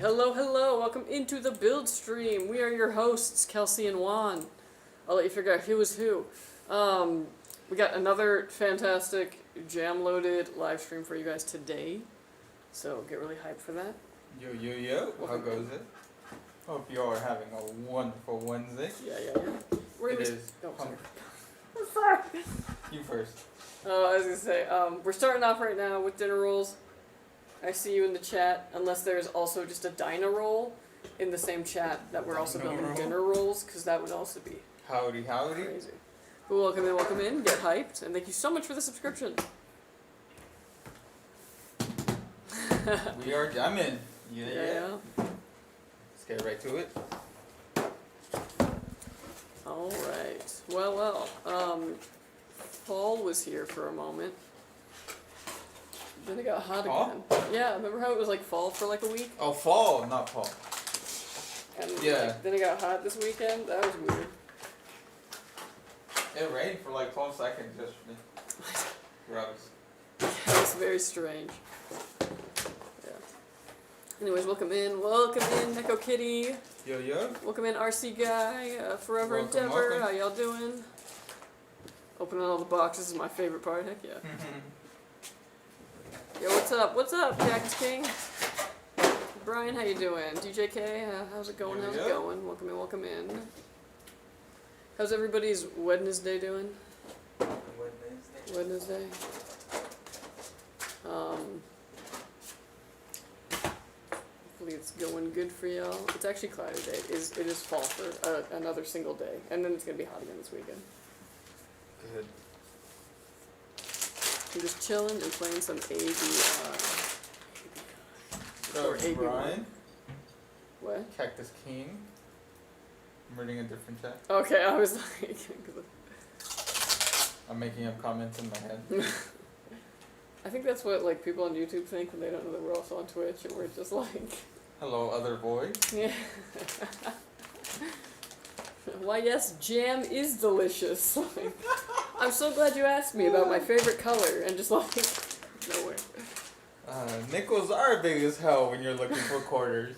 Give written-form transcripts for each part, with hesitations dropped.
Hello, hello, welcome into the build stream. We are your hosts, Kelsey and Juan. I'll let you figure out who is who. We got another fantastic jam-loaded live stream for you guys today, so get really hyped for that. Yo, yo, yo, how goes it? Hope you all are having a wonderful Wednesday. Yeah. It is. Oh, sorry. You first. I was gonna say, we're starting off right now with dinner rolls. I see you in the chat, unless there's also just a DinnerRoll in the same chat that we're also building dinner rolls, because that would also be howdy. Crazy. But welcome in, get hyped, and thank you so much for the subscription. We are jamming. Yeah. Let's get right to it. Alright. Well, fall was here for a moment. Then it got hot again. Yeah, remember how it was like fall for like a week? Oh, fall, not fall. And yeah. Like, then it got hot this weekend? That was weird. It rained for like 12 seconds yesterday. Gross. That was very strange. Yeah. Anyways, welcome in, Neko Kitty. Yo. Welcome in, RC Guy, Forever Endeavor. Welcome. How y'all doing? Opening all the boxes is my favorite part. Heck yeah. Yo, what's up, Jack's King? Brian, how you doing? DJK, how's it going? Welcome in. How's everybody's Wednesday doing? Wednesday. Hopefully it's going good for y'all. It's actually cloudy today. It is fall for another single day, and then it's gonna be hot again this weekend. Good. I'm just chilling and playing some ABI. So, Brian? What? Cactus King. I'm reading a different chat. Okay, I was like... I'm making up comments in my head. I think that's what like people on YouTube think when they don't know that we're also on Twitch, and we're just like... Hello, other boys. Yeah. Why, yes, jam is delicious. Like, I'm so glad you asked me about my favorite color, and just like, nowhere. Nickels are big as hell when you're looking for quarters.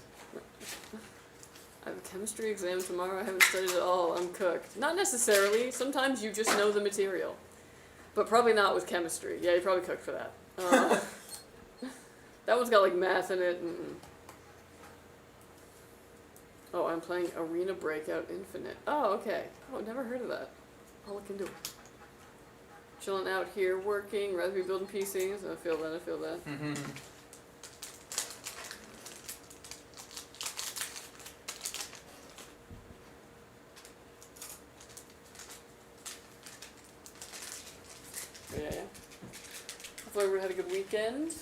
I have a chemistry exam tomorrow. I haven't studied at all. I'm cooked. Not necessarily. Sometimes you just know the material. But probably not with chemistry. Yeah, you probably cooked for that. That one's got like math in it. Oh, I'm playing Arena Breakout Infinite. Oh, okay. Oh, never heard of that. I'll look into it. Chilling out here, working, rather be building PCs. I feel that. Yeah. Hopefully everyone had a good weekend.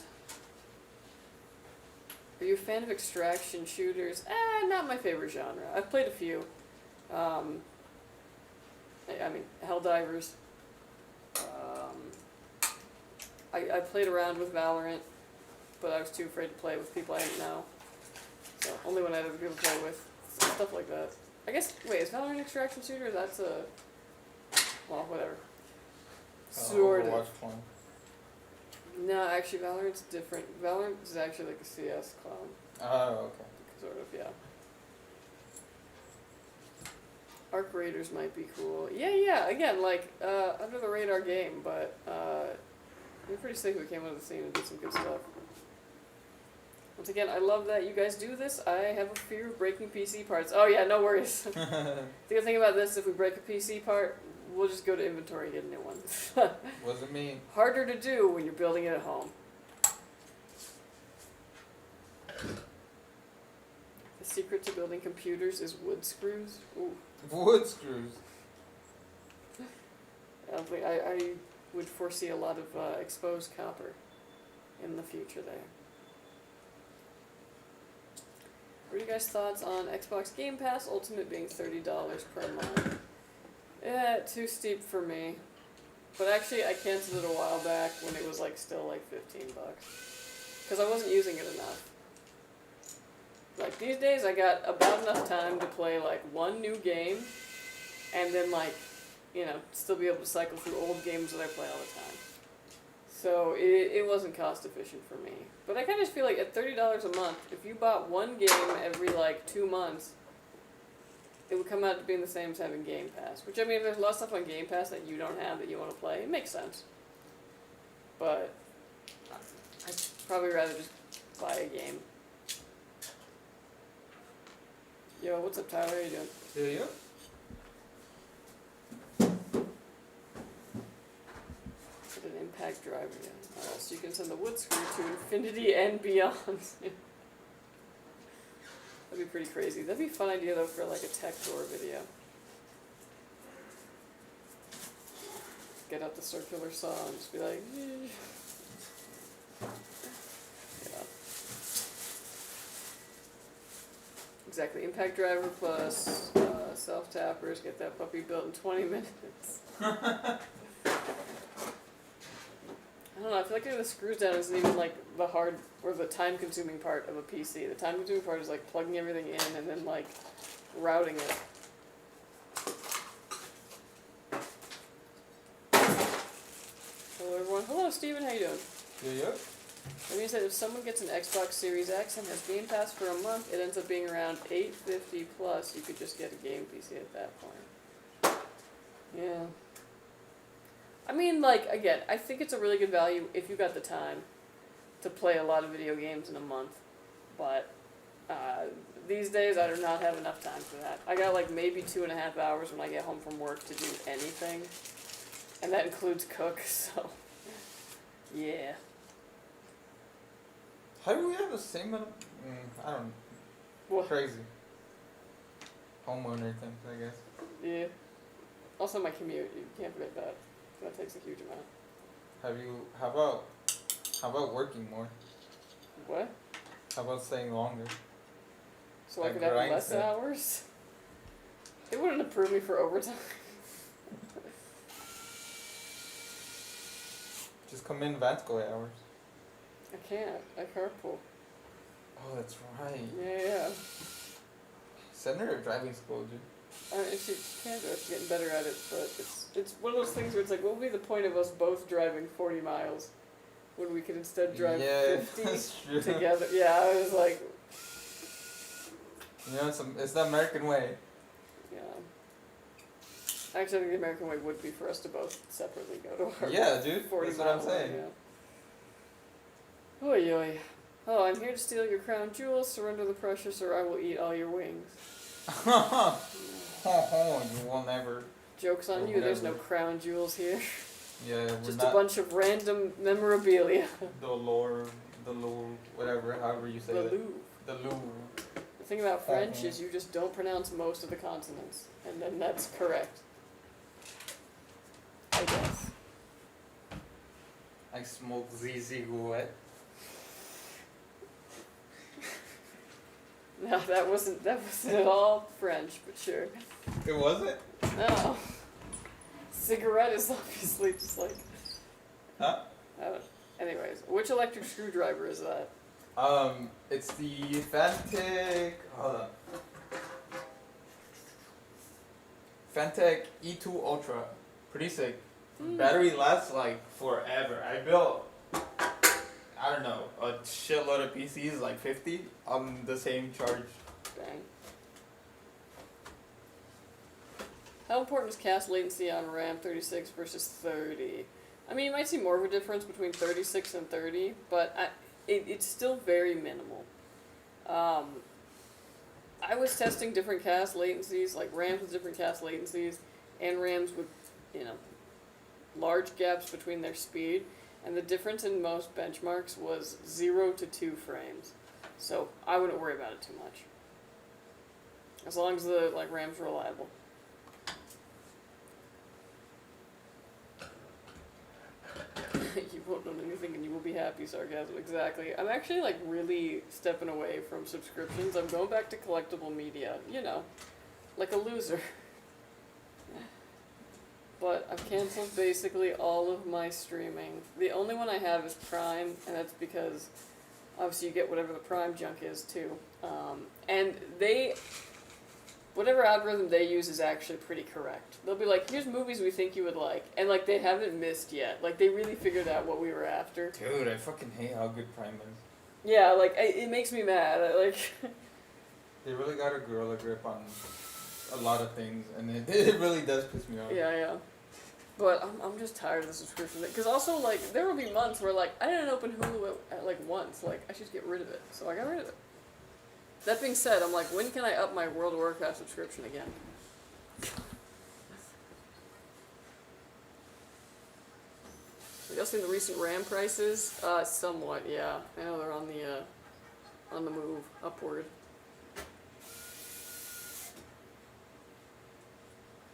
Are you a fan of extraction shooters? Not my favorite genre. I've played a few. I mean, Helldivers. I played around with Valorant, but I was too afraid to play with people I didn't know. So only when I had other people to play with. Stuff like that. I guess, wait, is Valorant an extraction shooter? That's a... Well, whatever. Sort of. No, actually, Valorant's different. Valorant is actually like a CS clone. Oh, okay. Sort of, yeah. Arc Raiders might be cool. Yeah, again, like, under the radar game, but, we're pretty sick we came out of the scene and did some good stuff. Once again, I love that you guys do this. I have a fear of breaking PC parts. Oh yeah, no worries. The good thing about this, if we break a PC part, we'll just go to inventory and get a new one. What does it mean? Harder to do when you're building it at home. The secret to building computers is wood screws. Ooh. Wood screws. I would foresee a lot of exposed copper in the future there. What are you guys' thoughts on Xbox Game Pass Ultimate being $30 per month? Yeah, too steep for me. But actually, I canceled it a while back when it was like still like $15. Because I wasn't using it enough. Like these days, I got about enough time to play like one new game, and then like, you know, still be able to cycle through old games that I play all the time. So it wasn't cost efficient for me. But I kind of feel like at $30 a month, if you bought one game every like 2 months, it would come out to being the same as having Game Pass. Which, I mean, if there's a lot of stuff on Game Pass that you don't have that you want to play, it makes sense. But I'd probably rather just buy a game. Yo, what's up, Tyler? How you doing? Yeah. Put an impact driver in. So you can send the wood screw to infinity and beyond. That'd be pretty crazy. That'd be a fun idea though for like a tech tour video. Get out the circular saw and just be like, yeah. Exactly. Impact driver plus self tappers. Get that puppy built in 20 minutes. I don't know, I feel like getting the screws down isn't even like the hard or the time consuming part of a PC. The time consuming part is like plugging everything in and then like routing it. Hello everyone. Hello Steven, how you doing? Yeah. That means that if someone gets an Xbox Series X and has Game Pass for a month, it ends up being around $850 plus. You could just get a game PC at that point. Yeah. I mean, like, again, I think it's a really good value if you got the time to play a lot of video games in a month. But these days, I do not have enough time for that. I got, like, maybe 2.5 hours when I get home from work to do anything. And that includes cook, so... yeah. How do we have the same amount of... I don't know. What? Crazy. Homeowner things, I guess. Yeah. Also my commute, you can't forget that. That takes a huge amount. How about working more? What? How about staying longer? So I Like could have less Ryzen. hours? It wouldn't approve me for overtime. Just come in Vansco hours. I can't. I carpool. Oh, that's right. Yeah. Send her to driving school, dude. She can't do it. She's getting better at it, but it's one of those things where it's like, what would be the point of us both driving 40 miles when we could instead drive 50 that's true. together? Yeah, I was like, You know, it's the American way. yeah. Actually, I think the American way would be for us to both separately go to our Yeah, dude. 40 That's what I'm mile saying. one, yeah. Oy oy. Oh, I'm here to steal your crown jewels. Surrender the precious, or I will eat all your wings. You will never. Joke's on Or you, there's no whatever. crown jewels here. Yeah, we're Just not a bunch of random memorabilia. the Louvre, whatever, however you say The it. Louvre. The Louvre. The thing about French is you just don't pronounce most of the consonants, and then that's correct. I guess. I smoke zigouette. No, that wasn't at all French, but sure. It wasn't? No. Cigarette is obviously just like... Huh? Anyways, which electric screwdriver is that? It's the Antec. Hold on. Antec E2 Ultra. Pretty sick. Battery lasts like forever. I built, I don't know, a shitload of PCs, like 50, on the same charge. Dang. How important is cast latency on RAM 36 versus 30? I mean, you might see more of a difference between 36 and 30, but it's still very minimal. I was testing different cast latencies, like RAMs with different cast latencies, and RAMs with, large gaps between their speed, and the difference in most benchmarks was 0 to 2 frames. So I wouldn't worry about it too much. As long as the RAM's reliable. You won't know anything and you will be happy, sarcasm, exactly. I'm actually really stepping away from subscriptions. I'm going back to collectible media, like a loser. But I've canceled basically all of my streaming. The only one I have is Prime, and that's because obviously you get whatever the Prime junk is too. And they whatever algorithm they use is actually pretty correct. They'll be like, here's movies we think you would like, and like they haven't missed yet. Like they really figured out what we were after. Dude, I fucking hate how good Prime is. Yeah, like it makes me mad. Like They really got a gorilla grip on a lot of things, and it really does piss me off. yeah. But I'm just tired of the subscription thing. Because also, like, there will be months where, like, I didn't open Hulu at, like, once. Like, I should just get rid of it. So I got rid of it. That being said, I'm like, when can I up my World of Warcraft subscription again? Y'all seen the recent RAM prices? Somewhat, yeah. I know they're on the move, upward.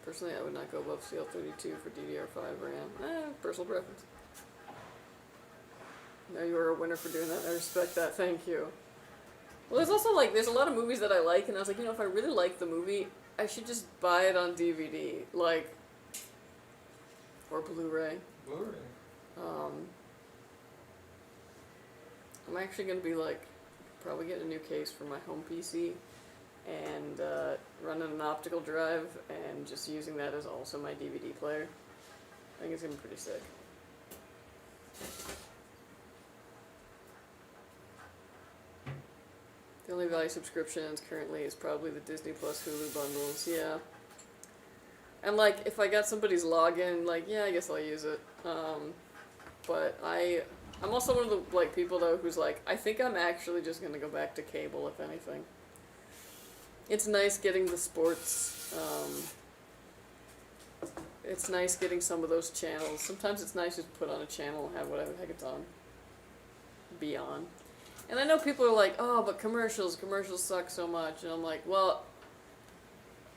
Personally, I would not go above CL32 for DDR5 RAM. Personal preference. Now you are a winner for doing that. I respect that. Thank you. Well, there's also, like, there's a lot of movies that I like, and I was like, you know, if I really like the movie, I should just buy it on DVD. Like, or Blu-ray. Blu-ray. I'm actually going to be, like, probably get a new case for my home PC. And running an optical drive and just using that as also my DVD player. I think it's gonna be pretty sick. The only value subscriptions currently is probably the Disney Plus Hulu bundles, yeah. And like, if I got somebody's login, like, yeah, I guess I'll use it. But I'm also one of the like people though who's like, I think I'm actually just gonna go back to cable if anything. It's nice getting the sports, it's nice getting some of those channels. Sometimes it's nice just to put on a channel and have whatever the heck it's on. Be on. And I know people are like, oh, but commercials suck so much. And I'm like, well,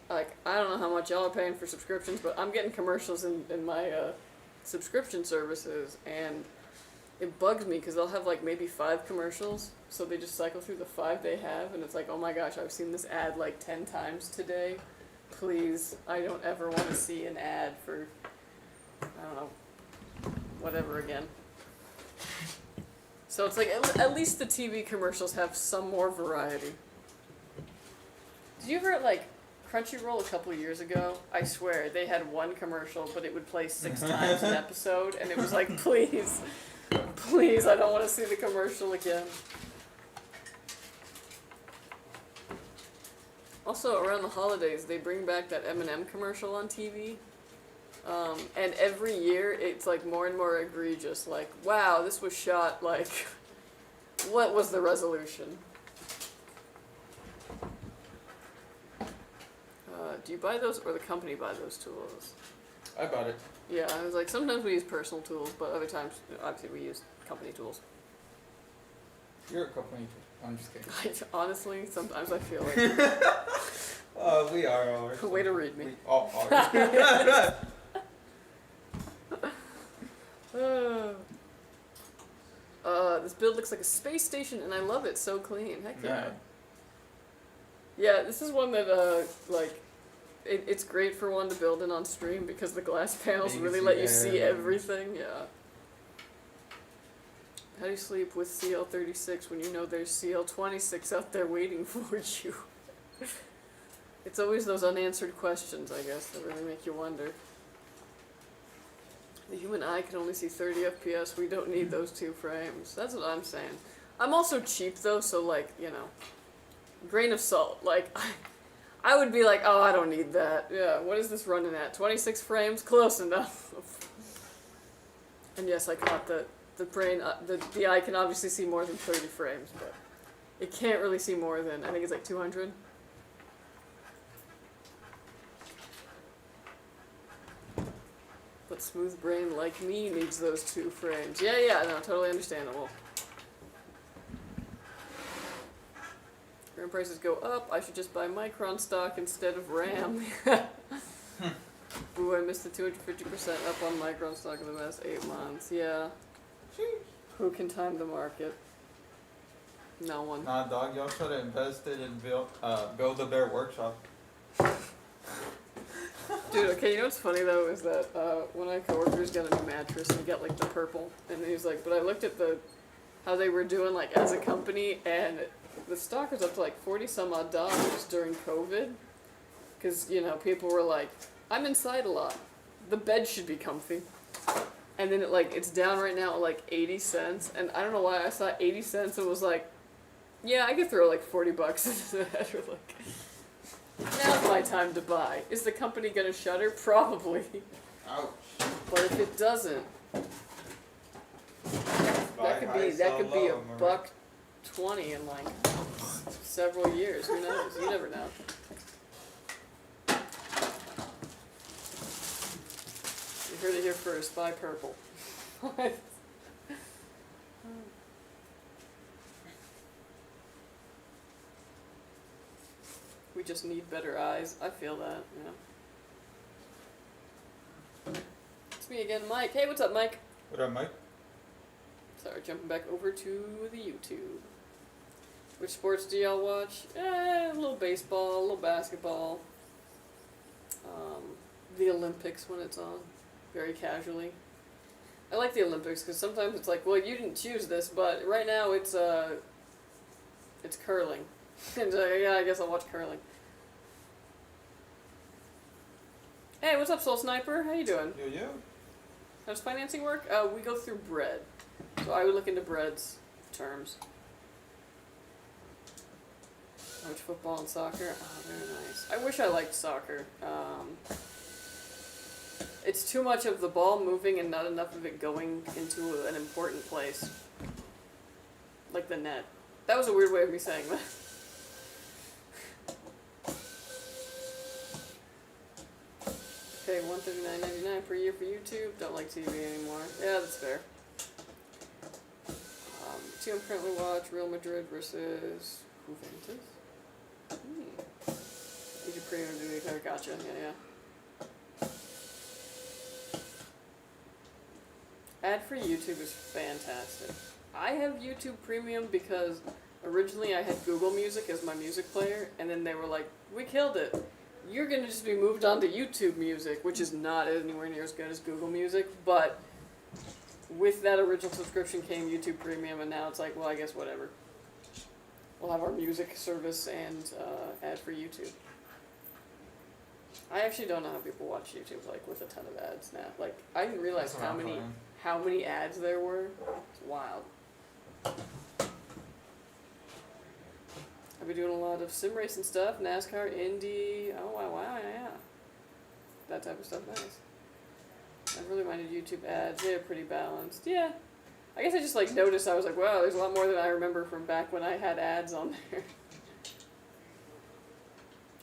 like, I don't know how much y'all are paying for subscriptions, but I'm getting commercials in my subscription services, and it bugs me because they'll have like maybe 5 commercials, so they just cycle through the 5 they have, and it's like, oh my gosh, I've seen this ad like 10 times today. Please, I don't ever want to see an ad for, I don't know, whatever again. So it's like, at least the TV commercials have some more variety. Did you ever, like, Crunchyroll a couple of years ago, I swear, they had one commercial, but it would play 6 times an episode, and it was like, please, I don't want to see the commercial again. Also, around the holidays, they bring back that M&M commercial on TV. And every year, it's like more and more egregious. Like, wow, this was shot, like, what was the resolution? Do you buy those, or the company buy those tools? I bought it. Yeah, I was like, sometimes we use personal tools, but other times, obviously, we use company tools. You're a company too. I'm just kidding. Honestly, sometimes I feel like... We are ours. Way to read me. We all are. This build looks like a space station, and I love it. So clean. Heck yeah. Yeah. Yeah, this is one that, like, it's great for one to build in on stream because the glass panels You can really see let you see everything. everything. Yeah. How do you sleep with CL36 when you know there's CL26 out there waiting for you? It's always those unanswered questions, I guess, that really make you wonder. The human eye can only see 30 FPS. We don't need those 2 frames. That's what I'm saying. I'm also cheap, though, so, like, you know, grain of salt. Like, I would be like, oh, I don't need that. Yeah, what is this running at? 26 frames? Close enough. And yes, I caught the brain, the eye can obviously see more than 30 frames, but it can't really see more than, I think it's like 200. But smooth brain like me needs those 2 frames. Yeah, no, totally understandable. RAM prices go up, I should just buy Micron stock instead of RAM. Ooh, I missed the 250% up on Micron stock in the last 8 months. Yeah. Who can time the market? No one. Nah, dog, y'all should have invested in Build-A-Bear Workshop. Dude, okay, you know what's funny though is that one of my coworkers got a new mattress and he got like the purple, and he was like, but I looked at how they were doing like as a company, and the stock was up to like $40 some odd during COVID, because you know people were like, I'm inside a lot. The bed should be comfy. And then it's down right now at like 80 cents, and I don't know why I saw 80 cents and was like, yeah, I could throw like $40 into that, or like, now's my time to buy. Is the company gonna shutter? Probably. Ouch. But if it doesn't, that could be $1.20 in like several years. Who knows? You never know. You heard it here first. Buy purple. We just need better eyes. I feel that, It's me again, Mike. Hey, what's up, Mike? What up, Mike? Sorry, jumping back over to the YouTube. Which sports do y'all watch? A little baseball, a little basketball. The Olympics when it's on, very casually. I like the Olympics because sometimes it's like, well, you didn't choose this, but right now it's curling. And yeah, I guess I'll watch curling. Hey, what's up, Soul Sniper? How you doing? Yo. How does financing work? We go through bread. So I would look into bread's terms. I watch football and soccer. Oh, very nice. I wish I liked soccer. It's too much of the ball moving and not enough of it going into an important place. Like the net. That was a weird way of me saying that. Okay, $139.99 per year for YouTube. Don't like TV anymore. Yeah, that's fair. Two I'm currently watch Real Madrid versus Juventus. YouTube Premium DVD. Gotcha. Yeah. Ad for YouTube is fantastic. I have YouTube Premium because originally I had Google Music as my music player, and then they were like, we killed it. You're going to just be moved on to YouTube Music, which is not anywhere near as good as Google Music, but with that original subscription came YouTube Premium, and now it's like, well, I guess whatever. We'll have our music service and ad for YouTube. I actually don't know how people watch YouTube, like, with a ton of ads now. Like, I didn't realize how many ads there were. It's wild. I've been doing a lot of sim racing stuff, NASCAR, Indy. Oh, wow, yeah. That type of stuff, nice. I really minded YouTube ads. They're pretty balanced. Yeah. I guess I just, like, noticed. I was like, wow, there's a lot more than I remember from back when I had ads on there.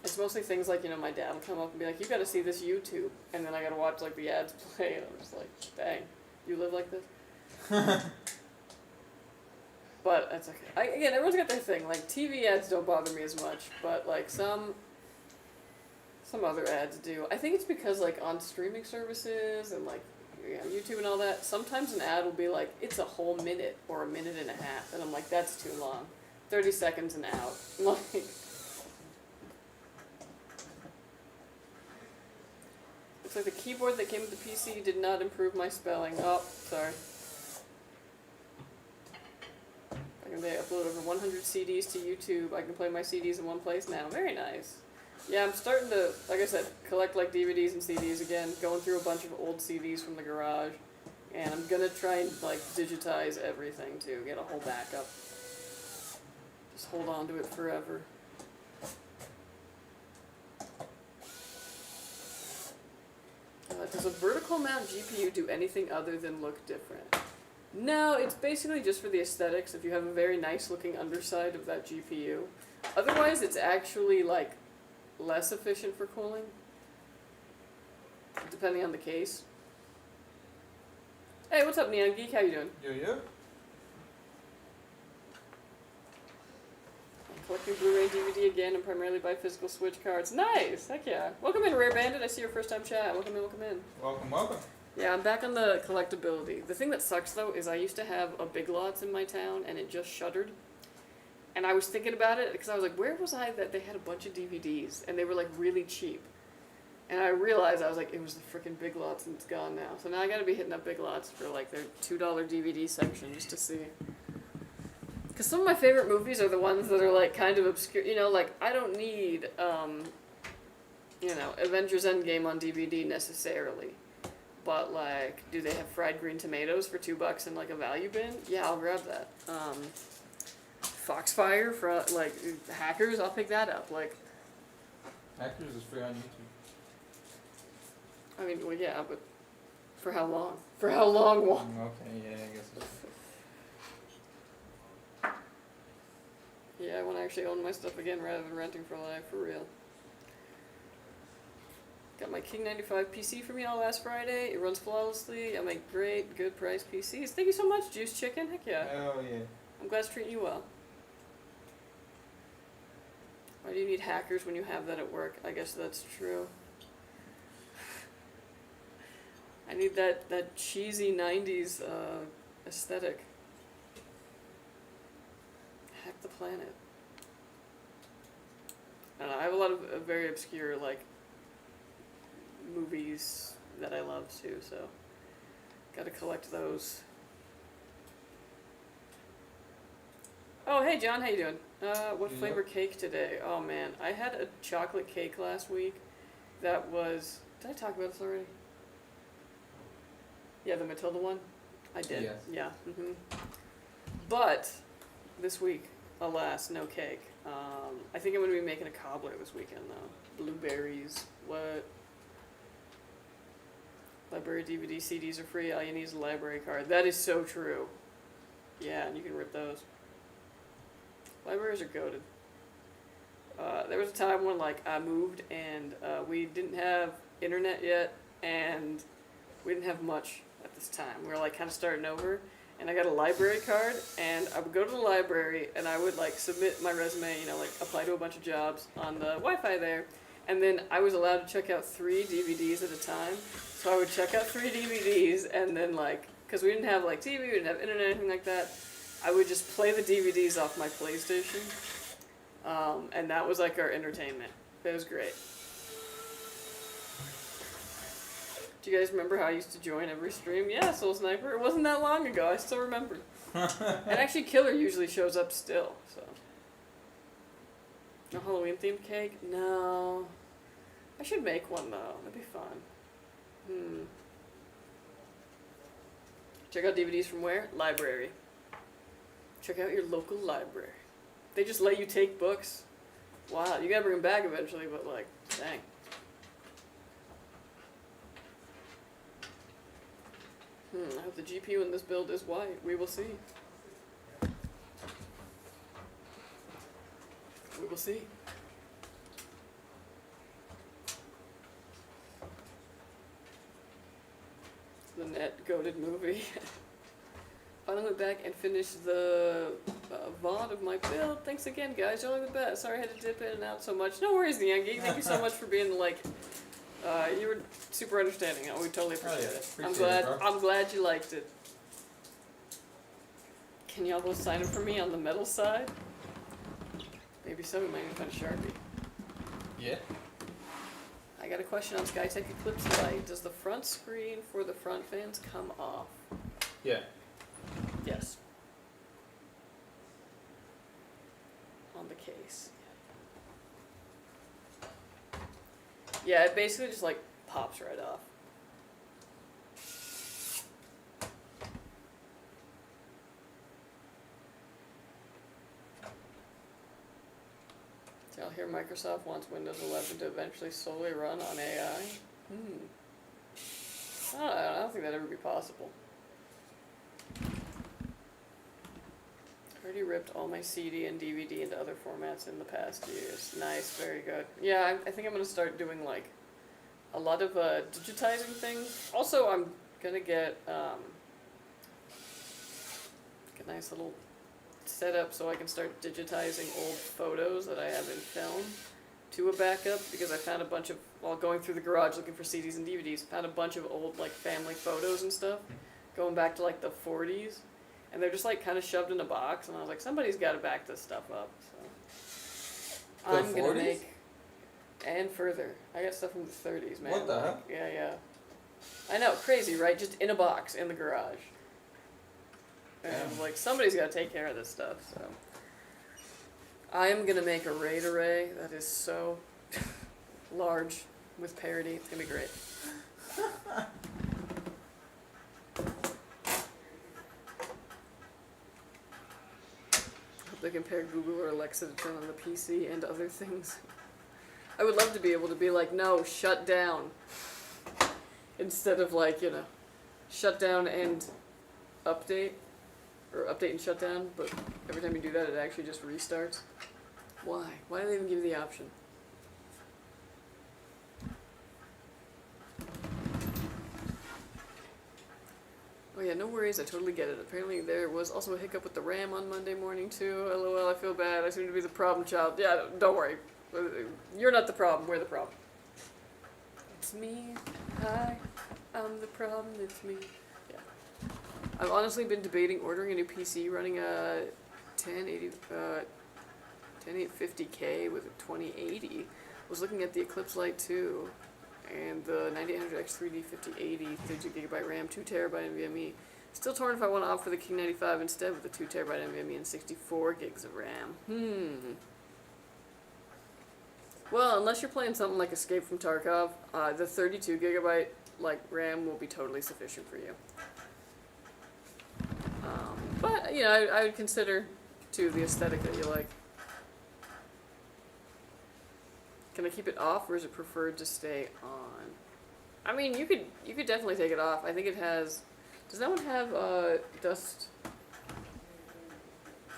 It's mostly things like, my dad will come up and be like, you gotta see this YouTube. And then I gotta watch, like, the ads play. And I'm just like, dang, you live like this? But that's okay. Again, everyone's got their thing. Like, TV ads don't bother me as much, but, like, some other ads do. I think it's because, like, on streaming services and, like, YouTube and all that, sometimes an ad will be like, it's a whole minute or a minute and a half. And I'm like, that's too long. 30 seconds and out. Like, looks like the keyboard that came with the PC did not improve my spelling. Oh, sorry. They upload over 100 CDs to YouTube. I can play my CDs in one place now. Very nice. Yeah, I'm starting to, like I said, collect like DVDs and CDs again. Going through a bunch of old CDs from the garage. And I'm gonna try and like digitize everything too. Get a whole backup. Just hold on to it forever. Does a vertical mount GPU do anything other than look different? No, it's basically just for the aesthetics. If you have a very nice looking underside of that GPU. Otherwise, it's actually like less efficient for cooling. Depending on the case. Hey, what's up, Neon Geek? How you doing? Yo. Collecting Blu-ray and DVD again and primarily buy physical Switch cards. Nice! Heck yeah. Welcome in, Rare Bandit. I see your first time chat. Welcome in. Welcome. Yeah, I'm back on the collectability. The thing that sucks, though, is I used to have a Big Lots in my town, and it just shuttered. And I was thinking about it, because I was like, where was I that they had a bunch of DVDs, and they were, like, really cheap. And I realized, I was like, it was the frickin' Big Lots, and it's gone now. So now I gotta be hitting up Big Lots for, like, their $2 DVD section, just to see. Because some of my favorite movies are the ones that are, like, kind of obscure. Like, I don't need, you know, Avengers Endgame on DVD necessarily. But, like, do they have fried green tomatoes for $2 in, like, a value bin? Yeah, I'll grab that. Foxfire for, like, Hackers, I'll pick that up. Like, Hackers is free on YouTube. I mean, well, yeah, but for how long? For how long? Okay, yeah, I guess so. Yeah, I want to actually own my stuff again rather than renting for life, for real. Got my King 95 PC from y'all last Friday. It runs flawlessly. I make great, good price PCs. Thank you so much, Juice Chicken. Heck yeah. Oh, yeah. I'm glad it's treating you well. Why do you need Hackers when you have that at work? I guess that's true. I need that cheesy 90s aesthetic. Hack the planet. I don't know, I have a lot of very obscure, like, movies that I love too, so gotta collect those. Oh, hey John, how you doing? What flavor cake today? Oh man, I had a chocolate cake last week that was... Did I talk about this already? Yeah, the Matilda one? I did. Yes. Yeah. But this week, alas, no cake. I think I'm going to be making a cobbler this weekend, though. Blueberries. What? Library DVD CDs are free. All you need is a library card. That is so true. Yeah, and you can rip those. Libraries are goated. There was a time when, like, I moved and we didn't have internet yet, and we didn't have much at this time. We were, like, kind of starting over. And I got a library card, and I would go to the library, and I would, like, submit my resume, you know, like, apply to a bunch of jobs on the Wi-Fi there. And then I was allowed to check out 3 DVDs at a time. So I would check out 3 DVDs, and then, like, because we didn't have, like, TV, we didn't have internet, anything like that, I would just play the DVDs off my PlayStation. And that was, like, our entertainment. It was great. Do you guys remember how I used to join every stream? Yeah, Soul Sniper. It wasn't that long ago. I still remember. And actually, Killer usually shows up still, so. No Halloween themed cake? No. I should make one, though. That'd be fun. Check out DVDs from where? Library. Check out your local library. They just let you take books. Wow, you gotta bring them back eventually, but, like, dang. I hope the GPU in this build is white. We will see. We will see. The net goated movie. Finally went back and finished the VOD of my build. Thanks again, guys. You're only the best. Sorry I had to dip in and out so much. No worries, the Young Geek. Thank you so much for being, like... you were super understanding. We totally appreciate it. I'm glad you liked it. Can y'all both sign up for me on the metal side? Maybe so. We might even find a Sharpie. Yeah. I got a question on Skytech Eclipse Light. Does the front screen for the front fans come off? Yeah. Yes. On the case. Yeah, it basically just, like, pops right off. Tell here Microsoft wants Windows 11 to eventually solely run on AI. I don't think that'd ever be possible. Already ripped all my CD and DVD into other formats in the past years. Nice, very good. Yeah, I think I'm gonna start doing, like, a lot of digitizing things. Also, I'm gonna get a nice little setup so I can start digitizing old photos that I have in film to a backup, because I found a bunch of, while going through the garage looking for CDs and DVDs, found a bunch of old, like, family photos and stuff going back to, like, the 40s. And they're just, like, kind of shoved in a box, and I was like, somebody's got to back this stuff up, so. I'm going to make, and further. I got stuff from the 30s, man. What the heck? Yeah. I know, crazy, right? Just in a box, in the garage. And I was like, somebody's got to take care of this stuff, so. I am going to make a RAID array that is so large with parity. It's gonna be great. Hope they compare Google or Alexa to turn on the PC and other things. I would love to be able to be like, no, shut down. Instead of like, you know, shut down and update. Or update and shut down, but every time you do that, it actually just restarts. Why? Why do they even give you the option? Oh yeah, no worries, I totally get it. Apparently there was also a hiccup with the RAM on Monday morning too. LOL, I feel bad. I seem to be the problem child. Yeah, don't worry. You're not the problem, we're the problem. It's me. Hi. I'm the problem, it's me. Yeah. I've honestly been debating ordering a new PC running a 10850K with a 2080. Was looking at the Eclipse Lite 2 and the 9800X 3D 5080, 32GB RAM, 2TB NVMe. Still torn if I want to opt for the King 95 instead with the 2TB NVMe and 64 gigs of RAM. Well, unless you're playing something like Escape from Tarkov, the 32GB like RAM will be totally sufficient for you. But, you know, I would consider, too, the aesthetic that you like. Can I keep it off, or is it preferred to stay on? I mean, you could definitely take it off. I think it has... Does that one have a dust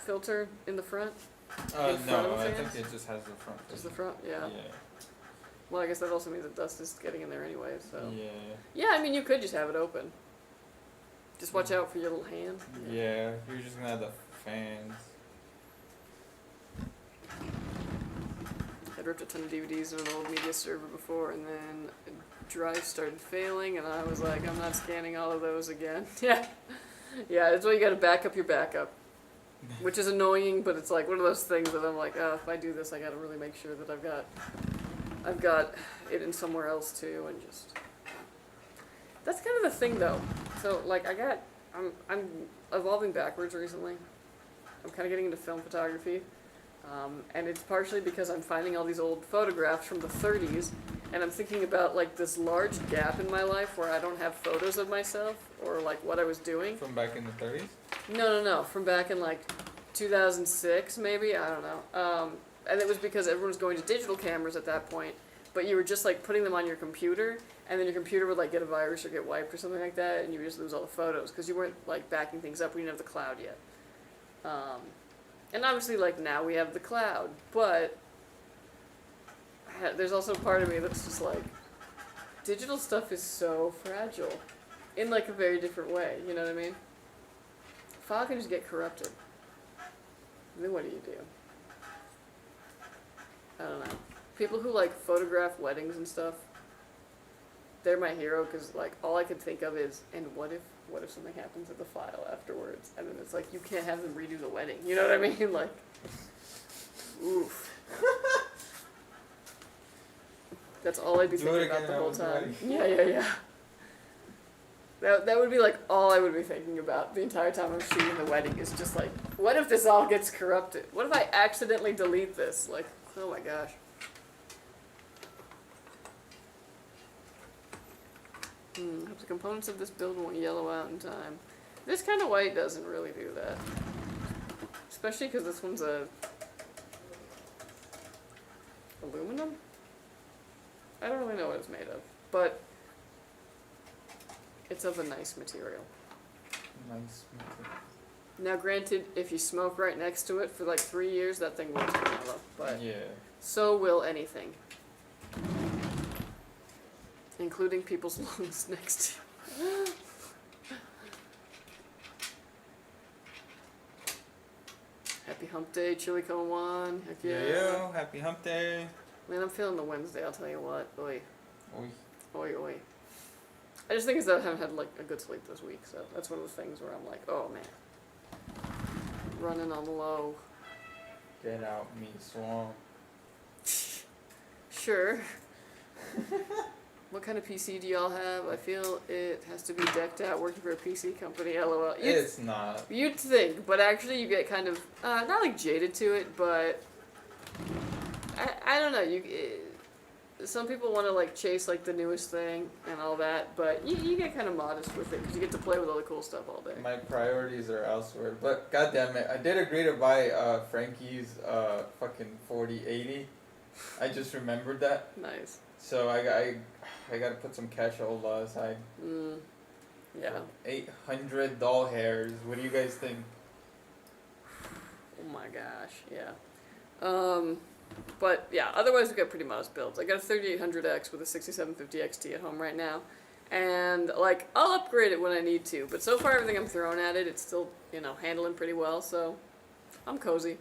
filter in the front? No, I think it just has the front. Just the front? Yeah. Yeah. Well, I guess that also means that dust is getting in there anyway, so... Yeah. Yeah, I mean, you could just have it open. Just watch out for your little hand. Yeah, you're just gonna have the fans. I'd ripped a ton of DVDs in an old media server before, and then a drive started failing, and I was like, I'm not scanning all of those again. Yeah. Yeah, that's why you gotta back up your backup. Which is annoying, but it's like one of those things that I'm like, oh, if I do this, I gotta really make sure that I've got it in somewhere else too, and just... That's kind of the thing, though. So, like, I'm evolving backwards recently. I'm kind of getting into film photography. And it's partially because I'm finding all these old photographs from the 30s, and I'm thinking about, like, this large gap in my life where I don't have photos of myself, or, like, what I was doing. From back in the 30s? No. From back in, like, 2006, maybe? I don't know. And it was because everyone was going to digital cameras at that point, but you were just, like, putting them on your computer, and then your computer would, like, get a virus or get wiped or something like that, and you would just lose all the photos, because you weren't, like, backing things up when you didn't have the cloud yet. And obviously, like, now we have the cloud, but there's also a part of me that's just like, digital stuff is so fragile, in, like, a very different way, you know what I mean? File can just get corrupted. Then what do you do? I don't know. People who, like, photograph weddings and stuff, they're my hero, because, like, all I could think of is, and what if something happens to the file afterwards? And then it's like, you can't have them redo the wedding, you know what I mean? Like, oof. That's all I'd be thinking about the whole time. Yeah. That would be, like, all I would be thinking about the entire time I'm shooting the wedding, is just like, what if this all gets corrupted? What if I accidentally delete this? Like, oh my gosh. Hope the components of this build won't yellow out in time. This kind of white doesn't really do that. Especially because this one's aluminum? I don't really know what it's made of, but it's of a nice material. Nice material. Now granted, if you smoke right next to it for like 3 years, that thing will turn yellow, but yeah. So will anything. Including people's lungs next to you. Happy hump day, Chili Cone 1. Heck yeah. Yo, happy hump day. Man, I'm feeling the Wednesday, I'll tell you what. Oi. Oi. I just think it's that I haven't had, like, a good sleep this week, so that's one of the things where I'm like, oh man. Running on low. Get out, me swamp. Sure. What kind of PC do y'all have? I feel it has to be decked out working for a PC company, lol. It's not. You'd think, but actually you get kind of, not like jaded to it, but I don't know, some people want to like chase like the newest thing and all that, but you get kind of modest with it because you get to play with all the cool stuff all day. My priorities are elsewhere. But goddamn it, I did agree to buy Frankie's fucking 4080. I just remembered that. Nice. So I got to put some cash aside. Yeah. 800 doll hairs. What do you guys think? Oh my gosh. Yeah. But yeah, otherwise we've got pretty modest builds. I got a 3800X with a 6750 XT at home right now. And like, I'll upgrade it when I need to, but so far everything I'm throwing at it, it's still, you know, handling pretty well, so I'm cozy.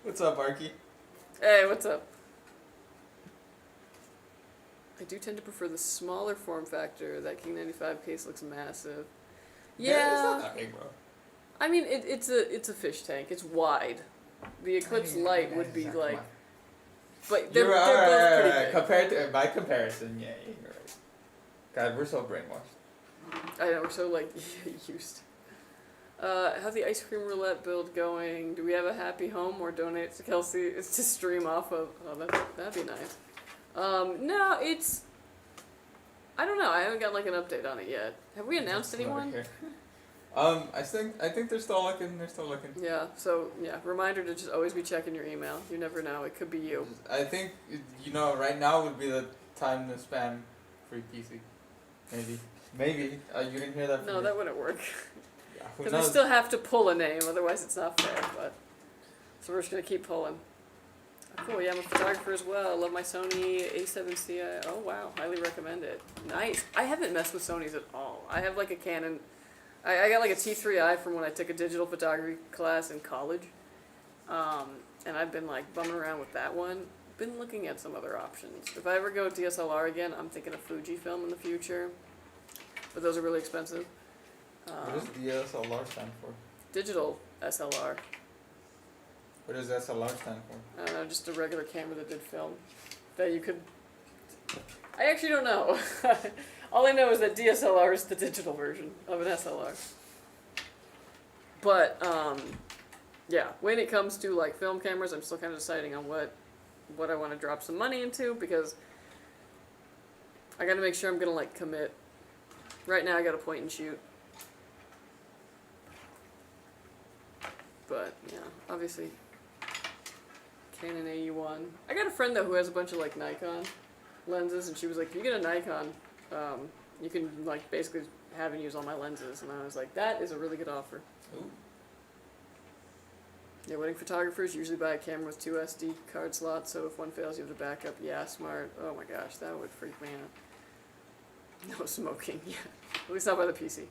What's up, Arky? Hey, what's up? I do tend to prefer the smaller form factor. That King 95 case looks massive. Yeah. It's not that big, bro. I mean, it's a fish tank. It's wide. The Eclipse Lite would be like, but they're both pretty big. Compared to, by comparison, yeah, you're right. God, we're so brainwashed. I know, we're so like used. How's the ice cream roulette build going? Do we have a happy home or donate it to Kelsey? It's to stream off of. Oh, that'd be nice. No, it's. I don't know. I haven't got like an update on it yet. Have we announced anyone? I think they're still looking. Yeah. So yeah, reminder to just always be checking your email. You never know. It could be you. I think right now would be the time to spam free PC. Maybe. You didn't hear that from No, me? that wouldn't work. Yeah, Because we still have to pull a name, otherwise it's not fair. But so we're just gonna keep pulling. Oh, cool. Yeah, I'm a photographer as well. I love my Sony A7C. Oh wow, highly recommend it. Nice. I haven't messed with Sonys at all. I have like a Canon. I got like a T3i from when I took a digital photography class in college. And I've been like bumming around with that one. Been looking at some other options. If I ever go DSLR again, I'm thinking of Fujifilm in the future. But those are really expensive. What does DSLR stand for? Digital SLR. What does SLR stand for? I don't know, just a regular camera that did film. That you could... I actually don't know. All I know is that DSLR is the digital version of an SLR. But, yeah, when it comes to, like, film cameras, I'm still kind of deciding on what I want to drop some money into, because I gotta make sure I'm gonna, like, commit. Right now I got a point and shoot. But, yeah, obviously, Canon AE1. I got a friend, though, who has a bunch of, like, Nikon lenses, and she was like, if you get a Nikon, you can, like, basically have and use all my lenses. And I was like, that is a really good offer. Ooh. Yeah, wedding photographers usually buy a camera with 2 SD card slots, so if one fails, you have the backup. Yeah, smart. Oh my gosh, that would freak me out. No smoking, yeah. At least not by the PC.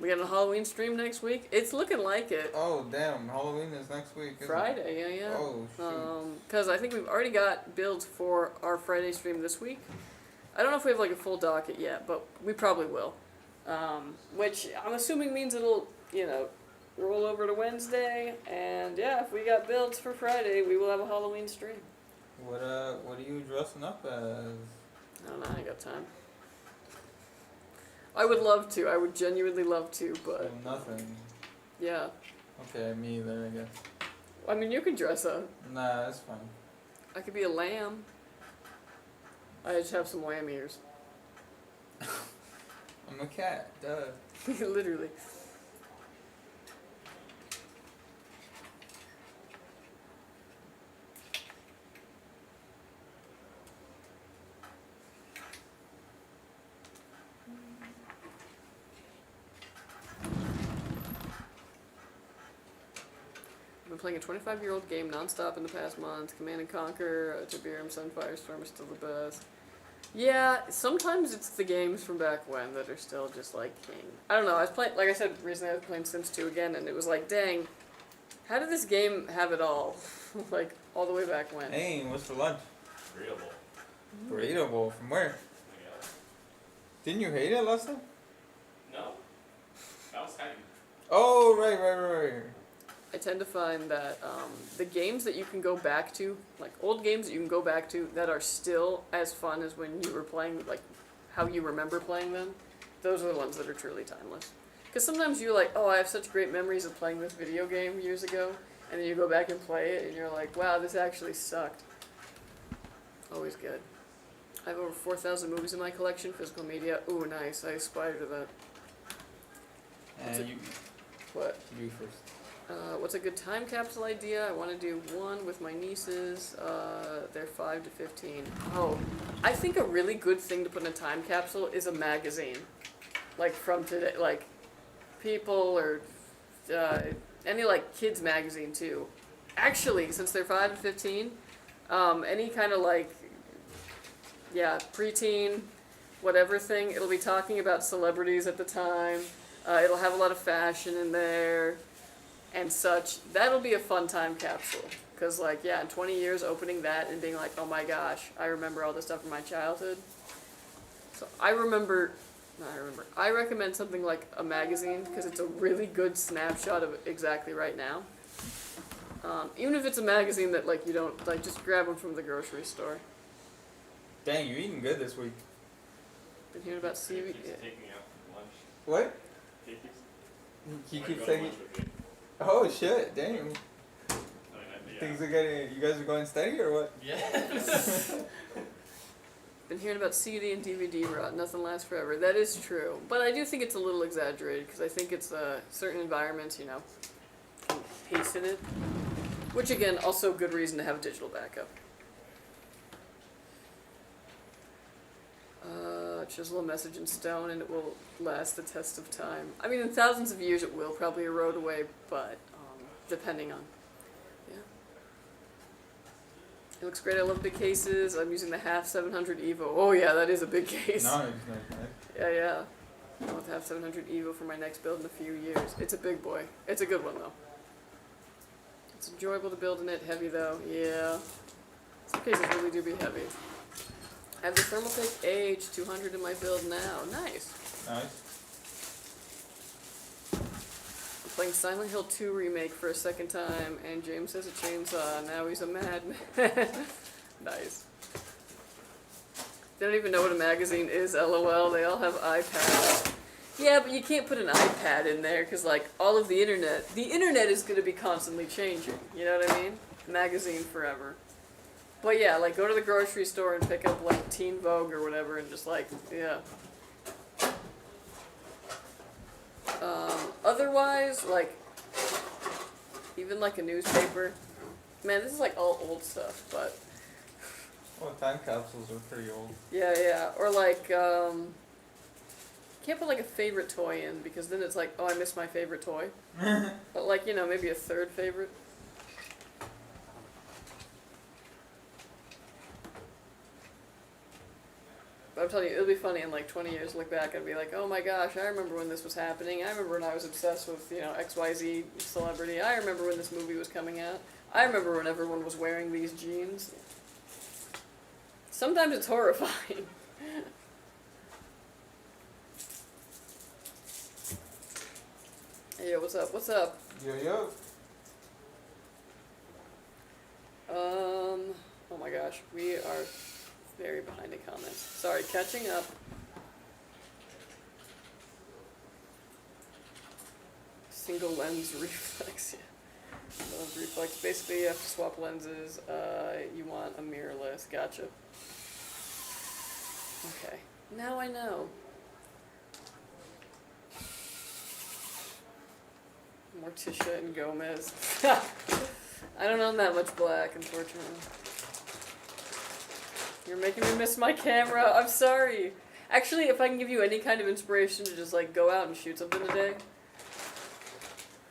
We got a Halloween stream next week. It's looking like it. Oh, damn. Halloween is next week, isn't Friday, yeah. Oh, shoot. Because I think we've already got builds for our Friday stream this week. I don't know if we have like a full docket yet, but we probably will. Which I'm assuming means it'll, roll over to Wednesday. And yeah, if we got builds for Friday, we will have a Halloween stream. What are you dressing up as? I don't know, I ain't got time. I would love to. I would genuinely love to, but... So nothing. Yeah. Okay, me either, I guess. I mean, you can dress up. Nah, that's fine. I could be a lamb. I just have some lamb ears. I'm a cat, duh. Literally. I've been playing a 25-year-old game nonstop in the past month. Command & Conquer, Tiberium Sunfire Storm is still the best. Yeah, sometimes it's the games from back when that are still just like king. I don't know, I was playing, like I said recently, I was playing Sims 2 again, and it was like, dang, how did this game have it all? Like, all the way back when. Hey, what's for lunch? Burrito. Burrito bowl, from where? Yeah. Didn't you hate it last time? No. That was kind of... Oh, right. I tend to find that the games that you can go back to, like old games that you can go back to that are still as fun as when you were playing, like how you remember playing them, those are the ones that are truly timeless. Because sometimes you're like, oh, I have such great memories of playing this video game years ago, and then you go back and play it, and you're like, wow, this actually sucked. Always good. I have over 4,000 movies in my collection, physical media. Ooh, nice. I aspire to that. And you What? first. What's a good time capsule idea? I want to do one with my nieces. They're 5 to 15. Oh, I think a really good thing to put in a time capsule is a magazine. Like from today, like People or any like kids magazine too. Actually, since they're 5 to 15, any kind of like, yeah, preteen, whatever thing, it'll be talking about celebrities at the time. It'll have a lot of fashion in there and such. That'll be a fun time capsule. Because, like, yeah, in 20 years, opening that and being like, oh my gosh, I remember all this stuff from my childhood. So I recommend something like a magazine because it's a really good snapshot of exactly right now. Even if it's a magazine that, like, you don't, like, just grab one from the grocery store. Dang, you're eating good this week. Been hearing about CV? Keeps taking me out for lunch. What? He He wanna keeps go to taking. lunch with me. Oh shit! Damn. I mean, Things are getting. You guys are going steady or what? Yes. Been hearing about CD and DVD rot. Nothing lasts forever. That is true, but I do think it's a little exaggerated because I think it's certain environments, you know, can hasten it. Which again, also a good reason to have a digital backup. Chisel a message in stone and it will last the test of time. I mean, in thousands of years it will probably erode away, but depending on. Yeah. It looks great. I love big cases. I'm using the half 700 Evo. Oh yeah, that is a big case. Nice. Yeah. I want the half 700 Evo for my next build in a few years. It's a big boy. It's a good one though. It's enjoyable to build in it. Heavy though. Yeah. Some cases really do be heavy. I have the Thermaltake AH200 in my build now. Nice. I'm playing Silent Hill 2 Remake for a second time, and James has a chainsaw. Now he's a madman. Nice. They don't even know what a magazine is, LOL. They all have iPads. Yeah, but you can't put an iPad in there, because, like, all of the internet is going to be constantly changing. You know what I mean? Magazine forever. But yeah, like, go to the grocery store and pick up, like, Teen Vogue or whatever and just, like, yeah. Otherwise, like, even, like, a newspaper. Man, this is, like, all old stuff, but... Well, time capsules are pretty old. Yeah. Or, like, can't put, like, a favorite toy in, because then it's like, oh, I missed my favorite toy. But, like, you know, maybe a third favorite. But I'm telling you, it'll be funny in like 20 years, look back and be like, oh my gosh, I remember when this was happening. I remember when I was obsessed with, you know, XYZ celebrity. I remember when this movie was coming out. I remember when everyone was wearing these jeans. Sometimes it's horrifying. Hey, yo, what's up? What's up? Yo. Oh my gosh, we are very behind in comments. Sorry, catching up. Single lens reflex, yeah. Love reflex. Basically, you have to swap lenses. You want a mirrorless. Gotcha. Okay, now I know. Morticia and Gomez. I don't own that much black, unfortunately. You're making me miss my camera. I'm sorry. Actually, if I can give you any kind of inspiration to just, like, go out and shoot something today.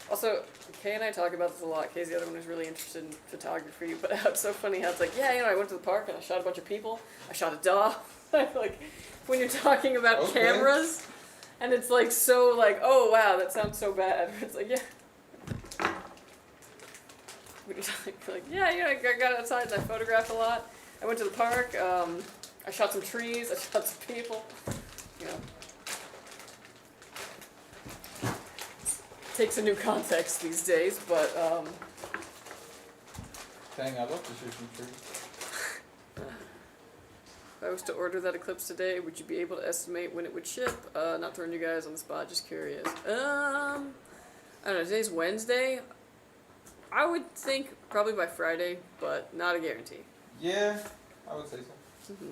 Also, Kay and I talk about this a lot. Kay's the other one who's really interested in photography. But it's so funny how it's like, yeah, you know, I went to the park and I shot a bunch of people. I shot a dog. Like, when you're talking about cameras, and it's, like, so, like, oh, wow, that sounds so bad. It's like, yeah. Like, yeah, I got outside and I photographed a lot. I went to the park, I shot some trees, I shot some people, you know. Takes a new context these days, but, Dang, I'd love to shoot some trees. If I was to order that Eclipse today, would you be able to estimate when it would ship? Not throwing you guys on the spot, just curious. I don't know, today's Wednesday. I would think probably by Friday, but not a guarantee. Yeah, I would say so. Mm-hmm.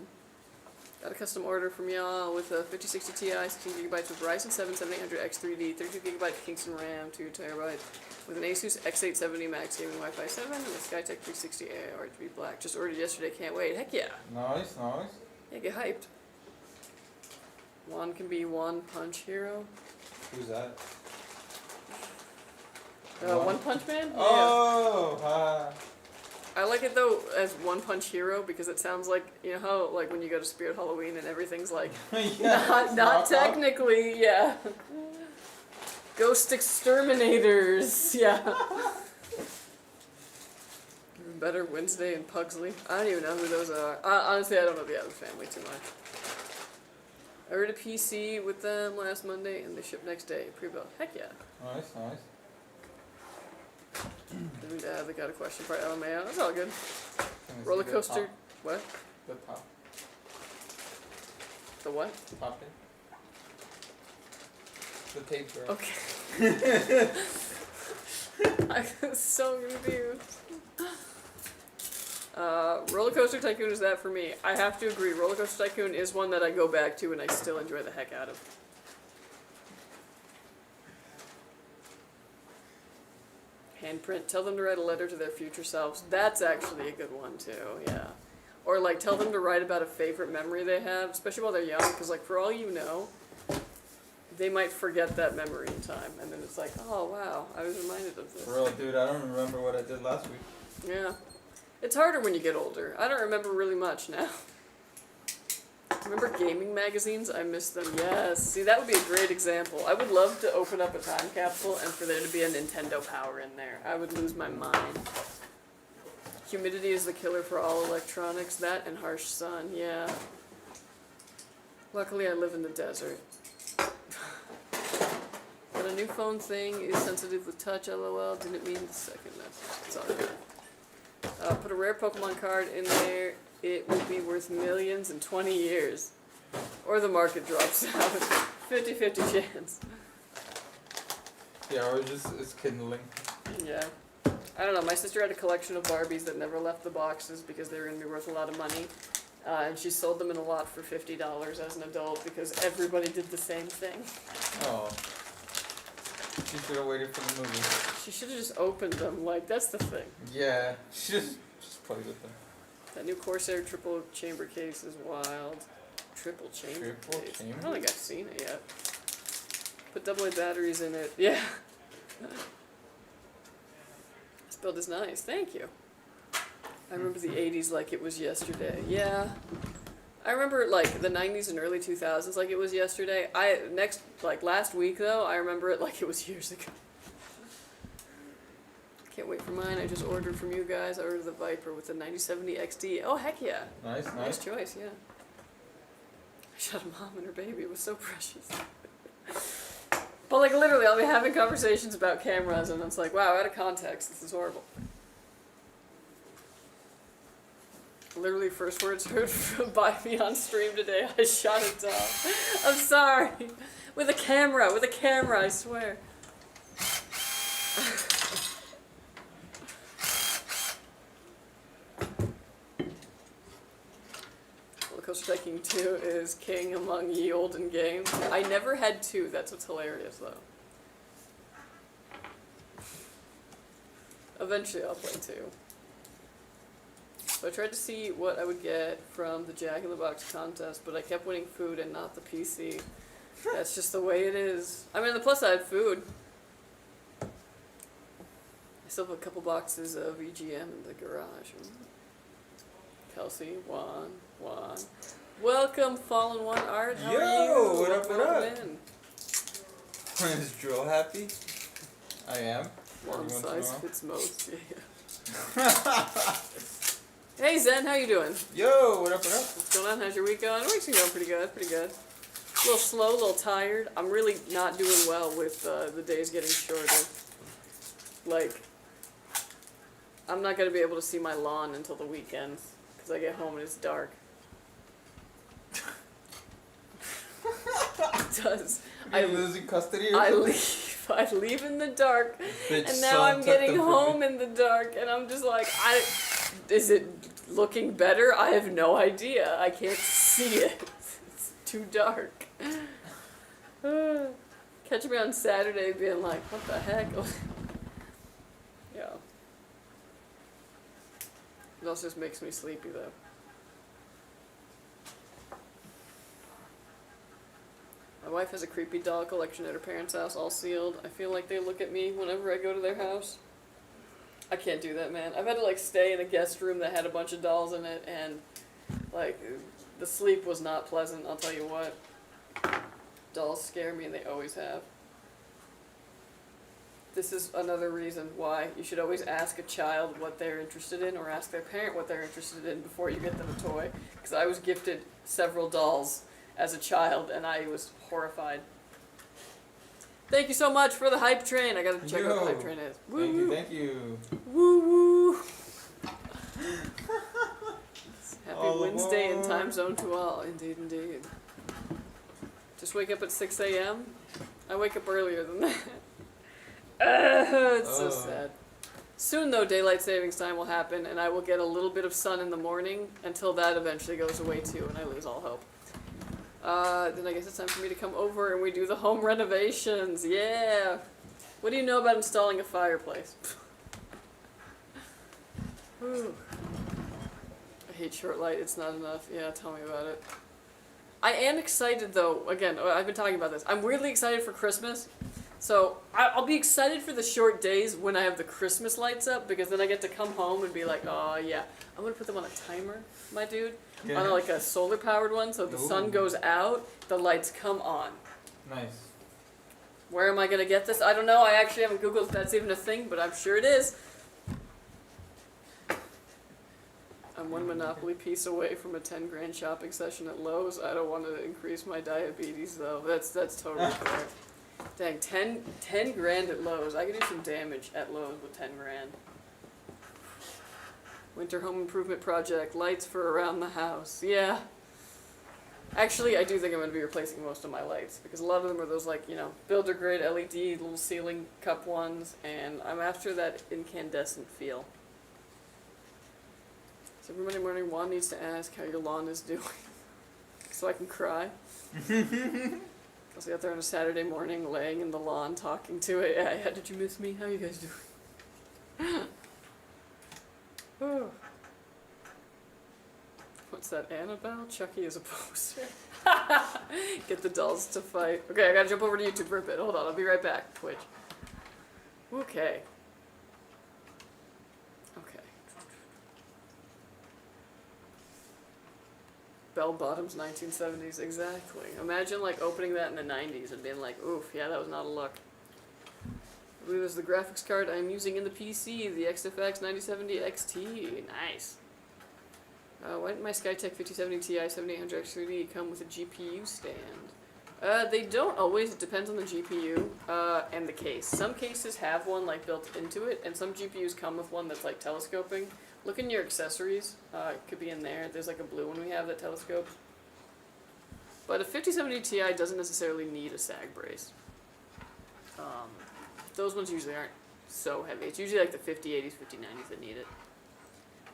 Got a custom order from y'all with a 5060 Ti, 16 gigabytes with Ryzen 7 7800X3D, 32 gigabyte Kingston RAM, 2 terabyte, with an ASUS X870 Max Gaming Wi-Fi 7 and a Skytech 360 AI RGB Black. Just ordered yesterday, can't wait. Heck yeah. Nice. Yeah, get hyped. One can be One Punch Hero. Who's that? One Punch Man? Yeah. Oh, I like it though as One Punch Hero because it sounds like, you know how like when you go to Spirit Halloween and everything's like yeah, not technically, yeah. Ghost exterminators, yeah. Even better, Wednesday and Pugsley. I don't even know who those are. Honestly, I don't know the Adams family too much. I ordered a PC with them last Monday and they ship next day. Pre-built. Heck yeah. Nice. They got a question for LMAO. That's all good. Can I see Roller the coaster. top? What? The top. The what? Top it. The tape girl. Okay. I'm so confused. Roller Coaster Tycoon is that for me. I have to agree. Roller Coaster Tycoon is one that I go back to and I still enjoy the heck out of. Handprint. Tell them to write a letter to their future selves. That's actually a good one too, yeah. Or like tell them to write about a favorite memory they have, especially while they're young, because like for all you know, they might forget that memory in time. And then it's like, oh wow, I was reminded of this. For real, dude, I don't remember what I did last week. Yeah. It's harder when you get older. I don't remember really much now. Remember gaming magazines? I miss them. Yes. See, that would be a great example. I would love to open up a time capsule and for there to be a Nintendo Power in there. I would lose my mind. Humidity is the killer for all electronics. That and harsh sun, yeah. Luckily, I live in the desert. But a new phone thing is sensitive with touch, lol. Didn't mean the second message. It's all good. Put a rare Pokemon card in there. It will be worth millions in 20 years. Or the market drops out. 50-50 chance. Yeah, or it's kindling. Yeah. I don't know, my sister had a collection of Barbies that never left the boxes because they were going to be worth a lot of money. And she sold them in a lot for $50 as an adult because everybody did the same thing. Oh. She should have waited for the movie. She should have just opened them, like, that's the thing. Yeah, she just played with them. That new Corsair triple chamber case is wild. Triple chamber case? Chamber? I don't think I've seen it yet. Put AA batteries in it. Yeah. This build is nice. Thank you. I remember the 80s like it was yesterday. Yeah. I remember like the 90s and early 2000s like it was yesterday. Last week though, I remember it like it was years ago. Can't wait for mine. I just ordered from you guys. I ordered the Viper with the 9070 XD. Oh, heck yeah. Nice choice, yeah. I shot a mom and her baby. It was so precious. But like literally, I'll be having conversations about cameras and it's like, wow, out of context, this is horrible. Literally first words heard by me on stream today, I shot a dog. I'm sorry. With a camera, I swear. Coaster Tycoon 2 is king among ye olden games. I never had 2, that's what's hilarious though. Eventually I'll play 2. So I tried to see what I would get from the Jack in the Box contest, but I kept winning food and not the PC. That's just the way it is. I mean, the plus side, food. I still have a couple boxes of EGM in the garage. Kelsey, Juan. Welcome, Fallen One Art. How are you? What up? In. Is Drill happy? I am. One size fits most. Yeah. Hey Zen, how you doing? Yo, what up? What's going on? How's your week going? Week's been going pretty good. A little slow, a little tired. I'm really not doing well with the days getting shorter. Like, I'm not gonna be able to see my lawn until the weekends. I get home and it's dark. It does. You're losing custody or I leave in the dark, Bitch, and now I'm getting home in the dark, and I'm just like, is it looking better? I have no idea. I can't see it. It's too dark. Catch me on Saturday being like, what the heck? Yeah. It also just makes me sleepy though. My wife has a creepy doll collection at her parents' house, all sealed. I feel like they look at me whenever I go to their house. I can't do that, man. I've had to like stay in a guest room that had a bunch of dolls in it, and like the sleep was not pleasant, I'll tell you what. Dolls scare me, and they always have. This is another reason why you should always ask a child what they're interested in, or ask their parent what they're interested in before you get them a toy. Because I was gifted several dolls as a child, and I was horrified. Thank you so much for the hype train. I gotta check out what the hype train is. Woo, Thank you. woo, woo. Happy All Wednesday in aboard. time zone to all. Indeed, indeed. Just wake up at 6 a.m.? I wake up earlier than that. It's so sad. Soon, though, daylight savings time will happen, and I will get a little bit of sun in the morning until that eventually goes away, too, and I lose all hope. Then I guess it's time for me to come over and we do the home renovations. Yeah! What do you know about installing a fireplace? Whew. I hate short light. It's not enough. Yeah, tell me about it. I am excited, though. Again, I've been talking about this. I'm weirdly excited for Christmas. So, I'll be excited for the short days when I have the Christmas lights up, because then I get to come home and be like, oh, yeah, I'm going to put them on a timer, my dude. Yeah. On like a solar-powered one, so the sun Ooh. goes out, the lights come on. Nice. Where am I going to get this? I don't know. I actually haven't Googled if that's even a thing, but I'm sure it is. I'm one Monopoly piece away from a 10 grand shopping session at Lowe's. I don't want to increase my diabetes, though. That's totally fair. Dang, 10 grand at Lowe's. I could do some damage at Lowe's with 10 grand. Winter home improvement project, lights for around the house. Yeah. Actually, I do think I'm going to be replacing most of my lights, because a lot of them are those, like, you know, builder grade LED little ceiling cup ones, and I'm after that incandescent feel. So every Monday morning, Juan needs to ask how your lawn is doing, so I can cry. I'll be out there on a Saturday morning, laying in the lawn, talking to it. Yeah, did you miss me? How you guys doing? Oh. What's that, Annabelle? Chucky is a poster. Get the dolls to fight. Okay, I gotta jump over to YouTube for a bit. Hold on, I'll be right back. Twitch. Okay. Okay. Bell bottoms, 1970s, exactly. Imagine like opening that in the 90s and being like, oof, yeah, that was not a look. I believe this is the graphics card I'm using in the PC, the XFX 9070 XT. Nice. Why didn't my Skytech 5070 Ti 7800X3D come with a GPU stand? They don't always. It depends on the GPU and the case. Some cases have one like built into it, and some GPUs come with one that's like telescoping. Look in your accessories. It could be in there. There's like a blue one we have that telescopes. But a 5070 Ti doesn't necessarily need a sag brace. Those ones usually aren't so heavy. It's usually like the 5080s, 5090s that need it.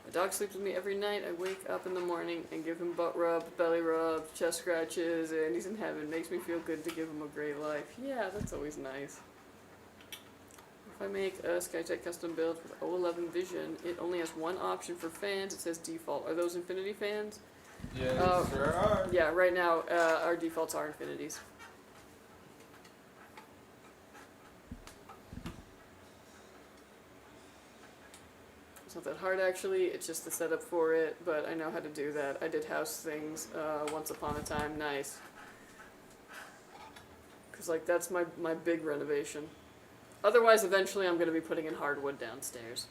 My dog sleeps with me every night. I wake up in the morning and give him butt rub, belly rub, chest scratches, and he's in heaven. Makes me feel good to give him a great life. Yeah, that's always nice. If I make a Skytech custom build with 011 Vision, it only has one option for fans. It says default. Are those Infinity fans? Yeah, sure are. Yeah, right now our defaults are Infinities. It's not that hard actually, it's just the setup for it, but I know how to do that. I did house things once upon a time. Nice. Because like that's my big renovation. Otherwise, eventually I'm going to be putting in hardwood downstairs.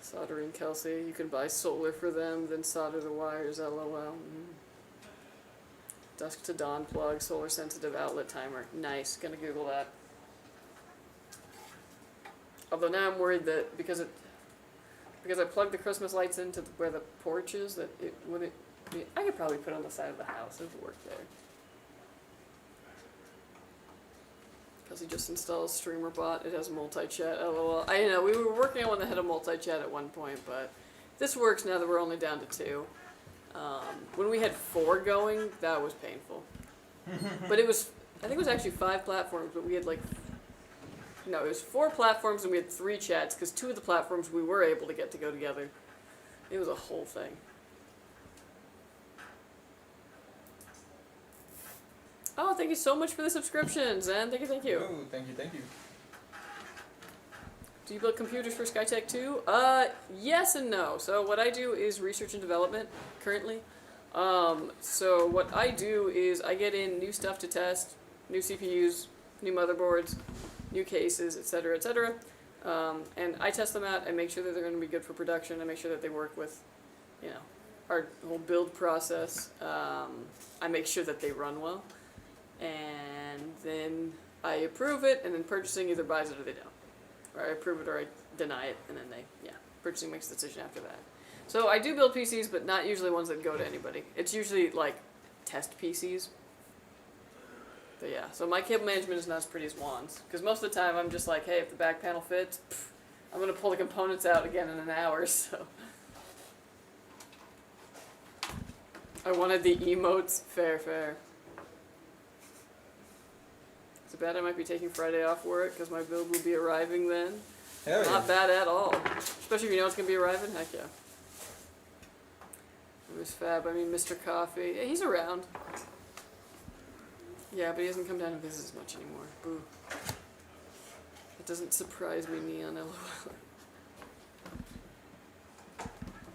Soldering Kelsey, you can buy solar for them, then solder the wires, LOL. Dusk to dawn plug, solar sensitive outlet timer. Nice, gonna Google that. Although now I'm worried that because I plugged the Christmas lights into where the porch is, that it wouldn't be, I could probably put it on the side of the house. It would work there. Because he just installed StreamerBot. It has multi-chat, lol. I know, we were working on one that had a multi-chat at one point, but this works now that we're only down to 2. When we had 4 going, that was painful. But it was, I think it was actually 5 platforms, but we had like, no, it was 4 platforms and we had 3 chats, because 2 of the platforms we were able to get to go together. It was a whole thing. Oh, thank you so much for the subscriptions, and thank you, thank you. Ooh, thank you, thank you. Do you build computers for Skytech too? Yes and no. So what I do is research and development currently. So what I do is I get in new stuff to test, new CPUs, new motherboards, new cases, etc., etc. And I test them out and make sure that they're going to be good for production. I make sure that they work with, you know, our whole build process. I make sure that they run well. And then I approve it, and then purchasing either buys it or they don't. Or I approve it or I deny it, and then purchasing makes a decision after that. So I do build PCs, but not usually ones that go to anybody. It's usually like test PCs. But yeah, so my cable management is not as pretty as Juan's. Because most of the time I'm just like, hey, if the back panel fits, I'm going to pull the components out again in an hour, so. I wanted the emotes, fair. It's bad I might be taking Friday off work because my build will be arriving then. Hell Not yeah. bad at all. Especially if you know it's going to be arriving. Heck yeah. It was fab. I mean, Mr. Coffee. Yeah, he's around. Yeah, but he doesn't come down and visit as much anymore. Boo. It doesn't surprise me, Neon, lol.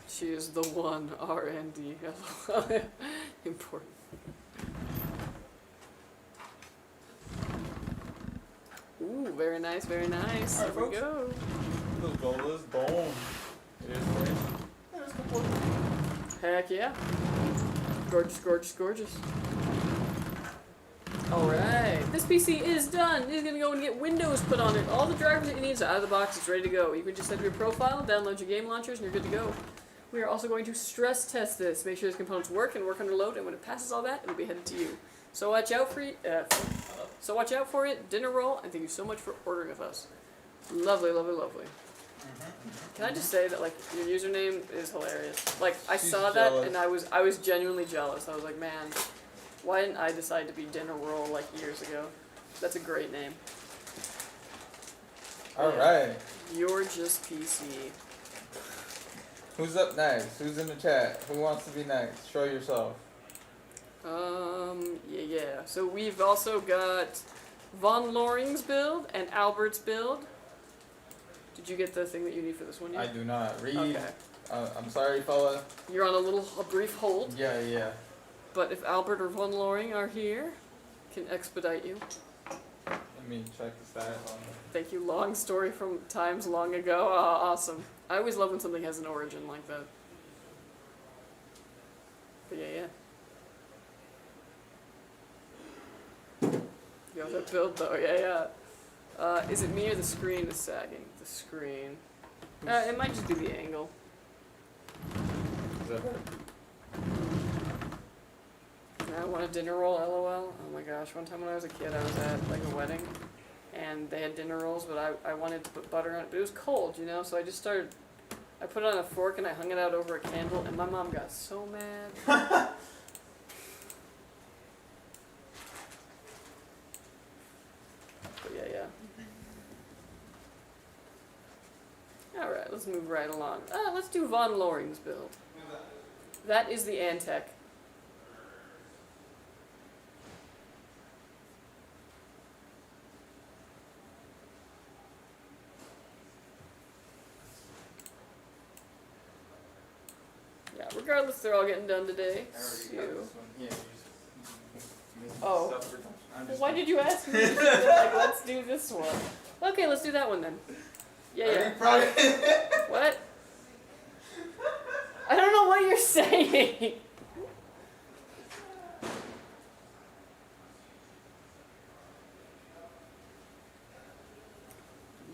She is the one, RND, lol. Important. Ooh, very nice, very nice. Alright, Here we folks. go. Let's go, let's boom. It is great. Yeah, it's good work. Heck yeah. Gorgeous, gorgeous, gorgeous. Alright, this PC is done. It's gonna go and get Windows put on it. All the drivers that you need are out of the box, it's ready to go. You can just set your profile, download your game launchers, and you're good to go. We are also going to stress test this, make sure these components work and work under load, and when it passes all that, it'll be headed to you. So watch out for it, DinnerRoll, and thank you so much for ordering with us. Lovely, lovely, lovely. Can I just say that, like, your username is hilarious. Like, I She's saw jealous. that and I was genuinely jealous. I was like, man, why didn't I decide to be DinnerRoll like years ago? That's a great name. Alright. You're just PC. Who's up next? Who's in the chat? Who wants to be next? Show yourself. Yeah. So we've also got Von Loring's build and Albert's build. Did you get the thing that you need for this one yet? I do not. Read. Okay. I'm sorry, fella. You're on a brief hold. Yeah. But if Albert or Von Loring are here, can expedite you. Let me check the status on it. Thank you. Long story from times long ago. Oh, awesome. I always love when something has an origin like that. But yeah. You have that build though, yeah. Is it me or the screen is sagging? The screen. It might just be the angle. Is that better? I want a dinner roll, lol. Oh my gosh, one time when I was a kid I was at like a wedding and they had dinner rolls, but I wanted to put butter on it, but it was cold, you know, so I put it on a fork and I hung it out over a candle and my mom got so mad. But yeah. Alright, let's move right along. Let's do Von Loring's build. That is the Antec. Yeah, regardless, they're all getting done today. I already So. got this one. Yeah, you just Oh. stuff for time. I'm Well, just why did you ask me? Like, let's do this one. Okay, let's do that one then. Yeah. What? I don't know what you're saying.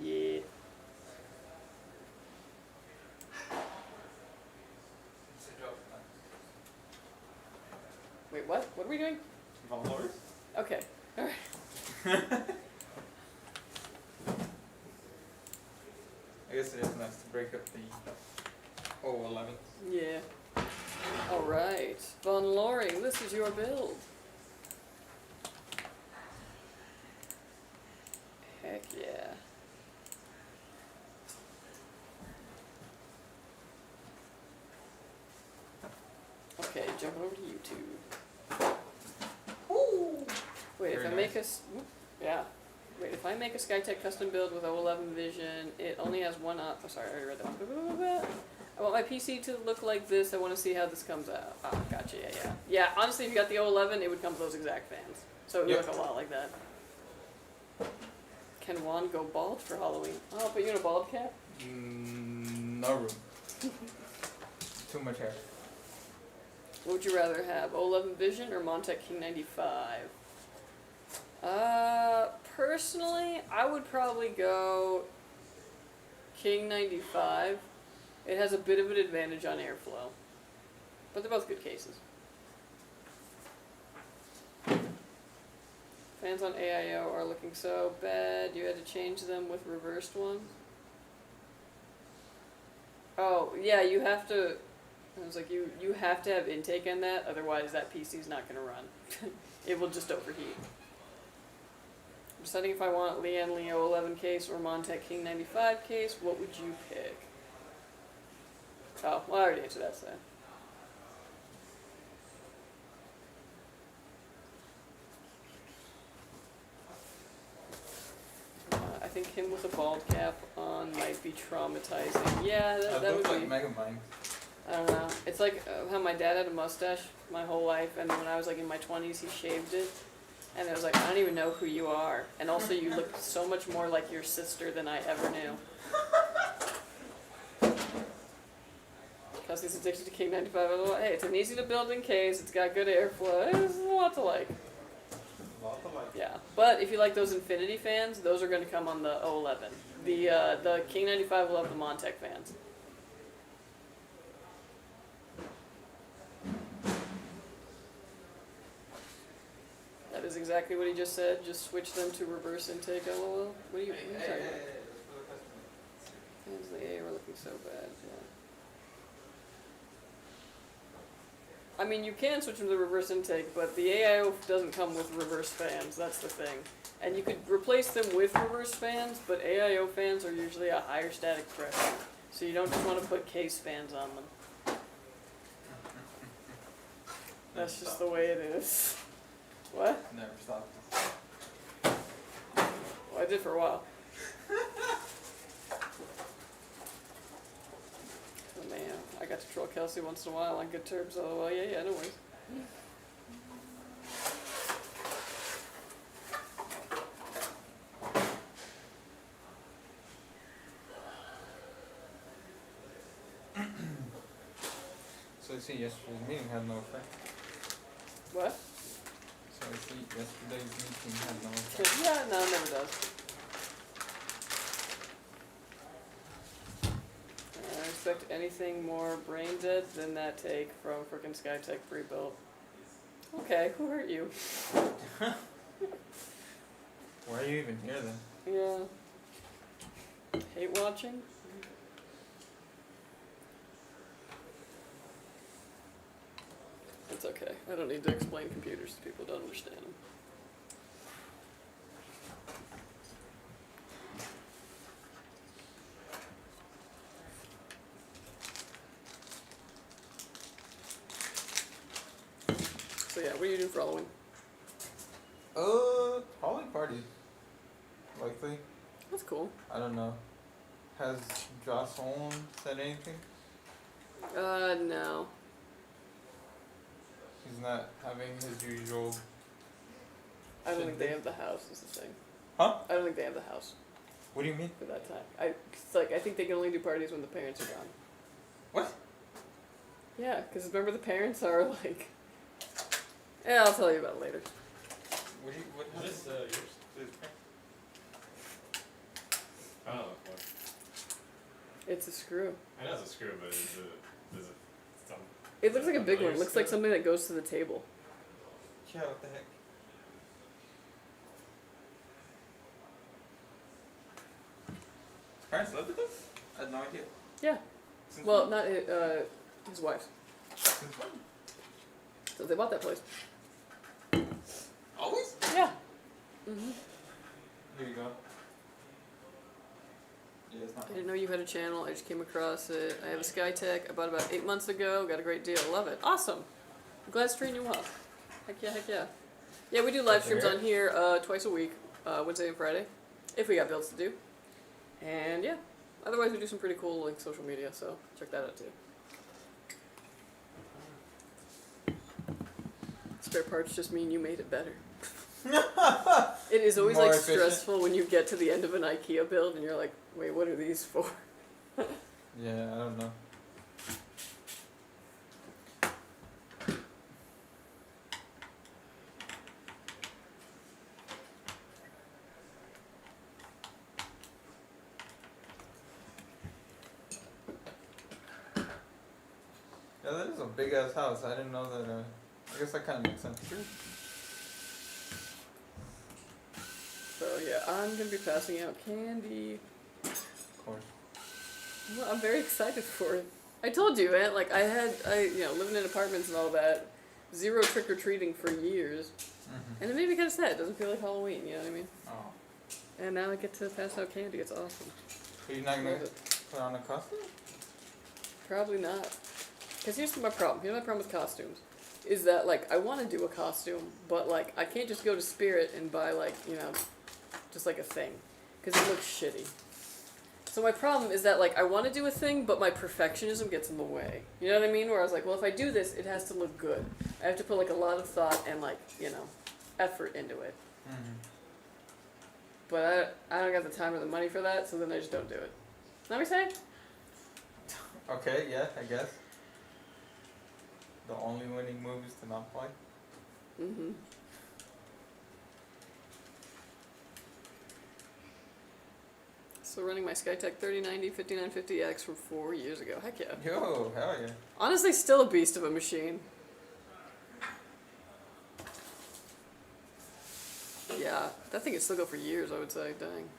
Yeah. Wait, what? What are we doing? Followers? Okay. Alright. guess it is nice to break up the 011. Yeah. Alright. Von Loring, this is your build. Heck yeah. Okay, jumping over to YouTube. Wait, Very if I nice. make a yeah. Wait, if I make a Skytech custom build with 011 Vision, it only has one oh, sorry, I already read that one. I want my PC to look like this. I want to see how this comes out. Ah, gotcha. Yeah. Yeah, honestly, if you got the 011, it would come with those exact fans. So it would Yep. look a lot like that. Can Juan go bald for Halloween? Oh, I'll put you in a bald cap. No room. Too much hair. What would you rather have, 011 Vision or Montec King 95? Personally, I would probably go King 95. It has a bit of an advantage on airflow, but they're both good cases. Fans on AIO are looking so bad, you had to change them with reversed ones? Oh, yeah, you have to, I was like, you have to have intake on that, otherwise that PC's not going to run. It will just overheat. I'm deciding if I want Lian Leo 11 case or Montec King 95 case, what would you pick? Oh, well, I already answered that, so. I think him with a bald cap on might be traumatizing. Yeah, that would looks be. like Megamind. I don't know. It's like how my dad had a mustache my whole life, and then when I was like in my 20s, he shaved it. And it was like, I don't even know who you are. And also, you look so much more like your sister than I ever knew. Because he's addicted to King 95. Hey, it's an easy to build in case. It's got good airflow. There's a lot to like. Yeah. But if you like those Infinity fans, those are going to come on the 011. The King 95 will have the Montec fans. That is exactly what he just said. Just switch them to reverse intake. LOL. What are you talking about? Fans of the A were looking so bad. Yeah. I mean, you can switch them to reverse intake, but the AIO doesn't come with reverse fans. That's the thing. And you could replace them with reverse fans, but AIO fans are usually a higher static pressure, so you don't just want to put case fans on them. That's just the way it is. What? Never stopped. Well, I did for a while. Oh man, I got to troll Kelsey once in a while on good terms. Oh well, yeah, no worries. So I see yesterday's meeting had no effect. What? So I see yesterday's meeting had no effect. Yeah, no, it never does. I expect anything more brain dead than that take from frickin' Skytech pre-built. Okay, who hurt you? Why are you even here then? Yeah. Hate watching? It's okay. I don't need to explain computers to people who don't understand them. So yeah, what are you doing for Halloween? Halloween party. Likely. That's cool. I don't know. Has Jocelyn said anything? No. He's not having his usual. I don't Should think they they? have the house is the thing. Huh? I don't think they have the house What do you mean? for that time. It's like, I think they can only do parties when the parents are gone. What? Yeah, because remember the parents are like... Yeah, I'll tell you about it later. What do you? What? Is this yours? Oh, well, It's a screw. I know it's a screw, but is it some? It looks like a big one. familiar It looks like screw? something that goes to the table. Yeah. What the heck? Parents lived with us? had no idea. Yeah. Since Well, when? not his wife. Since when? So they bought that place. Always? Yeah. Mhm. Here you go. Yeah, it's not. I didn't know you had a channel. I just came across it. I have a Skytech. I bought it about 8 months ago. Got a great deal. Love it. Awesome. I'm glad it's treating you well. Heck yeah, heck yeah. Yeah, we do live streams on here twice a week, Wednesday and Friday, if we got builds to do. And yeah, otherwise we do some pretty cool like social media, so check that out too. Spare parts just mean you made it better. It is always More like efficient. stressful when you get to the end of an IKEA build and you're like, wait, what are these for? Yeah, I don't know. Yeah, that is a big ass house. I didn't know that. I guess that kind of makes sense. So yeah, I'm gonna be passing out candy. Of course. Well, I'm very excited for it. I told you, man. Like living in apartments and all that, zero trick or treating for years, Mm-hmm. and it made me kind of sad. It doesn't feel like Halloween. You know what I mean? Oh. And now I get to pass out candy. It's awesome. Are you not gonna Love it. put on a costume? Probably not. Cause here's my problem. Here's my problem with costumes, is that like I want to do a costume, but like I can't just go to Spirit and buy like just like a thing, cause it looks shitty. So my problem is that like I want to do a thing, but my perfectionism gets in the way. You know what I mean? Where I was like, well, if I do this, it has to look good. I have to put like a lot of thought and like effort into it. Mm-hmm. But I don't got the time or the money for that, so then I just don't do it. Let me say. Okay, yeah, I guess. The only winning move is to not play. Mhm. So running my Skytech 3090 5950X from 4 years ago. Heck yeah. Yo, hell yeah. Honestly, still a beast of a machine. Yeah, that thing could still go for years, I would say. Dang.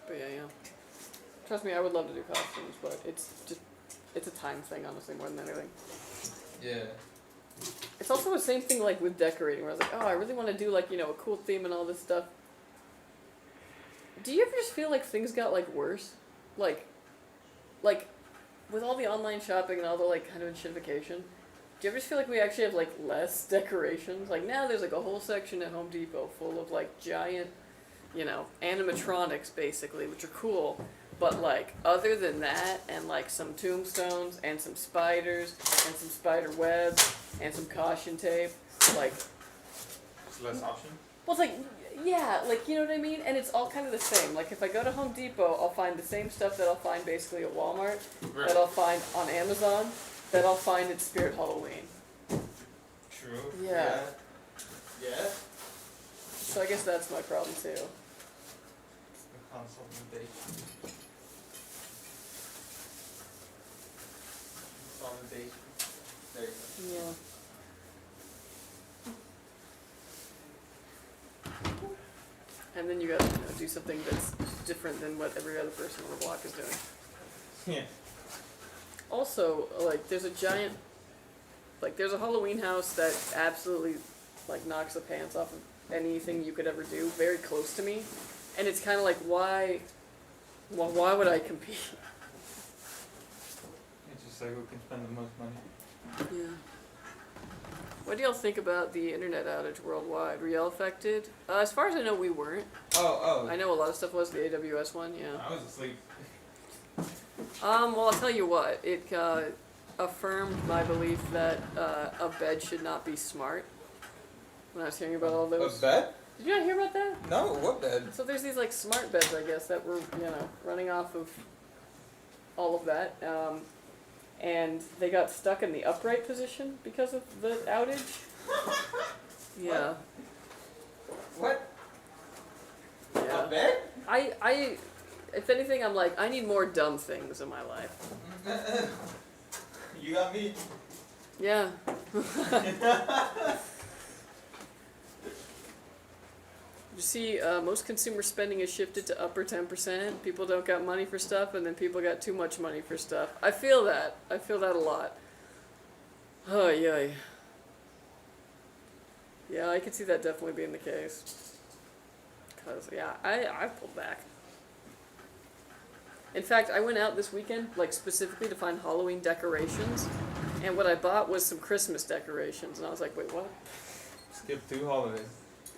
But yeah. Trust me, I would love to do costumes, but it's a time thing, honestly, more than anything. Yeah. It's also the same thing like with decorating, where I was like, oh, I really want to do like, a cool theme and all this stuff. Do you ever just feel like things got like worse? Like with all the online shopping and all the like kind of shitification, do you ever just feel like we actually have like less decorations? Like now there's like a whole section at Home Depot full of like giant, animatronics basically, which are cool. But like other than that, and like some tombstones and some spiders and some spider webs and some caution tape, like It's less option. well, it's like, yeah, like, you know what I mean? And it's all kind of the same. Like, if I go to Home Depot, I'll find the same stuff that I'll find basically at Walmart, that I'll find on Amazon, that I'll find at Spirit Halloween. True. Yeah. Yeah. So I guess that's my problem, too. The consolidation. Consolidation. There you go. Yeah. And then you gotta do something that's different than what every other person on the block is doing. Yeah. Also, like, there's a giant, like, there's a Halloween house that absolutely, like, knocks the pants off of anything you could ever do, very close to me. And it's kind of like, why would I compete? It's just like who can spend the most money. Yeah. What do y'all think about the internet outage worldwide? Were y'all affected? As far as I know, we weren't. Oh. I know a lot of stuff was the AWS one, yeah. I was asleep. Well, I'll tell you what. It affirmed my belief that a bed should not be smart. When I was hearing about all those. A bed? Did you not hear about that? No, what bed? So there's these like smart beds, I guess, that were running off of all of that, and they got stuck in the upright position because of the outage. Yeah. What? Yeah. A bed? If anything, I'm like, I need more dumb things in my life. You got me. Yeah. You see, most consumer spending has shifted to upper 10%. People don't got money for stuff, and then people got too much money for stuff. I feel that. I feel that a lot. Oh, yeah. Yeah, I can see that definitely being the case. Because, yeah, I pulled back. In fact, I went out this weekend, like, specifically to find Halloween decorations. And what I bought was some Christmas decorations. And I was like, wait, what? Skip 2 holidays.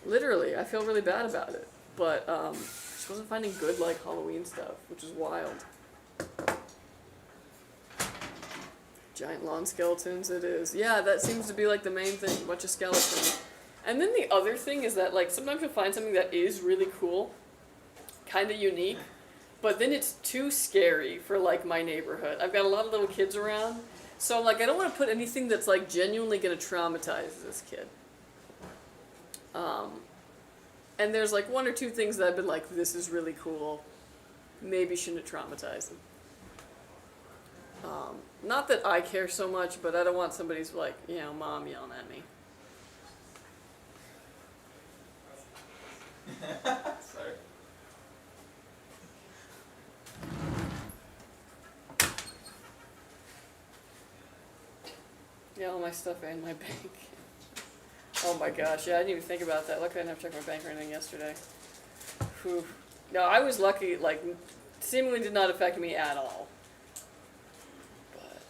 Literally, I feel really bad about it. But, just wasn't finding good, like, Halloween stuff, which is wild. Giant lawn skeletons, it is. Yeah, that seems to be, like, the main thing, a bunch of skeletons. And then the other thing is that, like, sometimes you'll find something that is really cool, kind of unique, but then it's too scary for, like, my neighborhood. I've got a lot of little kids around, so, like, I don't want to put anything that's, like, genuinely going to traumatize this kid. And there's, like, one or two things that I've been like, this is really cool. Maybe shouldn't traumatize them. Not that I care so much, but I don't want somebody's, like, you know, mom yelling at me. Sorry. Yeah, all my stuff and my bank. Oh my gosh, yeah, I didn't even think about that. Luckily I didn't have to check my bank or anything yesterday. Whew. No, I was lucky, like, seemingly did not affect me at all. But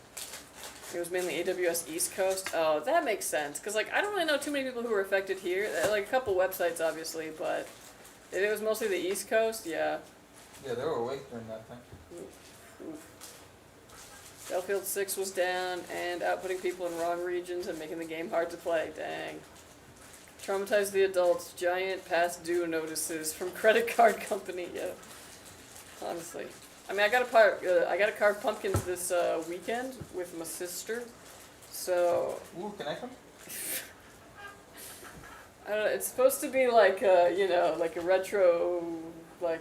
it was mainly AWS East Coast. Oh, that makes sense. Because, like, I don't really know too many people who were affected here. Like, a couple websites, obviously, but if it was mostly the East Coast, yeah. Yeah, they were awake during that time. Oof. Battlefield 6 was down and outputting people in wrong regions and making the game hard to play. Dang. Traumatized the adults. Giant past due notices from credit card company. Yeah. Honestly. I mean, I gotta carve pumpkins this weekend with my sister. So. Ooh, can I come? I don't know. It's supposed to be like you know, like a retro, like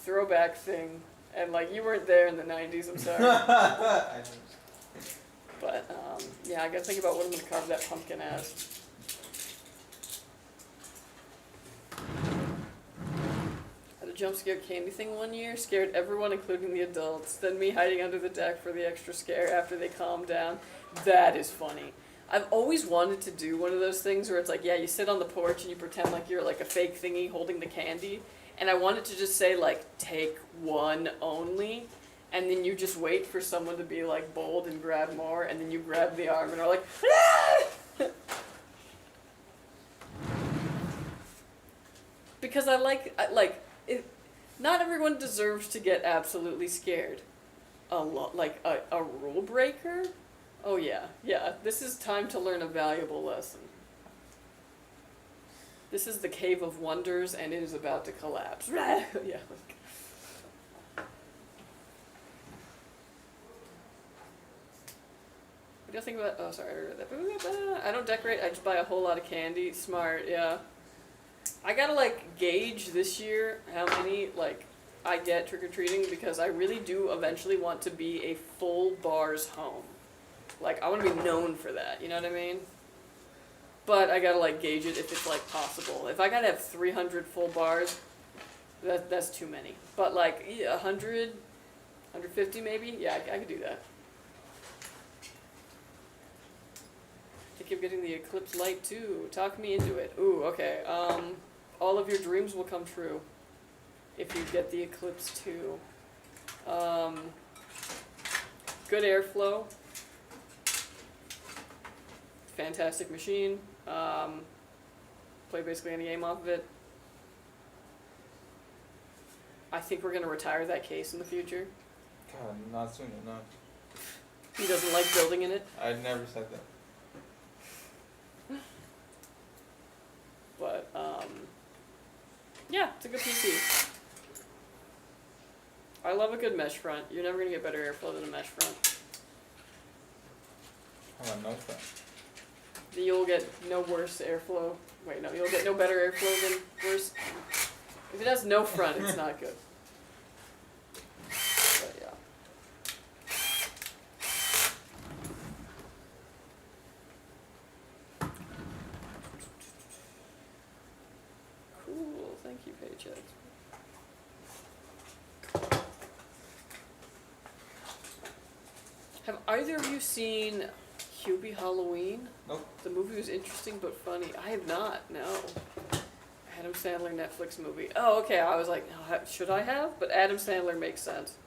throwback thing. And, like, you weren't there in the 90s, I'm sorry. I know. But, yeah, I gotta think about what I'm gonna carve that pumpkin as. Had a jump scare candy thing one year, scared everyone, including the adults. Then me hiding under the deck for the extra scare after they calmed down. That is funny. I've always wanted to do one of those things where it's like, yeah, you sit on the porch and you pretend like you're, like, a fake thingy holding the candy. And I wanted to just say, like, take one only, and then you just wait for someone to be, like, bold and grab more, and then you grab the arm and are like, ah! Because not everyone deserves to get absolutely scared. Like, a rule breaker? Oh, yeah, this is time to learn a valuable lesson. This is the Cave of Wonders, and it is about to collapse. Yeah. What do you think about? Oh, sorry, I read that. I don't decorate. I just buy a whole lot of candy. Smart, yeah. I gotta, like, gauge this year how many, like, I get trick or treating, because I really do eventually want to be a full bars home. Like, I want to be known for that. You know what I mean? But I gotta, like, gauge it if it's, like, possible. If I gotta have 300 full bars, that's too many. But, like, 100, 150 maybe? Yeah, I could do that. Think of getting the Eclipse Lite too. Talk me into it. Ooh, okay. All of your dreams will come true if you get the Eclipse 2. Good airflow. Fantastic machine. Play basically any game off of it. I think we're going to retire that case in the future. God, not soon enough. He doesn't like building in it. I never said that. But, yeah, it's a good PC. I love a good mesh front. You're never going to get better airflow than a mesh front. How about no front? You'll get no worse airflow. Wait, no, you'll get no better airflow than worse. If it has no front, it's not good. But yeah. Cool, thank you, Paycheck. Have either of you seen Hubie Halloween? Nope. The movie was interesting but funny. I have not, no. Adam Sandler Netflix movie. Oh, okay, I was like, no, should I have? But Adam Sandler makes sense.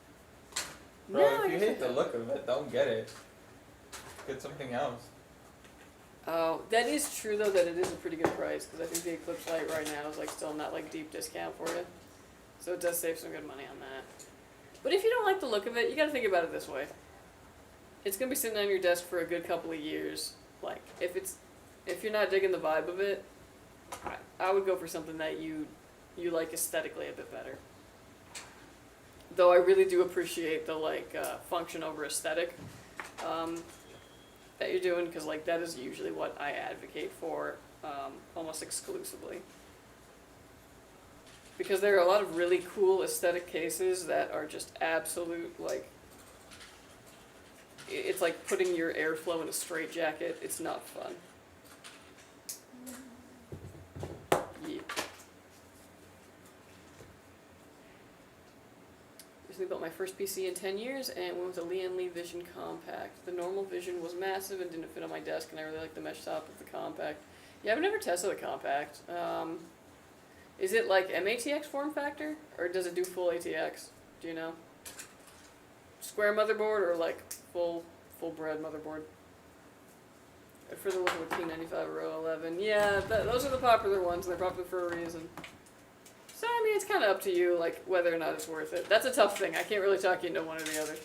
Bro, No, I if you guess I hate the have. look of it, don't get it. Get something else. Oh, that is true though that it is a pretty good price because I think the Eclipse Lite right now is like still not like deep discount for you. So it does save some good money on that. But if you don't like the look of it, you gotta think about it this way. It's gonna be sitting on your desk for a good couple of years. Like, if you're not digging the vibe of it, I would go for something that you like aesthetically a bit better. Though I really do appreciate the like function over aesthetic that you're doing, because like that is usually what I advocate for almost exclusively. Because there are a lot of really cool aesthetic cases that are just absolute like. It's like putting your airflow in a straitjacket. It's not fun. Yeah. Recently built my first PC in 10 years and went with a Lian Vision Compact. The normal Vision was massive and didn't fit on my desk, and I really like the mesh top of the Compact. Yeah, I've never tested the Compact. Is it like MATX form factor, or does it do full ATX? Do you know? Square motherboard or like full bred motherboard? I'd further look at T95 Row 11. Yeah, those are the popular ones, and they're popular for a reason. So, I mean, it's kind of up to you, like, whether or not it's worth it. That's a tough thing. I can't really talk you into one or the other.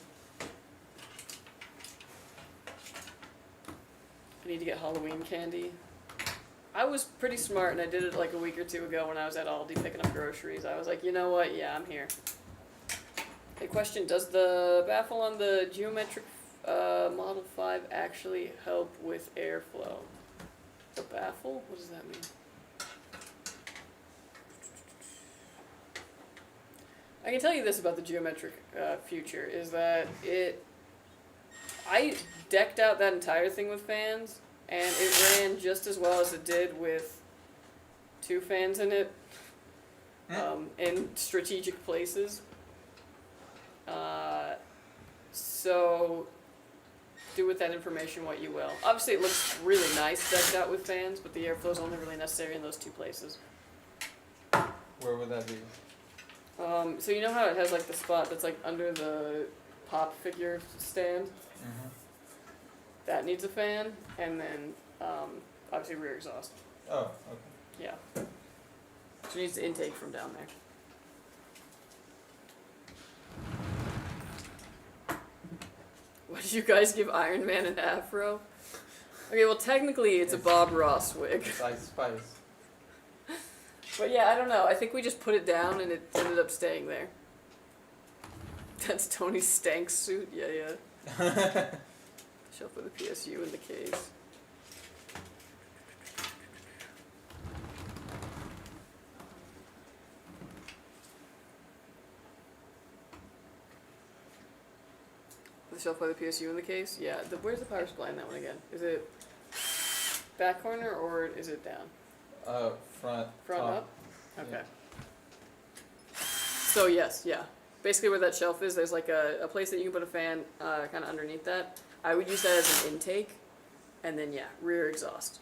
I need to get Halloween candy. I was pretty smart, and I did it like a week or two ago when I was at Aldi picking up groceries. I was like, you know what? Yeah, I'm here. Hey, question, does the baffle on the geometric Model 5 actually help with airflow? The baffle? What does that mean? I can tell you this about the geometric future, is that I decked out that entire thing with fans, and it ran just as well as it did with 2 fans in it, in strategic places. So do with that information what you will. Obviously it looks really nice decked out with fans, but the airflow is only really necessary in those 2 places. Where would that be? So you know how it has like the spot that's like under the pop figure stand? Mm-hmm. That needs a fan, and then obviously rear exhaust. Oh, okay. Yeah. So it needs the intake from down there. What did you guys give Iron Man an afro? Okay, well technically it's a Bob Ross wig. It's Ice Spice. But yeah, I don't know. I think we just put it down and it ended up staying there. That's Tony Stank's suit? Yeah. Shelf with the PSU in the case. The shelf by the PSU in the case? Yeah. Where's the power supply in that one again? Is it back corner or is it down? Front. Front top. up? Okay. Yeah. So yes, yeah. Basically where that shelf is, there's like a place that you can put a fan kind of underneath that. I would use that as an intake, and then yeah, rear exhaust.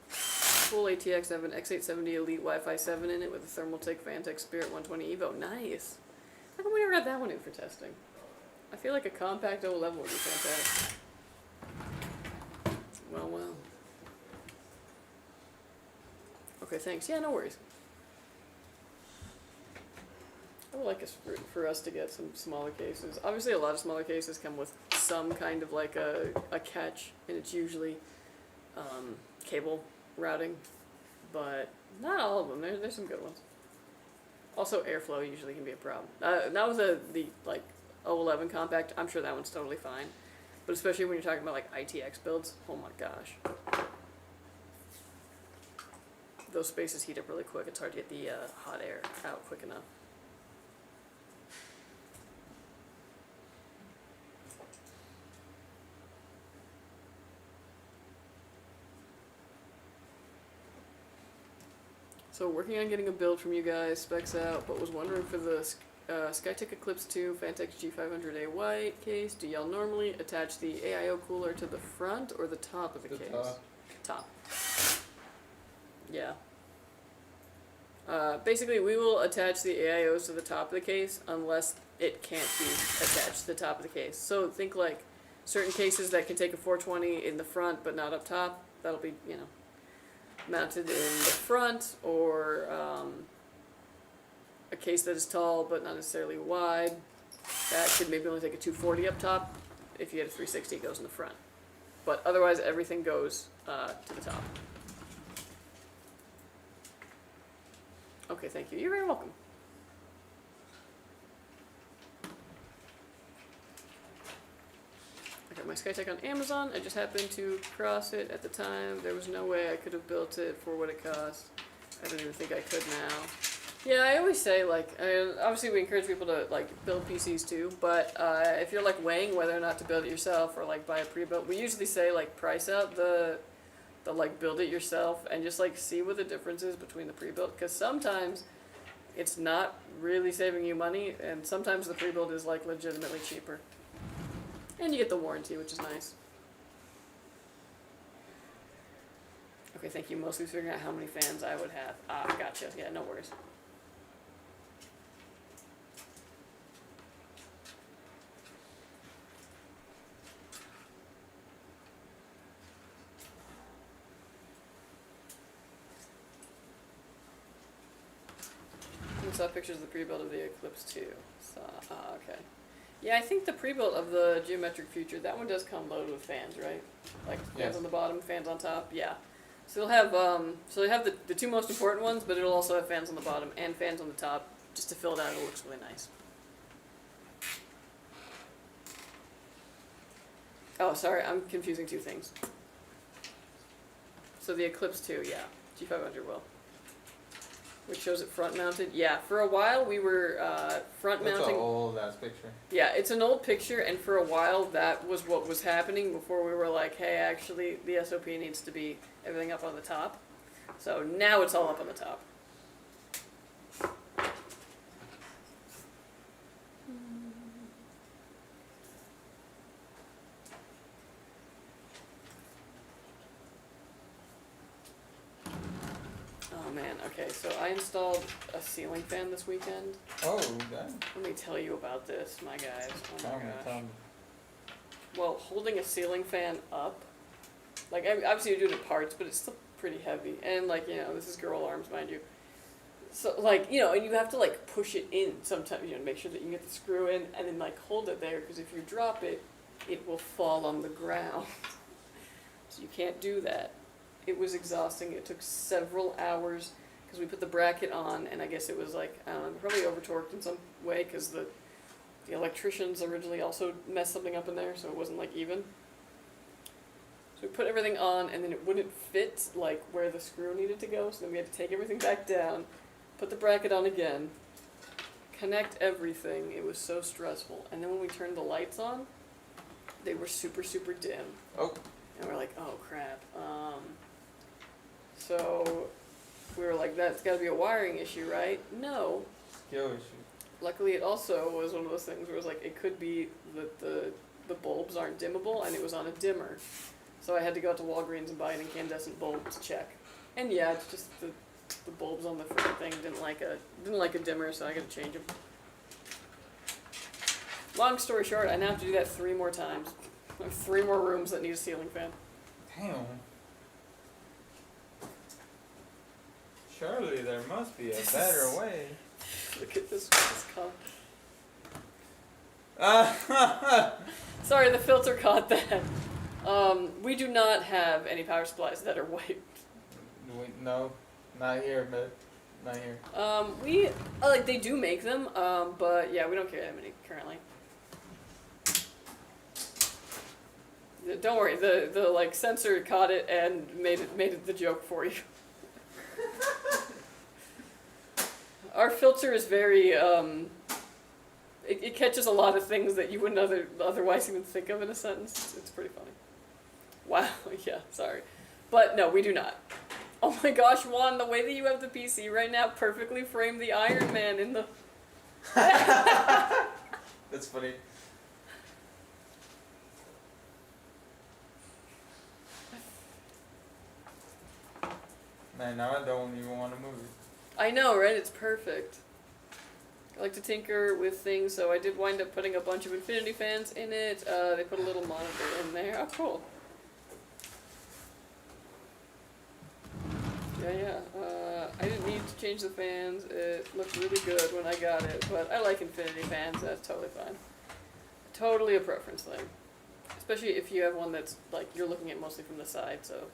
Full ATX, I have an X870 Elite Wi-Fi 7 in it with a Thermaltake Antec Spirit 120 Evo. Nice! How come we never got that one in for testing? I feel like a compact O level would be fantastic. Well. Okay, thanks. Yeah, no worries. I would like us for us to get some smaller cases. Obviously, a lot of smaller cases come with some kind of like a catch, and it's usually cable routing, but not all of them. There's some good ones. Also, airflow usually can be a problem. That was the like 011 compact. I'm sure that one's totally fine, but especially when you're talking about like ITX builds. Oh my gosh, those spaces heat up really quick. It's hard to get the hot air out quick enough. So working on getting a build from you guys, specs out, but was wondering for the Skytech Eclipse 2 Phanteks G500A white case, do y'all normally attach the AIO cooler to the front or the top of the case? Top. Yeah. Basically, we will attach the AIOs to the top of the case unless it can't be attached to the top of the case. So think like certain cases that can take a 420 in the front but not up top. That'll be, you know, mounted in the front, or a case that is tall but not necessarily wide. That could maybe only take a 240 up top. If you had a 360, it goes in the front. But otherwise, everything goes to the top. Okay, thank you. You're very welcome. I got my Skytech on Amazon. I just happened to cross it at the time. There was no way I could have built it for what it cost. I don't even think I could now. Yeah, I always say, like, obviously we encourage people to, like, build PCs too, but if you're, like, weighing whether or not to build it yourself or, like, buy a pre-built, we usually say, like, price out the like, build it yourself and just, like, see what the difference is between the pre-built, because sometimes it's not really saving you money, and sometimes the pre-built is, like, legitimately cheaper. And you get the warranty, which is nice. Okay, thank you. Mostly figuring out how many fans I would have. Ah, gotcha. Yeah, no worries. I saw pictures of the pre-built of the Eclipse 2. So, okay. Yeah, I think the pre-built of the Geometric Future, that one does come loaded with fans, right? Like fans on the bottom, fans on top. Yeah. So they'll have they have the two most important ones, but it'll also have fans on the bottom and fans on the top, just to fill it out. It looks really nice. Oh, sorry, I'm confusing two things. So the Eclipse 2, yeah, G500 will. Which shows it front mounted. Yeah, for a while we were front mounting. That's an old ass picture. Yeah, it's an old picture, and for a while that was what was happening before we were like, hey, actually the SOP needs to be everything up on the top. So now it's all up on the top. Man, okay, so I installed a ceiling fan this weekend. Oh, damn. Let me tell you about this, my guys. Oh my gosh. Tell me. Well, holding a ceiling fan up, like, obviously you do it in parts, but it's still pretty heavy. And, like, you know, this is girl arms, mind you. So, like, you know, and you have to, like, push it in sometimes, you know, make sure that you get the screw in and then, like, hold it there, because if you drop it, it will fall on the ground. So you can't do that. It was exhausting. It took several hours because we put the bracket on, and I guess it was like, I don't know, probably over-torqued in some way because the electricians originally also messed something up in there, so it wasn't like even. So we put everything on, and then it wouldn't fit like where the screw needed to go, so then we had to take everything back down, put the bracket on again, connect everything. It was so stressful. And then when we turned the lights on, they were super, super dim. Oh. And we're like, oh crap. So we were like, that's got to be a wiring issue, right? No. Skill issue. Luckily, it also was one of those things where it was like, it could be that the bulbs aren't dimmable, and it was on a dimmer. So I had to go out to Walgreens and buy an incandescent bulb to check. And yeah, it's just the bulbs on the front thing didn't like a dimmer, so I got to change them. Long story short, I now have to do that 3 more times. I have 3 more rooms that need a ceiling fan. Damn. Surely there must be a better way. Look at this cup. Sorry, the filter caught that. We do not have any power supplies that are white. No, not here, but Not here. We like they do make them, but yeah, we don't carry that many currently. Don't worry, the like sensor caught it and made it the joke for you. Our filter is very it catches a lot of things that you wouldn't otherwise even think of in a sentence. It's pretty funny. Wow, yeah, sorry. But no, we do not. Oh my gosh, Juan, the way that you have the PC right now perfectly framed the Iron Man in the... That's funny. Man, now I don't even want to move it. I know, right? It's perfect. I like to tinker with things, so I did wind up putting a bunch of infinity fans in it. They put a little monitor in there. Oh, cool. Yeah. I didn't need to change the fans. It looked really good when I got it, but I like infinity fans. That's totally fine. Totally a preference thing. Especially if you have one that's, like, you're looking at mostly from the side, so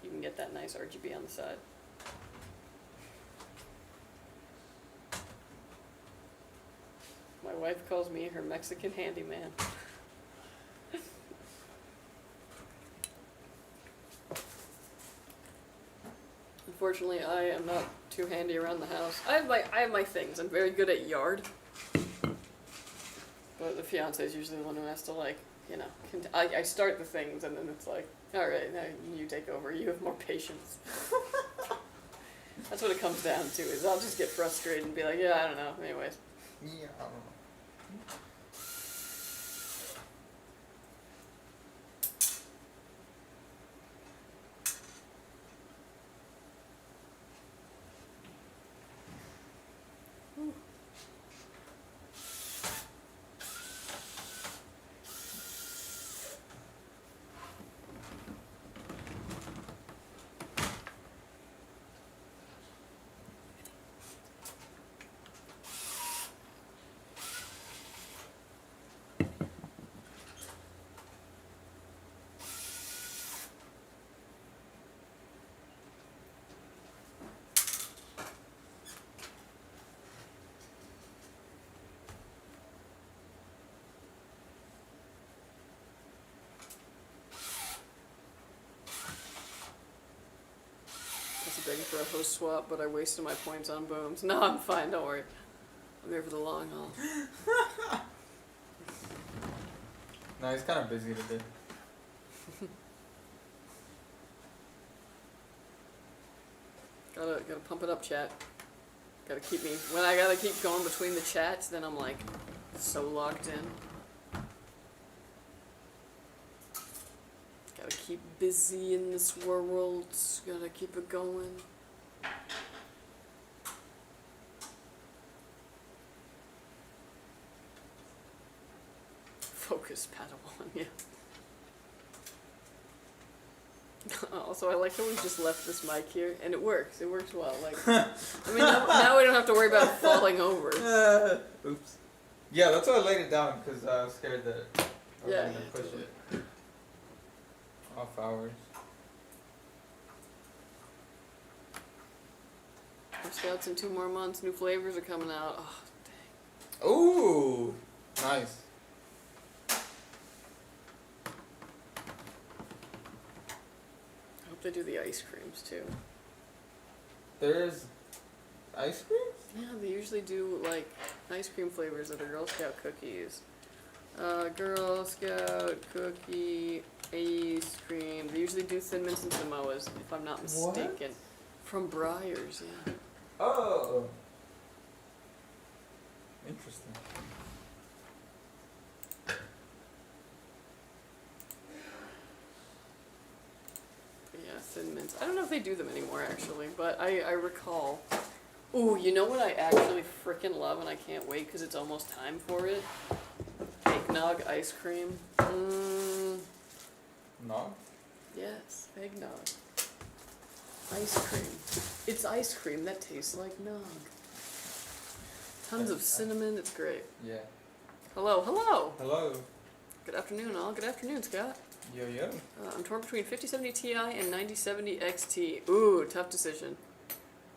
you can get that nice RGB on the side. My wife calls me her Mexican handyman. Unfortunately, I am not too handy around the house. I have my things. I'm very good at yard. But the fiance is usually the one who has to, like, you know, I start the things and then it's like, all right, now you take over. You have more patience. That's what it comes down to, is I'll just get frustrated and be like, yeah, I don't know. Anyways. Yeah, I don't know. Begging for a host swap, but I wasted my points on booms. No, I'm fine, don't worry. I'm here for the long haul. No, he's kind of busy today. Gotta pump it up, chat. Gotta keep me, when I gotta keep going between the chats, then I'm like, so locked in. Gotta keep busy in this world, gotta keep it going. Focus, Padawan, yeah. Also, I like how we just left this mic here, and it works well, like, I mean, now we don't have to worry about falling over. Oops. Yeah, that's why I laid it down, because I was scared that I was Yeah, going to push totally. it. Off hours. More Scouts in 2 more months. New flavors are coming out. Oh, dang. Ooh, nice. I hope they do the ice creams too. There's ice cream? Yeah, they usually do like ice cream flavors of the Girl Scout cookies. Girl Scout cookie ice cream. They usually do Thin Mints and Samoas, if I'm not mistaken. What? From Breyers, yeah. Oh. Interesting. Yeah, Thin Mints. I don't know if they do them anymore, actually, but I recall. Ooh, you know what I actually freaking love and I can't wait because it's almost time for it? Eggnog ice cream. No? Yes, eggnog. Ice cream. It's ice cream that tastes like nog. Tons of cinnamon, it's great. Yeah. Hello, hello! Hello. Good afternoon, all. Good afternoon, Scott. Yo, yo. I'm torn between 5070 Ti and 9070 XT. Ooh, tough decision.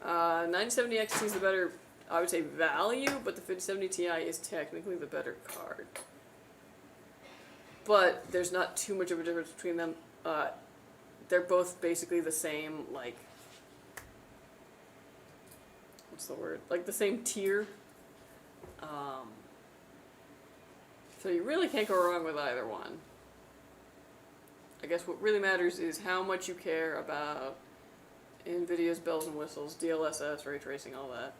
970 XT is the better, I would say, value, but the 5070 Ti is technically the better card. But there's not too much of a difference between them. They're both basically the same, like, what's the word? Like the same tier. So you really can't go wrong with either one. I guess what really matters is how much you care about NVIDIA's bells and whistles, DLSS, ray tracing, all that.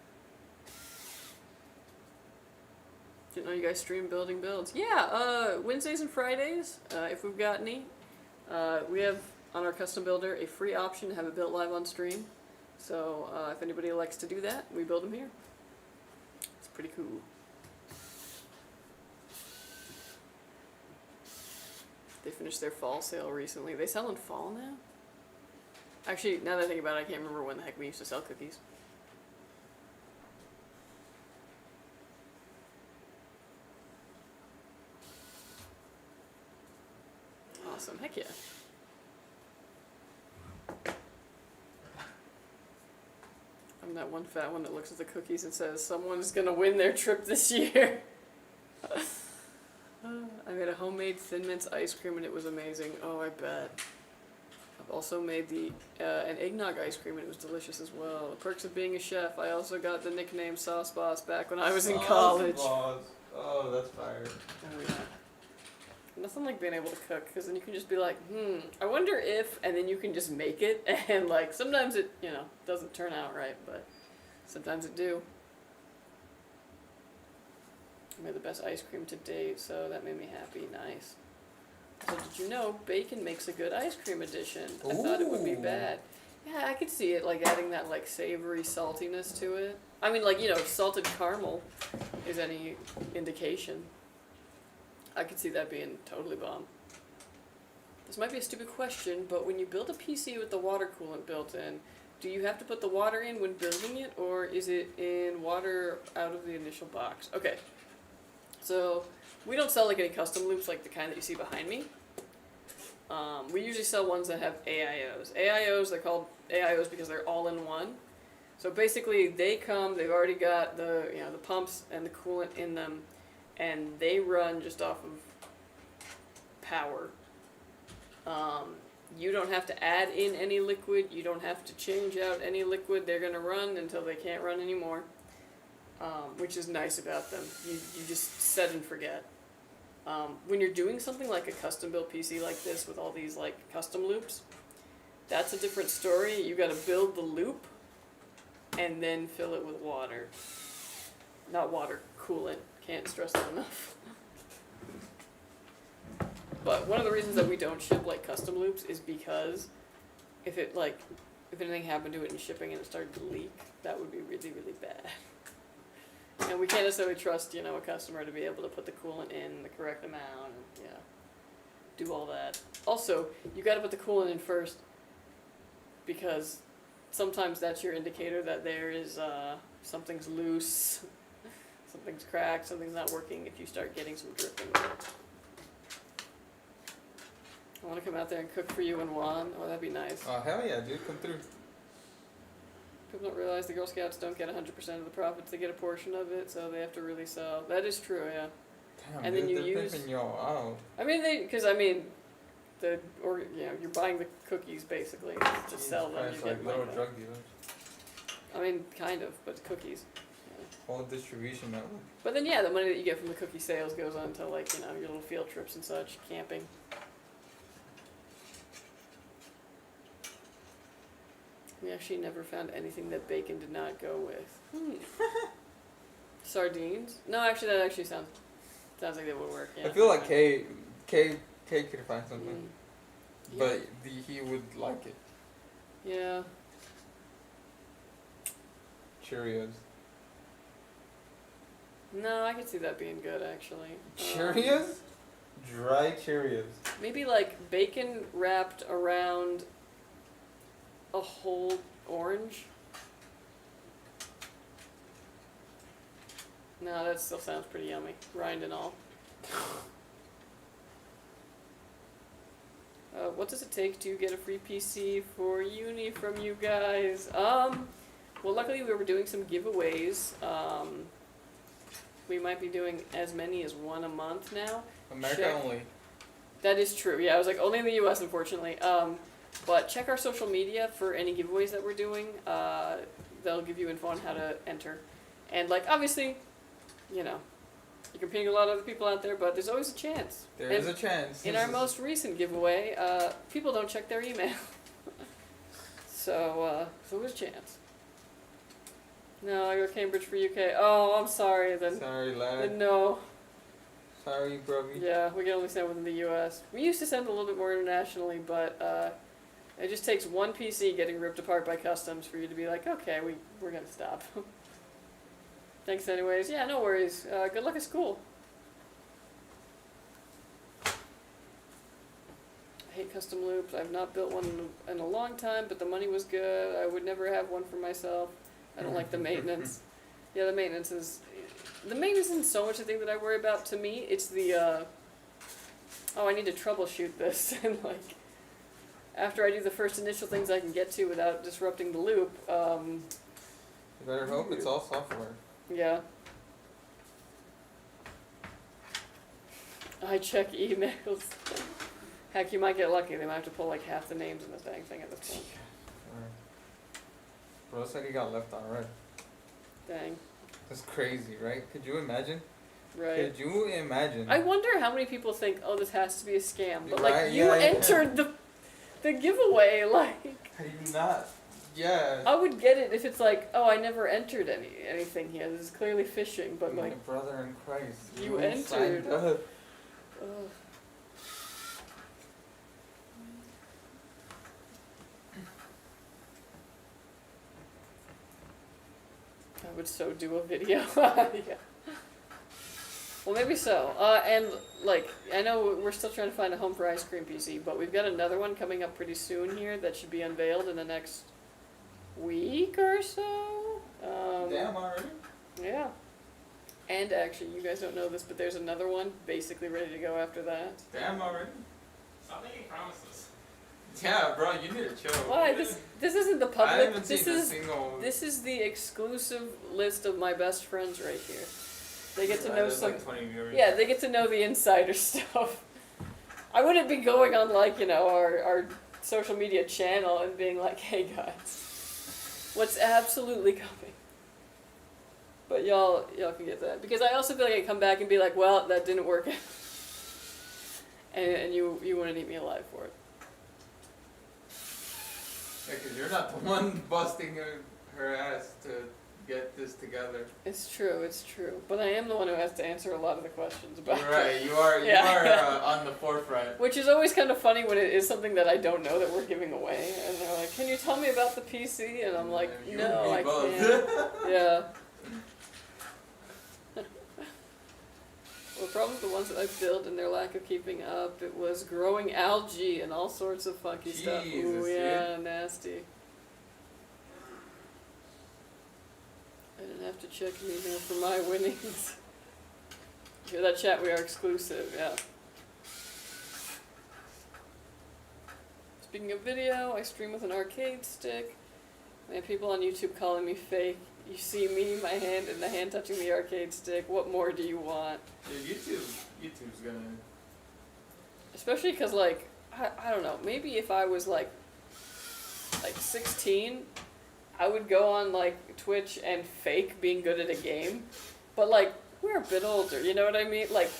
Didn't know you guys stream building builds. Yeah, Wednesdays and Fridays, if we've got any. We have, on our custom builder, a free option to have it built live on stream. So if anybody likes to do that, we build them here. It's pretty cool. They finished their fall sale recently. They sell in fall now? Actually, now that I think about it, I can't remember when the heck we used to sell cookies. Awesome. Heck yeah. I'm that one fat one that looks at the cookies and says, someone's gonna win their trip this year. I made a homemade Thin Mints ice cream and it was amazing. Oh, I bet. I've also made an eggnog ice cream and it was delicious as well. The perks of being a chef. I also got the nickname Sauce Boss back when I was in college. Boss. Oh, that's fire. Oh yeah. Nothing like being able to cook, because then you can just be like, I wonder if, and then you can just make it, and like sometimes it, doesn't turn out right, but sometimes it do. I made the best ice cream to date, so that made me happy. Nice. So did you know bacon makes a good ice cream addition? I thought it would be bad. Yeah, I could see it, like adding that like savory saltiness to it. I mean, like, if salted caramel is any indication, I could see that being totally bomb. This might be a stupid question, but when you build a PC with the water coolant built in, do you have to put the water in when building it, or is it in water out of the initial box? Okay. So, we don't sell like any custom loops like the kind that you see behind me. We usually sell ones that have AIOs. AIOs, they're called AIOs because they're all in one. So basically they've already got the pumps and the coolant in them, and they run just off of power. You don't have to add in any liquid, you don't have to change out any liquid, they're gonna run until they can't run anymore. Which is nice about them. You just set and forget. When you're doing something like a custom built PC like this with all these like custom loops, that's a different story. You gotta build the loop and then fill it with water. Not water, coolant. Can't stress that enough. But one of the reasons that we don't ship like custom loops is because if anything happened to it in shipping and it started to leak, that would be really, really bad. And we can't necessarily trust, a customer to be able to put the coolant in the correct amount and, do all that. Also, you gotta put the coolant in first because sometimes that's your indicator that there is, something's loose, something's cracked, something's not working if you start getting some dripping with it. I want to come out there and cook for you and Juan. Oh, that'd be nice. Oh, hell yeah, dude. Come through. People don't realize the Girl Scouts don't get 100% of the profits. They get a portion of it, so they have to really sell. That is true, yeah. Damn, And dude, then you they're use- pimping y'all out. I mean, you're buying the cookies basically to sell them. It's You like get little money back. drug dealers. I mean, kind of, but cookies. Yeah. Whole distribution network. But then, the money that you get from the cookie sales goes on to your little field trips and such, camping. We actually never found anything that bacon did not go with. Sardines? No, actually, that actually sounds like they would work. Yeah. I feel like K could find something, Yeah. but he would like it. Yeah. Cheerios. No, I could see that being good actually. Cheerios? Dry Cheerios. Maybe like bacon wrapped around a whole orange. No, that still sounds pretty yummy. Rind and all. What does it take to get a free PC for uni from you guys? Well, Well, luckily we were doing some giveaways. We might be doing as many as one a month now. America Check. only. That is true. Yeah, I was like only in the U.S. unfortunately. But check our social media for any giveaways that we're doing. They'll give you info on how to enter. And like obviously, you know, you're competing with a lot of other people out there, but there's always a chance. There is a chance. In our most recent giveaway, people don't check their email. So there's a chance. No, I go Cambridge for UK. Oh, I'm sorry then. Sorry, lad. No. Sorry, bruvy. Yeah, we can only send within the US. We used to send a little bit more internationally, but it just takes one PC getting ripped apart by customs for you to be like, okay, we're gonna stop. Thanks anyways. Yeah, no worries. Good luck at school. I hate custom loops. I've not built one in a long time, but the money was good. I would never have one for myself. I don't like the maintenance. Yeah, the maintenance isn't so much the thing that I worry about. To me, it's the, I need to troubleshoot this. And like, after I do the first initial things I can get to without disrupting the loop, You better hope it's all software. yeah. I check emails. Heck, you might get lucky. They might have to pull like half the names in this dang thing at this point. Bro, it's like he got left on red. Dang. That's crazy, right? Could you imagine? Right. Could you imagine? I wonder how many people think, oh, this has to be a scam. But like, Right, you yeah, entered the giveaway, like. How do you not? Yeah. I would get it if it's like, oh, I never entered anything here. This is clearly phishing, but My like, brother in Christ. you signed entered. up. ugh. I would so do a video. Yeah. Well, maybe so. And like, I know we're still trying to find a home for ice cream PC, but we've got another one coming up pretty soon here that should be unveiled in the next week or so. Damn already? Yeah. And actually, you guys don't know this, but there's another one basically ready to go after that. Damn already? Stop making promises. Yeah, bro, you need to chill. Why? This isn't the I public. haven't This seen a is single. this is the exclusive list of my best friends right here. They get to know There's some. like 20 viewers. Yeah, they get to know the insider stuff. I wouldn't be going on like, you know, our social media channel and being like, hey guys, what's absolutely coming. But y'all can get that. Because I also feel like I come back and be like, well, that didn't work. and you wouldn't eat me alive for it. Yeah, because you're not the one busting her ass to get this together. It's true. But I am the one who has to answer a lot of the questions about You're it. right. You are Yeah. on the forefront. Which is always kind of funny when it is something that I don't know that we're giving away. And they're like, can you tell me about the PC? And I'm like, You no, and me I both. can't. Yeah. Well, the problem with the ones that I built and their lack of keeping up, it was growing algae and all sorts of funky stuff. Ooh, Jesus, yeah, nasty. I didn't have to check email for my winnings. Hear that, chat? We are exclusive, yeah. Speaking of video, I stream with an arcade stick. I have people on YouTube calling me fake. You see me, my hand, and the hand touching the arcade stick. What more do you want? Yeah, YouTube's gonna. Especially because, like, I don't know, maybe if I was, like 16, I would go on, like, Twitch and fake being good at a game. But, like, we're a bit older, you know what I mean? Like,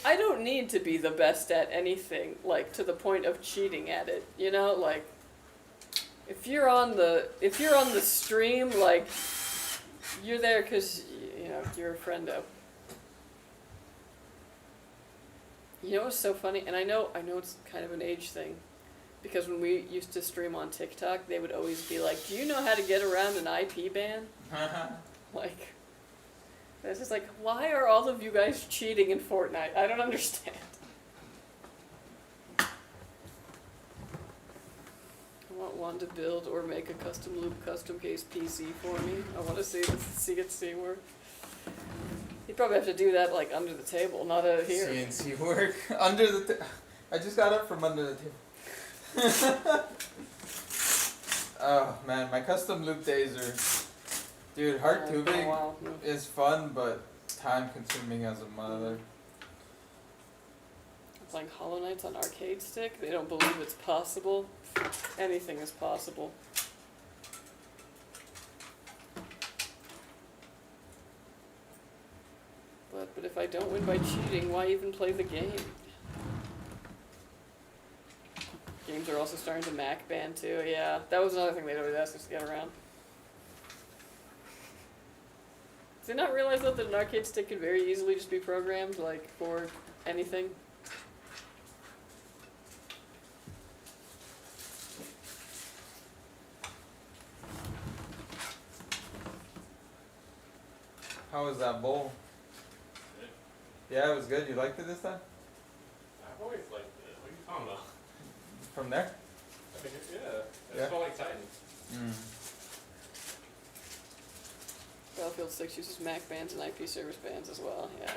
I don't need to be the best at anything, like, to the point of cheating at it, you know? Like, if you're on the stream, like, you're there because, you know, you're a friendo. You know what's so funny? And I know it's kind of an age thing. Because when we used to stream on TikTok, they would always be like, do you know how to get around an IP ban? Like, it's just like, why are all of you guys cheating in Fortnite? I don't understand. I want Juan to build or make a custom loop, custom case PC for me. I want to see the CNC work. You'd probably have to do that, like, under the table, not out here. CNC work under the. I just got up from under the table. Oh man, my custom loop days Dude, hard It's been a tubing while. is fun, but time consuming as a mother. Playing Hollow Knights on arcade stick. They don't believe it's possible. Anything is possible. But if I don't win by cheating, why even play the game? Games are also starting to Mac ban too. Yeah, that was another thing they'd always ask us to get around. Did not realize though that an arcade stick could very easily just be programmed like for anything. How was that bowl? Good. Yeah, it was good. You liked it this time? I've always liked it. What are you talking about? From there? I mean, it Yeah. smelled like Titan. Battlefield 6 uses Mac bans and IP service bans as well, yeah.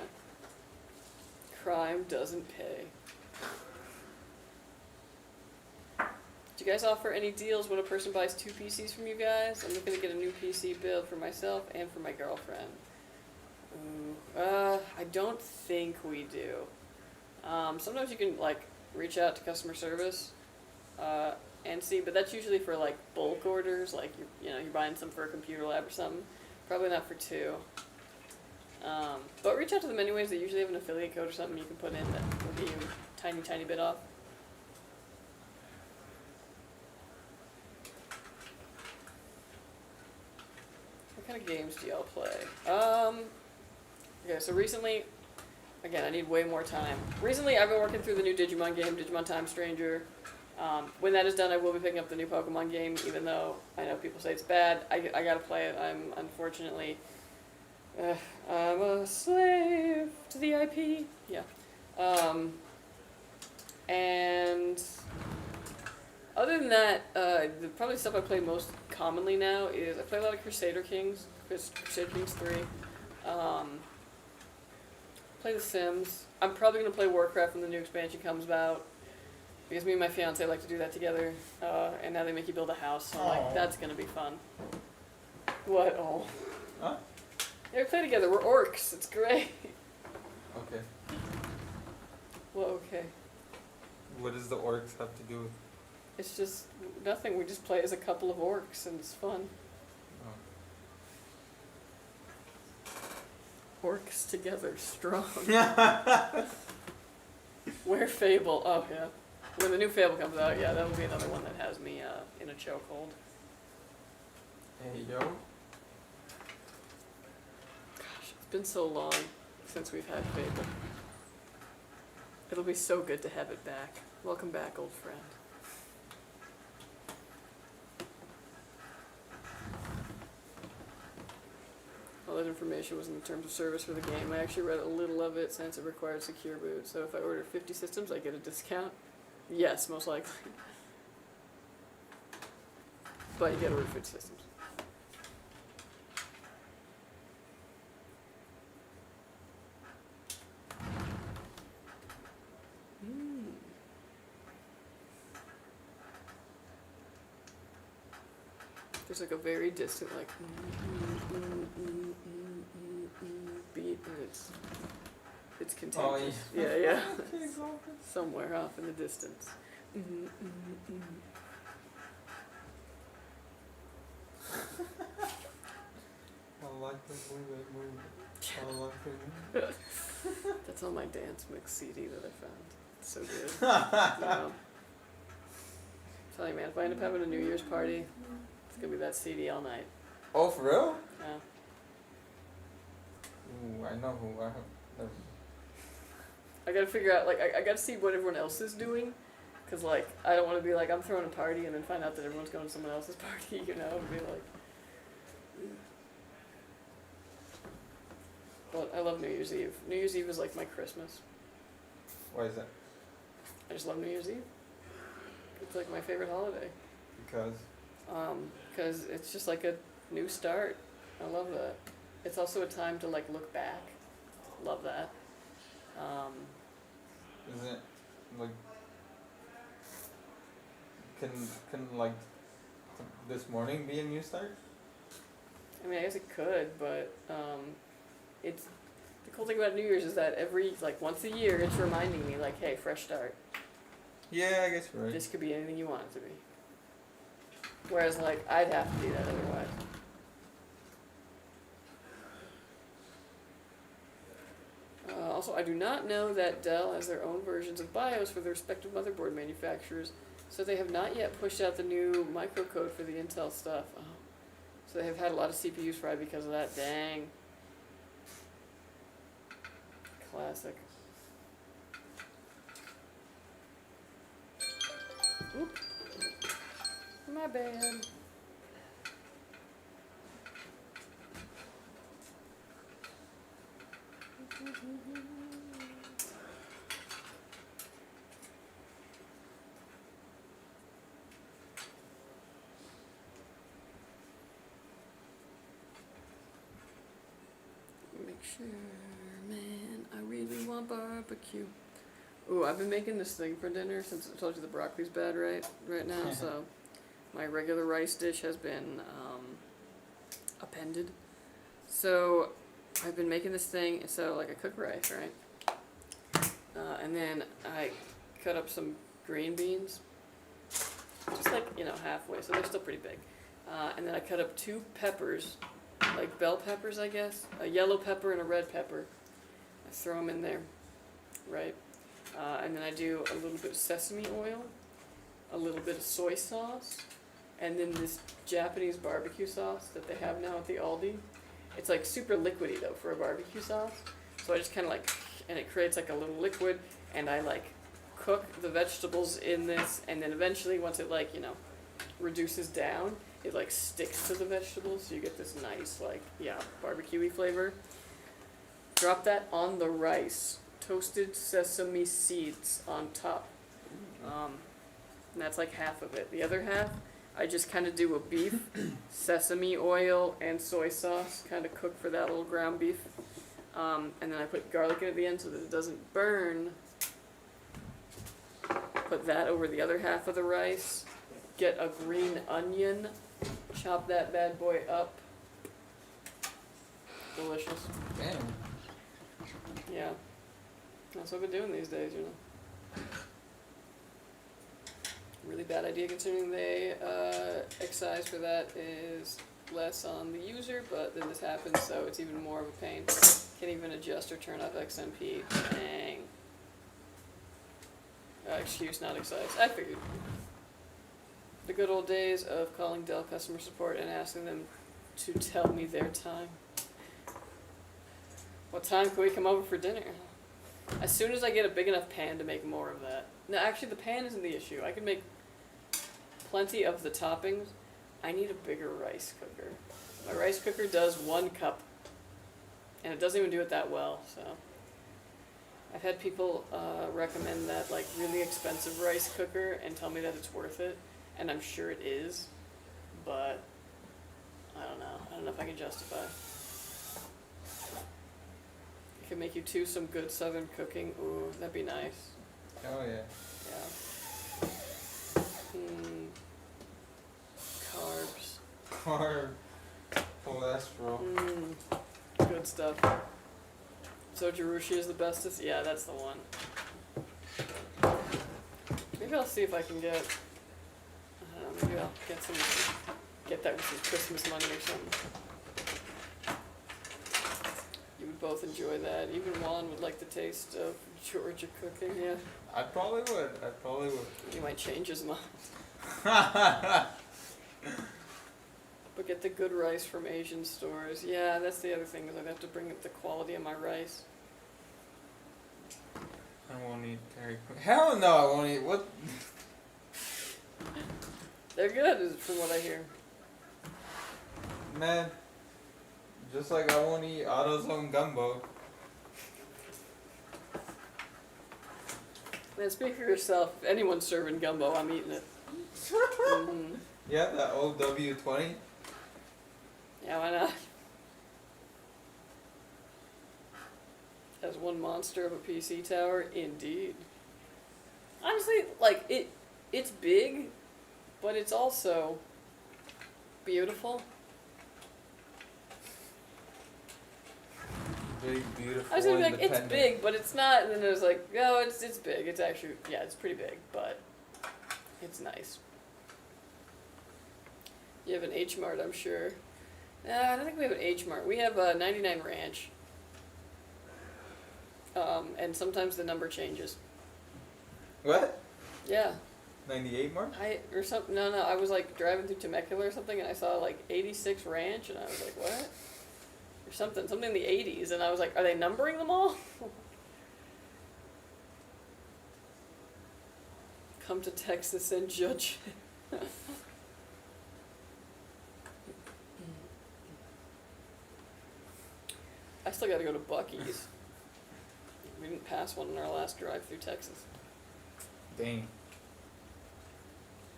Crime doesn't pay. Do you guys offer any deals when a person buys 2 PCs from you guys? I'm looking to get a new PC build for myself and for my girlfriend. Ooh, I don't think we do. Sometimes you can like reach out to customer service and see, but that's usually for like bulk orders, like you're buying some for a computer lab or something. Probably not for 2. But reach out to them anyways. They usually have an affiliate code or something you can put in that will give you a tiny bit off. What kind of games do y'all play? Okay, so recently, again, I need way more time. Recently, I've been working through the new Digimon game, Digimon Time Stranger. When that is done, I will be picking up the new Pokemon game, even though I know people say it's bad. I gotta play it. I'm unfortunately, I'm a slave to the IP. Yeah. And other than that, the probably stuff I play most commonly now is I play a lot of Crusader Kings 3. Play The Sims. I'm probably gonna play Warcraft when the new expansion comes out. Because me and my fiance like to do that together, and now they make you build a house, so I'm like, that's gonna be fun. What? Oh. Huh? Yeah, we play together, we're orcs, it's great. Okay. Well, okay. What does the orcs have to do with? It's just nothing, we just play as a couple of orcs, and it's fun. Oh. Orcs together, strong. Where Fable, oh yeah. When the new Fable comes out, yeah, that'll be another one that has me in a chokehold. Hey yo. Gosh, it's been so long since we've had Fable. It'll be so good to have it back. Welcome back, old friend. All that information was in the terms of service for the game. I actually read a little of it since it required secure boot. So if I order 50 systems, I get a discount. Yes, most likely. But you gotta order 50 systems. There's like a very distant like beat, and it's contagious. Oh, yeah. Yeah. Somewhere off in the distance. I like the way they move. I like the way. That's on my dance mix CD that I found. It's so good. I'm telling you, man, if I end up having a New Year's party, it's gonna be that CD all night. Oh, for real? Yeah. Ooh, I know who. I have. Never. I gotta figure out, like, I gotta see what everyone else is doing. Cause, like, I don't want to be like, I'm throwing a party and then find out that everyone's going to someone else's party, you know, and be like. But I love New Year's Eve. New Year's Eve is like my Christmas. Why is that? I just love New Year's Eve. It's like my favorite holiday. Because. Because it's just like a new start. I love that. It's also a time to like look back. Love that. Isn't it like? Can like this morning be a new start? I mean, I guess it could, but it's the cool thing about New Year's is that every like once a year it's reminding me like, hey, fresh start. Yeah, I guess you're right. This could be anything you want it to be. Whereas like I'd have to do that otherwise. Also, I do not know that Dell has their own versions of BIOS for their respective motherboard manufacturers, so they have not yet pushed out the new microcode for the Intel stuff. Oh. So they have had a lot of CPUs fried because of that. Dang. Classic. Oop. My bad. Make sure, man, I really want barbecue. Ooh, I've been making this thing for dinner since I told you the broccoli's bad right now, so my regular rice dish has been appended. So I've been making this thing, so like I cook rice, right? And then I cut up some green beans, just like, you know, halfway, so they're still pretty big. And then I cut up 2 peppers, like bell peppers, I guess, a yellow pepper and a red pepper. I throw them in there, right? And then I do a little bit of sesame oil, a little bit of soy sauce, and then this Japanese barbecue sauce that they have now at the Aldi. It's like super liquidy though for a barbecue sauce. So I just kind of like, and it creates like a little liquid, and I like cook the vegetables in this, and then eventually once it like, you know, reduces down, it like sticks to the vegetables, so you get this nice like, yeah, barbecue-y flavor. Drop that on the rice. Toasted sesame seeds on top. And that's like half of it. The other half, I just kind of do a beef, sesame oil, and soy sauce, kind of cook for that little ground beef. And then I put garlic in at the end so that it doesn't burn. Put that over the other half of the rice. Get a green onion, chop that bad boy up. Delicious. Damn. Yeah. That's what I've been doing these days, you know. Really bad idea considering they excise for that is less on the user, but then this happens, so it's even more of a pain. Can't even adjust or turn off XMP. Dang. Excuse, not excise. I figured. The good old days of calling Dell customer support and asking them to tell me their time. What time can we come over for dinner? As soon as I get a big enough pan to make more of that. No, actually the pan isn't the issue. I can make plenty of the toppings. I need a bigger rice cooker. My rice cooker does 1 cup. And it doesn't even do it that well, so. I've had people recommend that like really expensive rice cooker and tell me that it's worth it. And I'm sure it is. But I don't know. I don't know if I can justify. Could make you too some good southern cooking. Ooh, that'd be nice. Oh yeah. Yeah. Carbs. Carb. Cholesterol. Good stuff. So Jerushi is the bestest? Yeah, that's the one. Maybe I'll see if I can get, I don't know, maybe I'll get that with some Christmas money or something. You would both enjoy that. Even Juan would like the taste of Georgia cooking, yeah. I probably would. He might change his mind. But get the good rice from Asian stores. Yeah, that's the other thing, is I'd have to bring up the quality of my rice. I won't eat Dairy Queen. Hell no, I won't eat. What? They're good, from what I hear. Man, just like I won't eat AutoZone gumbo. Man, speak for yourself. If anyone's serving gumbo, I'm eating it. Mm-hmm. Yeah, that old W20. Yeah, why not? As one monster of a PC tower, indeed. Honestly, like, it's big, but it's also beautiful. Big, beautiful, I was gonna be like, it's independent. big, but it's not. And then it was like, no, it's big. It's actually, yeah, it's pretty big, but it's nice. You have an H Mart, I'm sure. I don't think we have an H Mart. We have a 99 Ranch. And sometimes the number changes. What? Yeah. 98 mark? Or something. No, I was like driving through Temecula or something, and I saw like 86 Ranch, and I was like, what? Or something in the 80s, and I was like, are they numbering them all? Come to Texas and judge. I still gotta go to Buc-ee's. We didn't pass one in our last drive through Texas. Dang.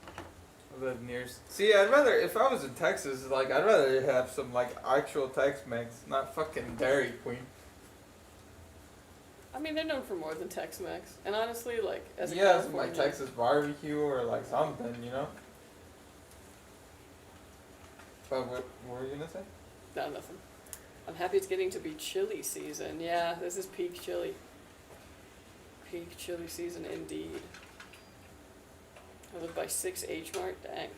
I live near. See, I'd rather, if I was in Texas, like, I'd rather have some, like, actual Tex-Mex, not fucking Dairy Queen. I mean, they're known for more than Tex-Mex. And honestly, like, as a Yeah, some, Californian... like, Texas barbecue or, like, something, you know? But what were you gonna say? No, nothing. I'm happy it's getting to be chili season. Yeah, this is peak chili. Peak chili season indeed. I live by 6 H Mart. Dang.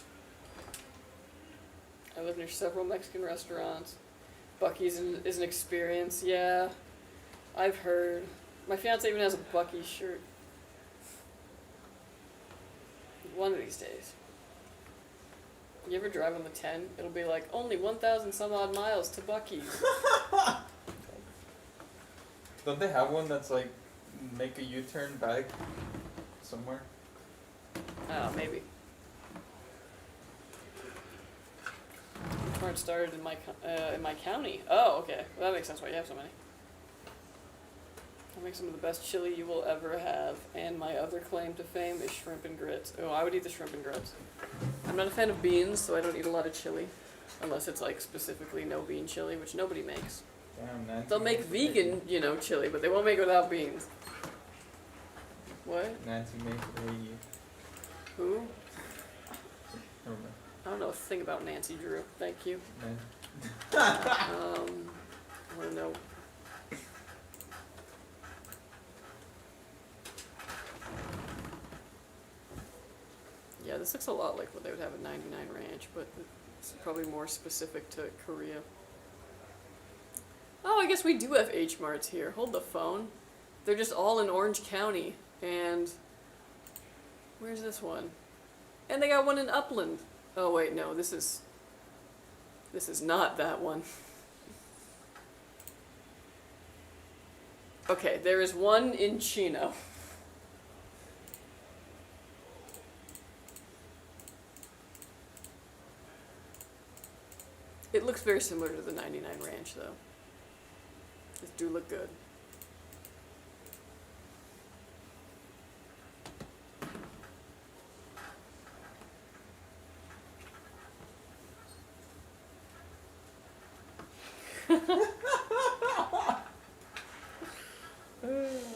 I live near several Mexican restaurants. Buc-ee's is an experience. Yeah, I've heard. My fiance even has a Buc-ee's shirt. One of these days. You ever drive on the 10? It'll be like, only 1,000 some odd miles to Buc-ee's. Don't they have one that's, like, make a U-turn back somewhere? Oh, maybe. Smart started in my county. Oh, okay. Well, that makes sense why you have so many. I make some of the best chili you will ever have, and my other claim to fame is shrimp and grits. Oh, I would eat the shrimp and grits. I'm not a fan of beans, so I don't eat a lot of chili, unless it's like specifically no bean chili, which nobody makes. Damn, Nancy. They'll make vegan, chili, but they won't make it without beans. What? Nancy makes it hate you. Who? Never mind. I don't know a thing about Nancy Drew. Thank you. Nan- I want to know. Yeah, this looks a lot like what they would have at 99 Ranch, but it's probably more specific to Korea. Oh, I guess we do have H Marts here. Hold the phone. They're just all in Orange County. And where's this one? And they got one in Upland. Oh wait, no, this is not that one. Okay, there is one in Chino. It looks very similar to the 99 Ranch, though. These do look good.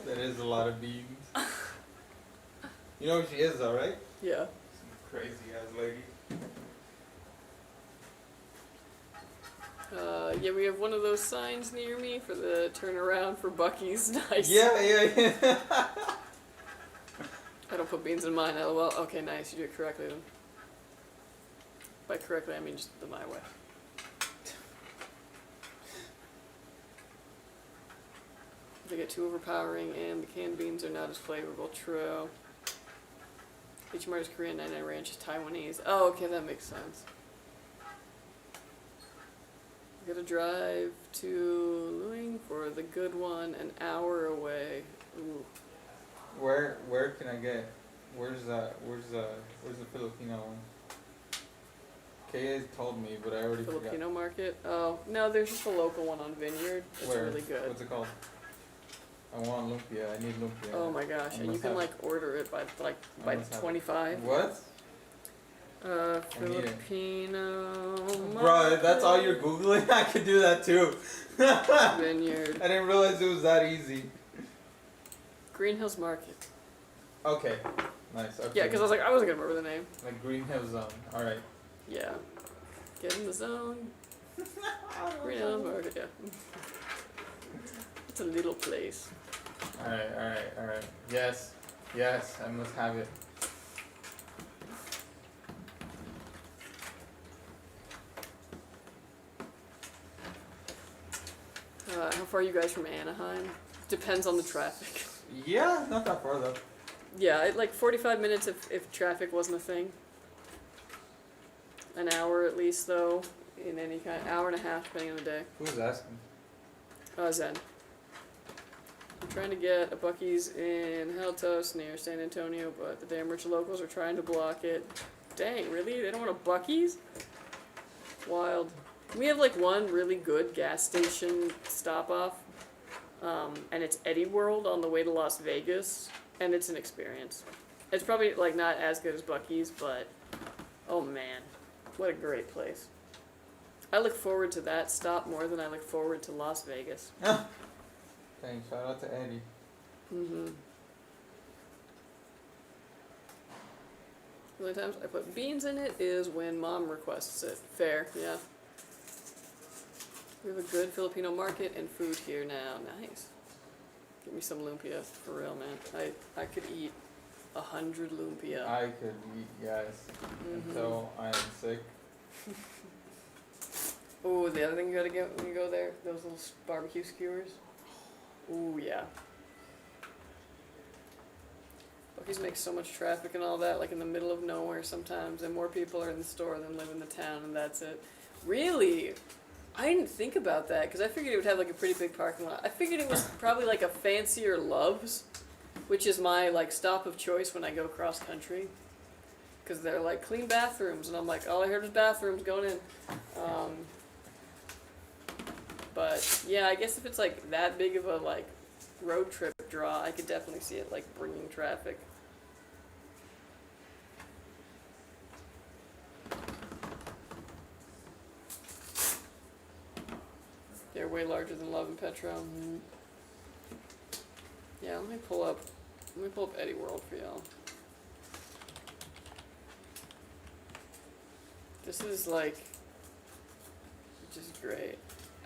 That is a lot of beans. You know who she is, though, right? Yeah. Some crazy ass lady. Yeah, we have one of those signs near me for the turnaround for Buc-ee's. Nice. Yeah. I don't put beans in mine, lol. Okay, nice. You do it correctly then. By correctly, I mean just the my way. They get too overpowering, and the canned beans are not as flavorful. True. H Mart is Korean, 99 Ranch is Taiwanese. Oh, okay, that makes sense. We gotta drive to Luing for the good one, an hour away. Ooh. Where can I get? Where's the Filipino one? Kay told me, but I already Filipino market? Oh, no, there's just a local one on Vineyard. It's Where? really good. What's it called? I want lumpia. I need lumpia. Oh my gosh, and you must can have- like order it by I must have it. 25. What? Filipino Bro, that's all you're Googling? I could do that too. Vineyard. I didn't realize it was that easy. Green Hills Market. Okay. Nice. Okay. Yeah, because I was like, I wasn't gonna remember the name. Like Green Hill Zone. Alright. Yeah. Get in the zone. Green Hills Market, yeah. It's a little place. Alright. Yes, I must have it. How far are you guys from Anaheim? Depends on the traffic. Yeah, not that far though. Yeah, like 45 minutes if traffic wasn't a thing. An hour at least though, in any kind. Hour and a half depending on the day. Who's asking? Zen. I'm trying to get a Buc-ee's in Halitos near San Antonio, but the damn rich locals are trying to block it. Dang, really? They don't want a Buc-ee's? Wild. We have like one really good gas station stop off, and it's Eddie World on the way to Las Vegas, and it's an experience. It's probably like not as good as Buc-ee's, but oh man, what a great place. I look forward to that stop more than I look forward to Las Vegas. Thanks, shout out to Eddie. Mm-hmm. The only times I put beans in it is when Mom requests it. Fair, yeah. We have a good Filipino market and food here now. Nice. Give me some lumpia, for real, man. I could eat 100 lumpia. I could eat, yes, until I am sick. Oh, the other thing you gotta get when you go there, those little barbecue skewers. Ooh, yeah. Buc-ee's makes so much traffic and all that, like in the middle of nowhere sometimes, and more people are in the store than live in the town, and that's it. Really? I didn't think about that, because I figured it would have like a pretty big parking lot. I figured it was probably like a fancier Love's, which is my like stop of choice when I go cross country. Because they're like clean bathrooms, and I'm like, all I heard was bathrooms going in. But yeah, I guess if it's like that big of a like road trip draw, I could definitely see it like bringing traffic. They're way larger than Love and Petro. Mm-hmm. Yeah, let me pull up Eddie World for y'all. This is like just great.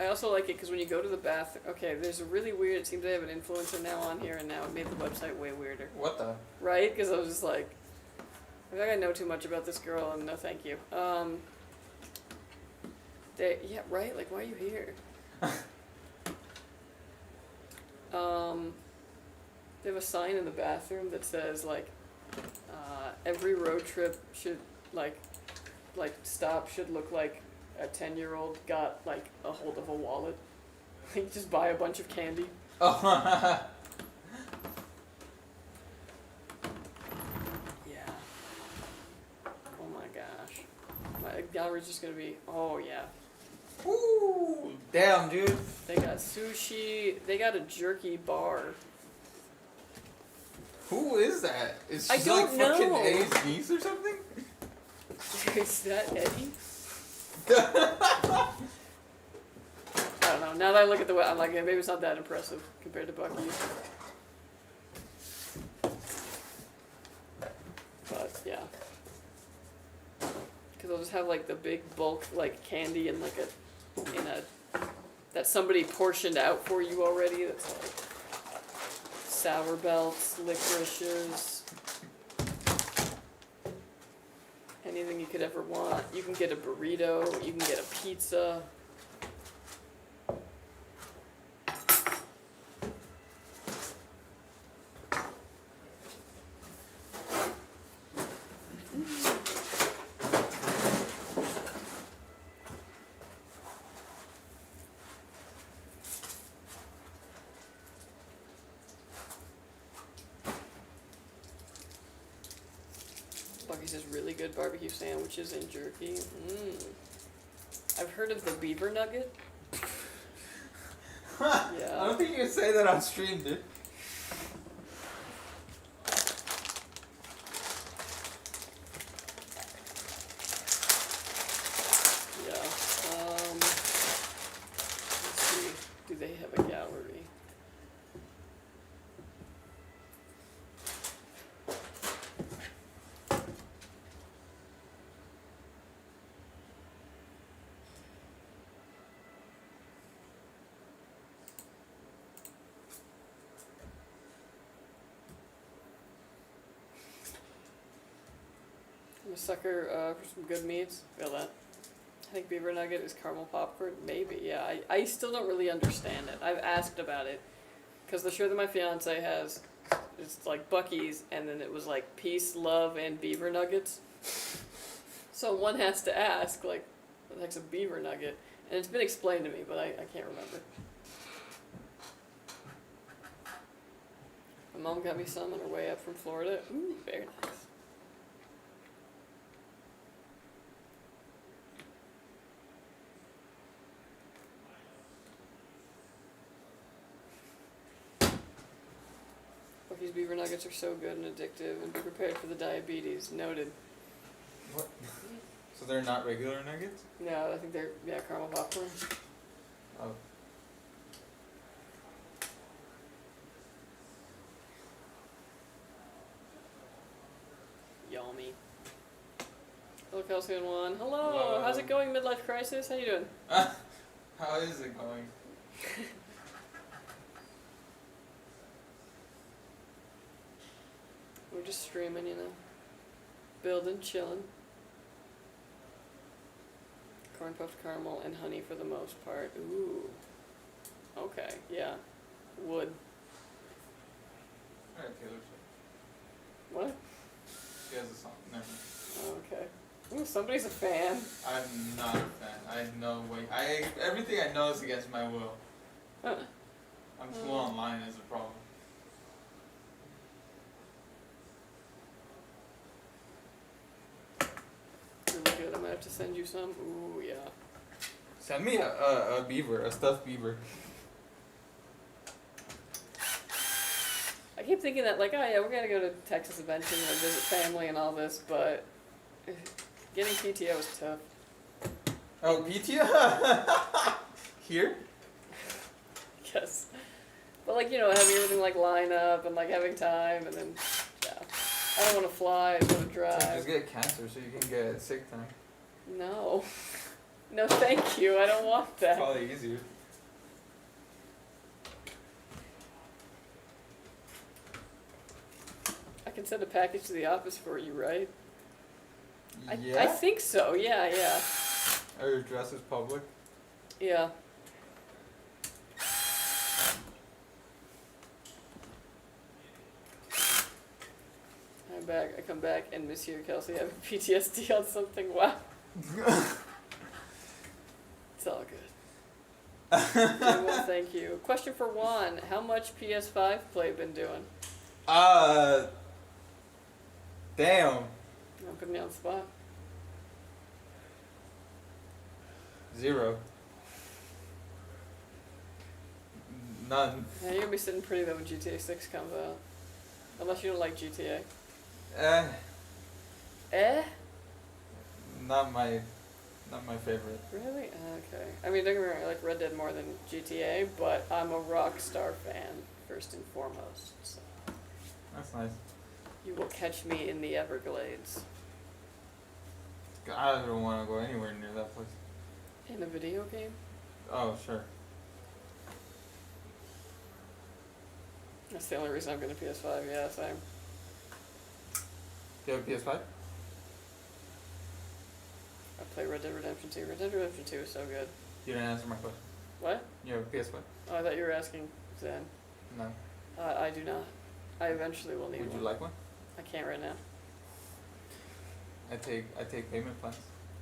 I also like it because when you go to the bathroom, okay, there's a really weird, it seems they have an influencer now on here, and now it made the website way weirder. What the? Right? Because I was just like, I feel like I know too much about this girl, and no thank you. Yeah, right? Like, why are you here? They have a sign in the bathroom that says, like, every road trip should, like stop should look like a 10-year-old got like a hold of a wallet. Like just buy a bunch of candy. Oh. Yeah. Oh my gosh. My gallery's just gonna be. Oh yeah. Ooh, damn, dude. They got sushi. They got a jerky bar. Who is that? Is she I don't like fucking know. Eddie's niece or something? Is that Eddie? I don't know. Now that I look at the way, I'm like, yeah, maybe it's not that impressive compared to Buc-ee's. But yeah, because I'll just have like the big bulk like candy and like that somebody portioned out for you already. That's like sour belts, licorices. Anything you could ever want. You can get a burrito, you can get a pizza. Buc-ee's has really good barbecue sandwiches and jerky. I've heard of the beaver nugget. Yeah. I don't think you can say that on stream, dude. Yeah. Let's see. Do they have a gallery? a sucker for some good meats. Feel that. I think beaver nugget is caramel popcorn. Maybe, yeah. I still don't really understand it. I've asked about it. Because the shirt that my fiance has, it's like Buc-ee's, and then it was like peace, love, and beaver nuggets. So one has to ask, like, what the heck's a beaver nugget? And it's been explained to me, but I can't remember. My mom got me some on her way up from Florida. Ooh, very nice. Buc-ee's beaver nuggets are so good and addictive, and be prepared for the diabetes. Noted. What? So they're not regular nuggets? No, I think they're, yeah, caramel popcorn. Oh. Yummy. Hello, Kelsey and Juan. Hello. Hello. How's it going, midlife crisis? How you doing? How is it going? We're just streaming, you know. Building, chilling. Corn puffed caramel and honey for the most part. Ooh. Okay, yeah. Wood. Alright, Taylor Swift. What? She has a song. Never mind. Okay. Ooh, somebody's a fan. I'm not a fan. I have no way. Everything I know is against my will. Huh. I'm too online is a problem. Really good. I'm gonna have to send you some. Ooh, yeah. Send me a beaver, a stuffed beaver. I keep thinking that, like, oh yeah, we're gonna go to Texas eventually and visit family and all this, but getting PTO is tough. Oh, PTO? Here? Yes. But, like, you know, having everything, like, line up and, like, having time and then, yeah. I don't want to fly, I just want to drive. Just get cancer so you can get sick time. No. No, thank you. I don't want that. Probably easier. I can send a package to the office for you, right? Yeah? I think so. Yeah, yeah. Are your addresses public? Yeah. I'm back. I come back and miss you, Kelsey. Having PTSD on something. Wow. It's all good. Okay, well, thank you. Question for Juan. How much PS5 play been doing? Damn. I'm putting you on the spot. 0. None. Yeah, you're gonna be sitting pretty though when GTA 6 comes out. Unless you don't like GTA. Eh? Not my favorite. Really? Okay. I mean, don't get me wrong, I like Red Dead more than GTA, but I'm a Rockstar fan, first and foremost. So That's nice. you will catch me in the Everglades. I don't want to go anywhere near that place. In a video game? Oh, sure. That's the only reason I'm getting a PS5, yeah, same. Do you have a PS5? I play Red Dead Redemption 2. Red Dead Redemption 2 is so good. You didn't answer my question. What? You have a PS5? Oh, I thought you were asking Zen. No. I do not. I eventually will need Would one. you like one? I can't right now. I take payment plans.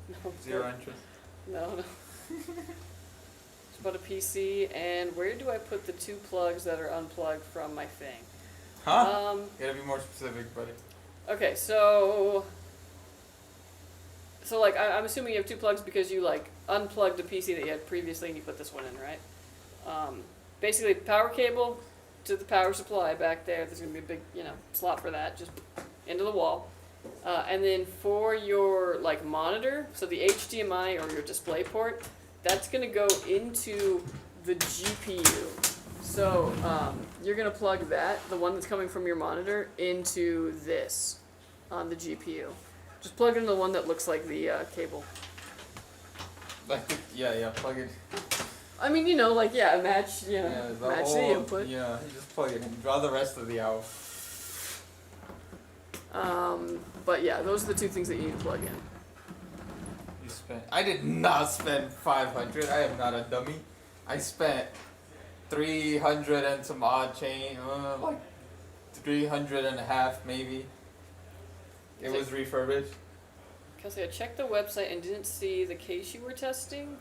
No. 0 interest. No. It's about a PC, and where do I put the 2 plugs that are unplugged from my thing? Huh? You gotta be more specific, buddy. Okay, so like I'm assuming you have 2 plugs because you like unplugged a PC that you had previously and you put this one in, right? Basically, power cable to the power supply back there. There's gonna be a big, slot for that, just into the wall. And then for your like monitor, so the HDMI or your display port, that's gonna go into the GPU. So you're gonna plug that, the one that's coming from your monitor, into this on the GPU. Just plug in the one that looks like the cable. Like, plug it. I mean, match, match the input. Yeah, you just plug it in. Draw the rest of the out. But yeah, those are the two things that you need to plug in. You spent. I did not spend 500. I am not a dummy. I spent 300 and some odd change, like 300 and a half maybe. It was refurbished. Kelsey, I checked the website and didn't see the case you were testing.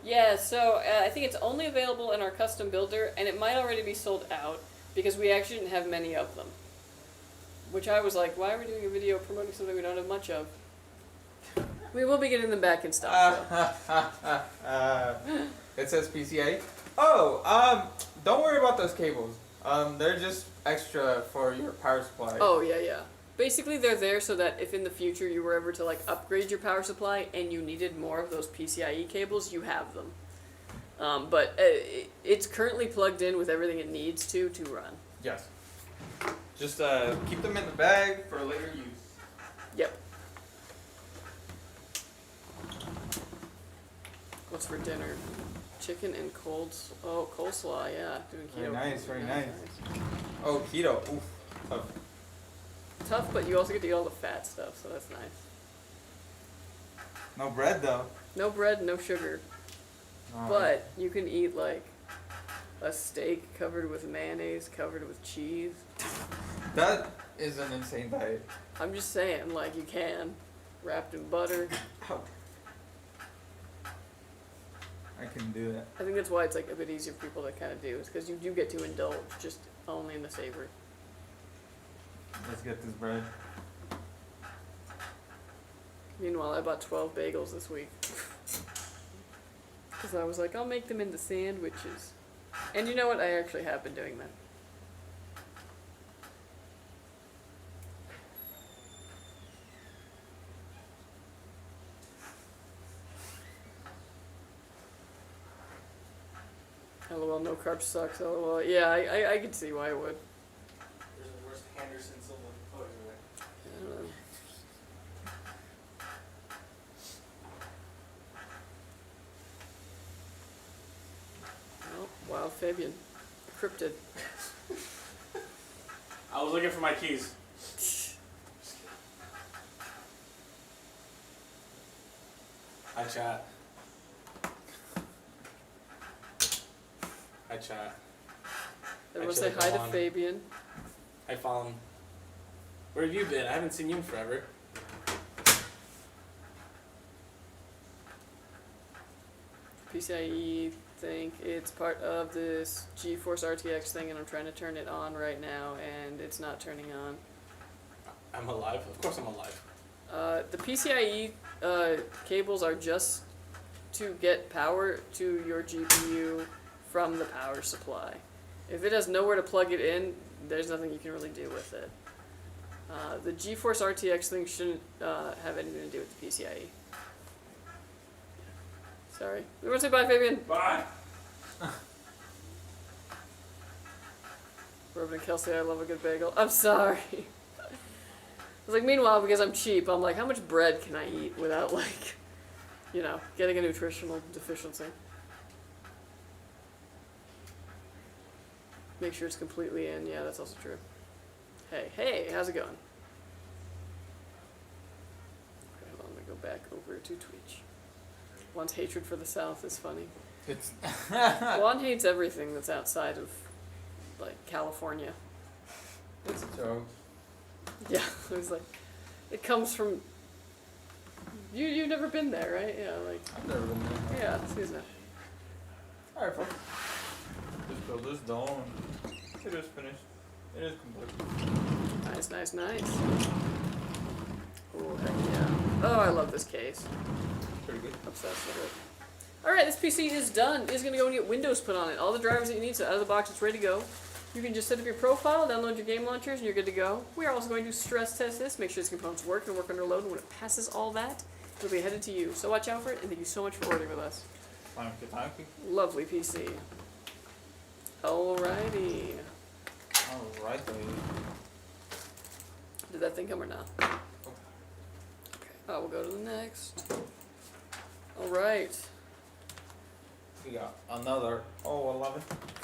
Yeah, so I think it's only available in our custom builder, and it might already be sold out because we actually didn't have many of them. Which I was like, why are we doing a video promoting something we don't have much of? We will be getting them back in stock. It says PCA. Oh, don't worry about those cables. They're just extra for your power supply. Oh, yeah, yeah. Basically, they're there so that if in the future you were ever to like upgrade your power supply and you needed more of those PCIe cables, you have them. But it's currently plugged in with everything it needs to run. Yes. Just keep them in the bag for later use. Yep. What's for dinner? Chicken and coleslaw, yeah. Doing keto. Very nice, very nice. Oh, keto. Oof. Tough. Tough, but you also get to eat all the fat stuff, so that's nice. No bread though. No bread, no sugar. But you can eat like a steak covered with mayonnaise, covered with cheese. That is an insane diet. I'm just saying, like, you can. Wrapped in butter. Ow. I can do that. I think that's why it's like a bit easier for people to kind of do, is because you do get to indulge, just only in the savory. Let's get this bread. Meanwhile, I bought 12 bagels this week. Because I was like, I'll make them into sandwiches. And you know what? I actually have been doing that. LOL, no carbs sucks. LOL. Yeah, I can see why it would. There's the worst Henderson Silva photos I don't know. Oh, Wild Fabian. Cryptid. I was looking for my keys. Hi, chat. Hi, chat. Everyone Actually, say hi to go on. Fabian. Hi, Fallon. Where have you been? I haven't seen you in forever. PCIe thing. It's part of this GeForce RTX thing, and I'm trying to turn it on right now, and it's not turning on. I'm alive. Of course I'm alive. The PCIe cables are just to get power to your GPU from the power supply. If it has nowhere to plug it in, there's nothing you can really do with it. The GeForce RTX thing shouldn't have anything to do with the PCIe. Sorry. We want to say bye, Fabian. Bye. Robin and Kelsey, I love a good bagel. I'm sorry. I was like, meanwhile, because I'm cheap, I'm like, how much bread can I eat without, like, you know, getting a nutritional deficiency? Make sure it's completely in. Yeah, that's also true. Hey, how's it going? Okay, hold on, let me go back over to Twitch. One's hatred for the South is funny. It's Juan hates everything that's outside of, like, California. it's a joke. Yeah, it was like, it comes from, you've never been there, right? Yeah, like, I've never been there. yeah, excuse me. Alright, folks. Just build this dome. It is finished. It is complete. Nice. Oh, heck yeah. Oh, I love this case. Pretty good. Obsessed with it. Alright, this PC is done. It's going to go and get Windows put on it. All the drivers that you need, so out of the box, it's ready to go. You can just set up your profile, download your game launchers, and you're good to go. We are also going to stress test this, make sure its components work and work under load, and when it passes all that, it'll be headed to you. So watch out for it, and thank you so much for ordering with us. Thank you. Lovely PC. Alrighty. Alright, then. Did that thing come or not? Okay, we'll go to the next. Alright. We got another 11.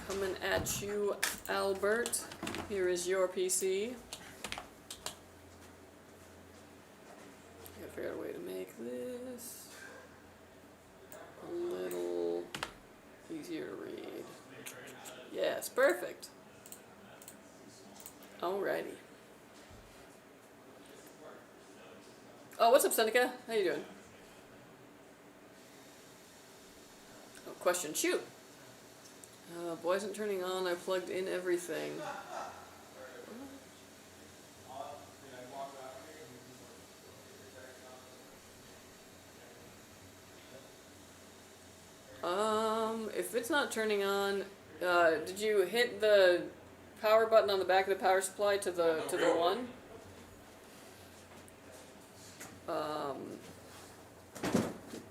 Coming at you, Albert. Here is your PC. figure out a way to make this a little easier to read. Yes, perfect. Alrighty. Oh, what's up, Seneca? How you doing? Oh, question, shoot. Boy isn't turning on. I plugged in everything. If it's not turning on, did you hit the power button on the back of the power supply to the one?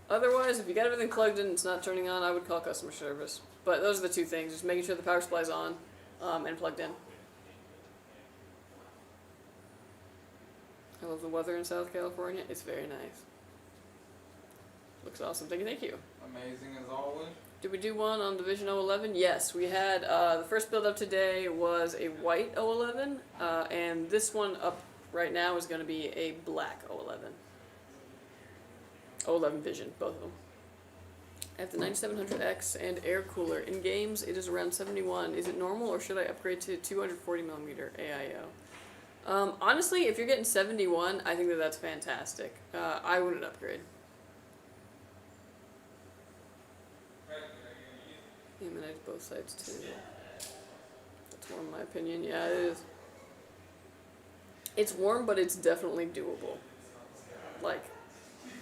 Otherwise, if you got everything plugged in and it's not turning on, I would call customer service. But those are the two things, just making sure the power supply's on and plugged in. I love the weather in South California. It's very nice. Looks awesome. Thank you. Amazing as always. Did we do one on Division 011? Yes, we had, the first build up today was a white 011, and this one up right now is going to be a black 011. 011 Vision, both of them. I have the 9700X and air cooler. In games, it is around 71. Is it normal, or should I upgrade to 240mm AIO? Honestly, if you're getting 71, I think that that's fantastic. I wouldn't upgrade. Eliminates both sides too. That's more my opinion. Yeah, it is. It's warm, but it's definitely doable. Like,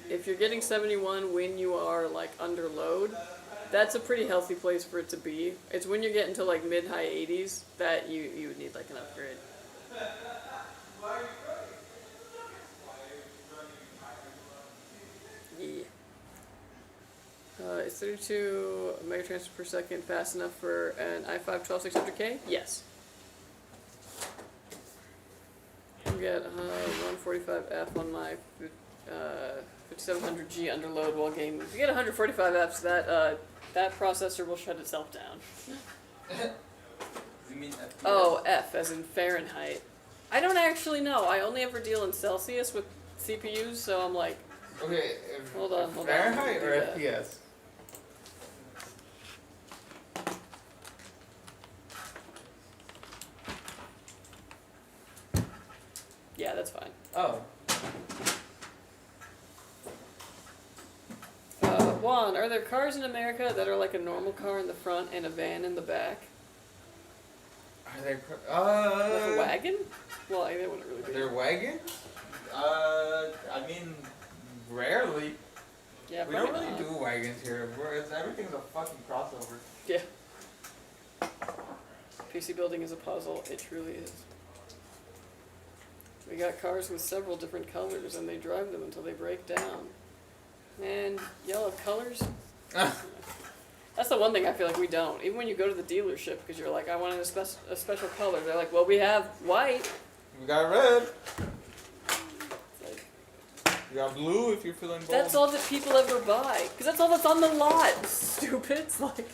if you're getting 71 when you are like under load, that's a pretty healthy place for it to be. It's when you're getting to like mid-high 80s that you would need like an upgrade. Yeah. Is 32 megatransfers per second fast enough for an i5 12600K? Yes. I get 145F on my 5700G under load while gaming. If you get 145Fs, that processor will shut itself down. You mean FPS? Oh, F as in Fahrenheit. I don't actually know. I only ever deal in Celsius with CPUs, so I'm like. Okay. Hold on. Fahrenheit or FPS? Yeah, that's fine. Oh. Juan, are there cars in America that are like a normal car in the front and a van in the back? Are there Like a wagon? Well, they wouldn't really be. They're wagons? I mean, rarely. Yeah, We don't probably really not. do wagons here. Everything's a fucking crossover. Yeah. PC building is a puzzle. It truly is. We got cars with several different colors, and they drive them until they break down. Man, y'all have colors? That's the one thing I feel like we don't. Even when you go to the dealership, because you're like, I wanted a special color. They're like, well, we have white. We got red. Like, We got blue if you're feeling bold. that's all that people ever buy. Because that's all that's on the lot, stupid. It's like...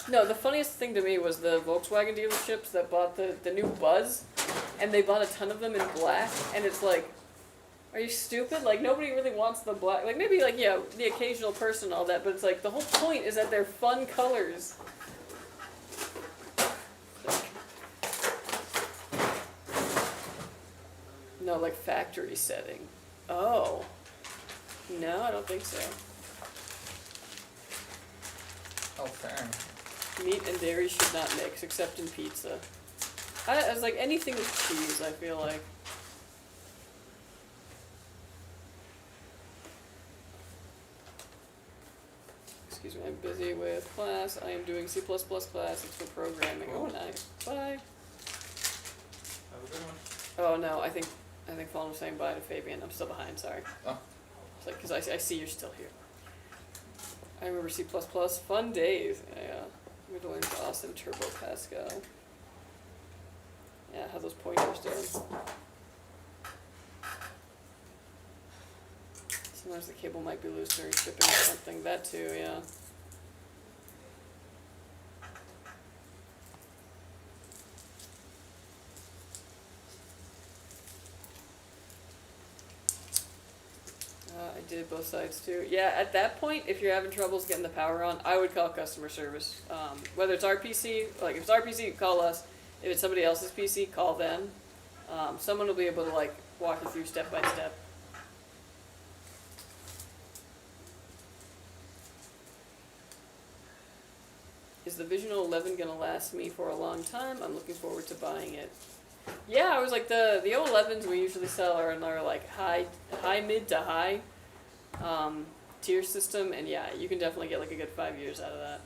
No, the funniest thing to me was the Volkswagen dealerships that bought the new Buzz, and they bought a ton of them in black, and it's like, are you stupid? Like, nobody really wants the black. Like, maybe, like, yeah, the occasional person and all that, but it's like, the whole point is that they're fun colors. No, like, factory setting. Oh. No, I don't think so. Oh, fair. Meat and dairy should not mix, except in pizza. I was like, anything with cheese, I feel like. Excuse me, I'm busy with class. I am doing C++ class. It's for programming. Oh, nice. Bye. Have a good one. Oh, no, I think Fawn was saying bye to Fabian. I'm still behind, sorry. Oh. It's like, because I see you're still here. I remember C++. Fun days. Yeah. We're doing awesome Turbo Pascal. Yeah, how those pointers doing. Sometimes the cable might be loose during shipping or something. That too, yeah. I did both sides too. Yeah, at that point, if you're having troubles getting the power on, I would call customer service. Whether it's our PC, like if it's our PC, call us. If it's somebody else's PC, call them. Someone will be able to like walk you through step by step. Is the Vision 11 gonna last me for a long time? I'm looking forward to buying it. Yeah, I was like the 11s we usually sell are in our like high mid to high tier system, and yeah, you can definitely get like a good 5 years out of that.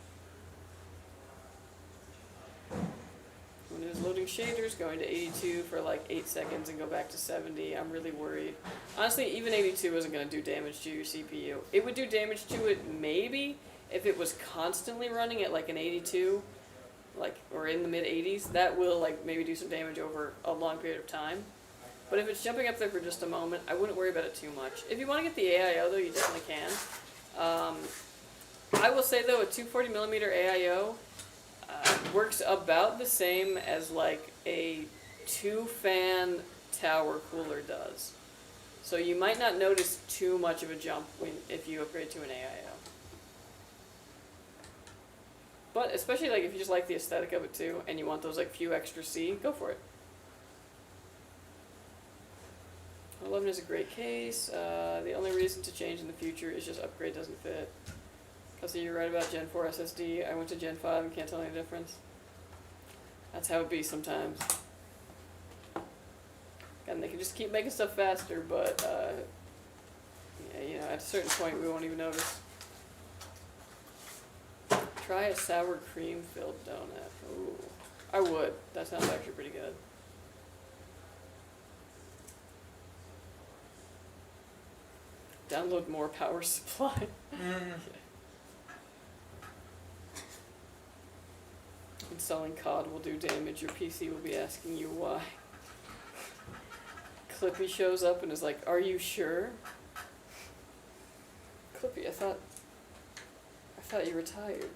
When it was loading shaders, going to 82 for like 8 seconds and go back to 70, I'm really worried. Honestly, even 82 isn't going to do damage to your CPU. It would do damage to it maybe if it was constantly running at like an 82, like, or in the mid 80s. That will like maybe do some damage over a long period of time. But if it's jumping up there for just a moment, I wouldn't worry about it too much. If you want to get the AIO though, you definitely can. I will say though, a 240mm AIO works about the same as like a 2-fan tower cooler does. So you might not notice too much of a jump if you upgrade to an AIO. But especially like if you just like the aesthetic of it too, and you want those like few extra C, go for it. 11 is a great case. The only reason to change in the future is just upgrade doesn't fit. Because you're right about Gen 4 SSD. I went to Gen 5 and can't tell any difference. That's how it be sometimes. And they can just keep making stuff faster, but yeah, you know, at a certain point we won't even notice. Try a sour cream filled donut. Ooh, I would. That sounds actually pretty good. Download more power supply. Installing COD will do damage. Your PC will be asking you why. Clippy shows up and is like, "Are you sure?" Clippy, I thought you retired.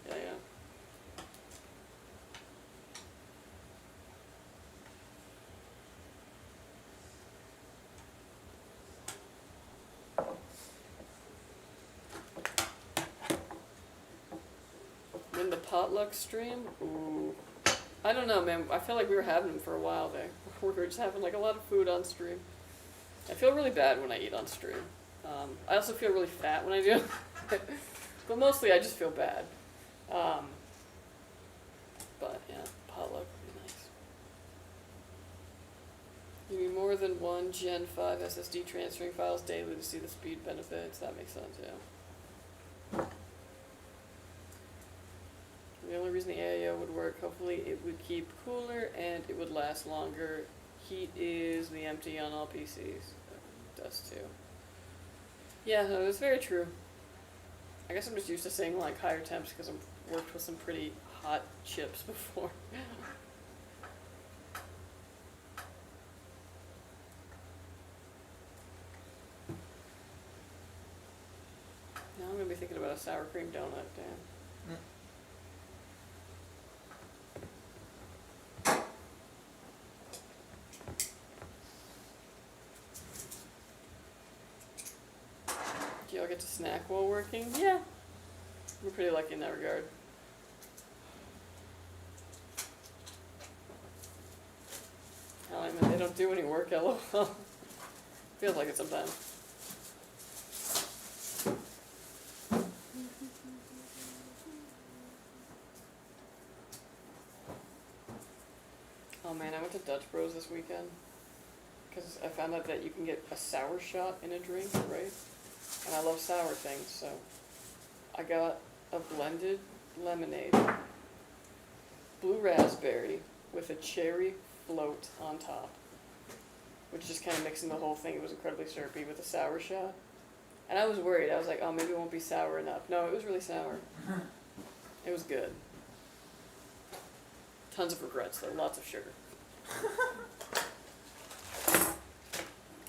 Yeah. When the potluck stream? Ooh. I don't know, man. I feel like we were having them for a while there. We were just having like a lot of food on stream. I feel really bad when I eat on stream. I also feel really fat when I do. But mostly I just feel bad. But yeah, potluck would be nice. You need more than one Gen 5 SSD transferring files daily to see the speed benefits. That makes sense, yeah. The only reason the AIO would work, hopefully it would keep cooler and it would last longer. Heat is the empty on all PCs. It does too. Yeah, no, that's very true. I guess I'm just used to saying like higher temps because I've worked with some pretty hot chips before. Now I'm gonna be thinking about a sour cream donut, damn. Do y'all get to snack while working? Yeah. We're pretty lucky in that regard. I mean, they don't do any work, LOL. Feels like it sometimes. Oh man, I went to Dutch Bros this weekend. Because I found out that you can get a sour shot in a drink, right? And I love sour things, so I got a blended lemonade, blue raspberry with a cherry float on top, which just kind of mixing the whole thing. It was incredibly syrupy with a sour shot. And I was worried. I was like, oh, maybe it won't be sour enough. No, it was really sour. It was good. Tons of regrets, though. Lots of sugar.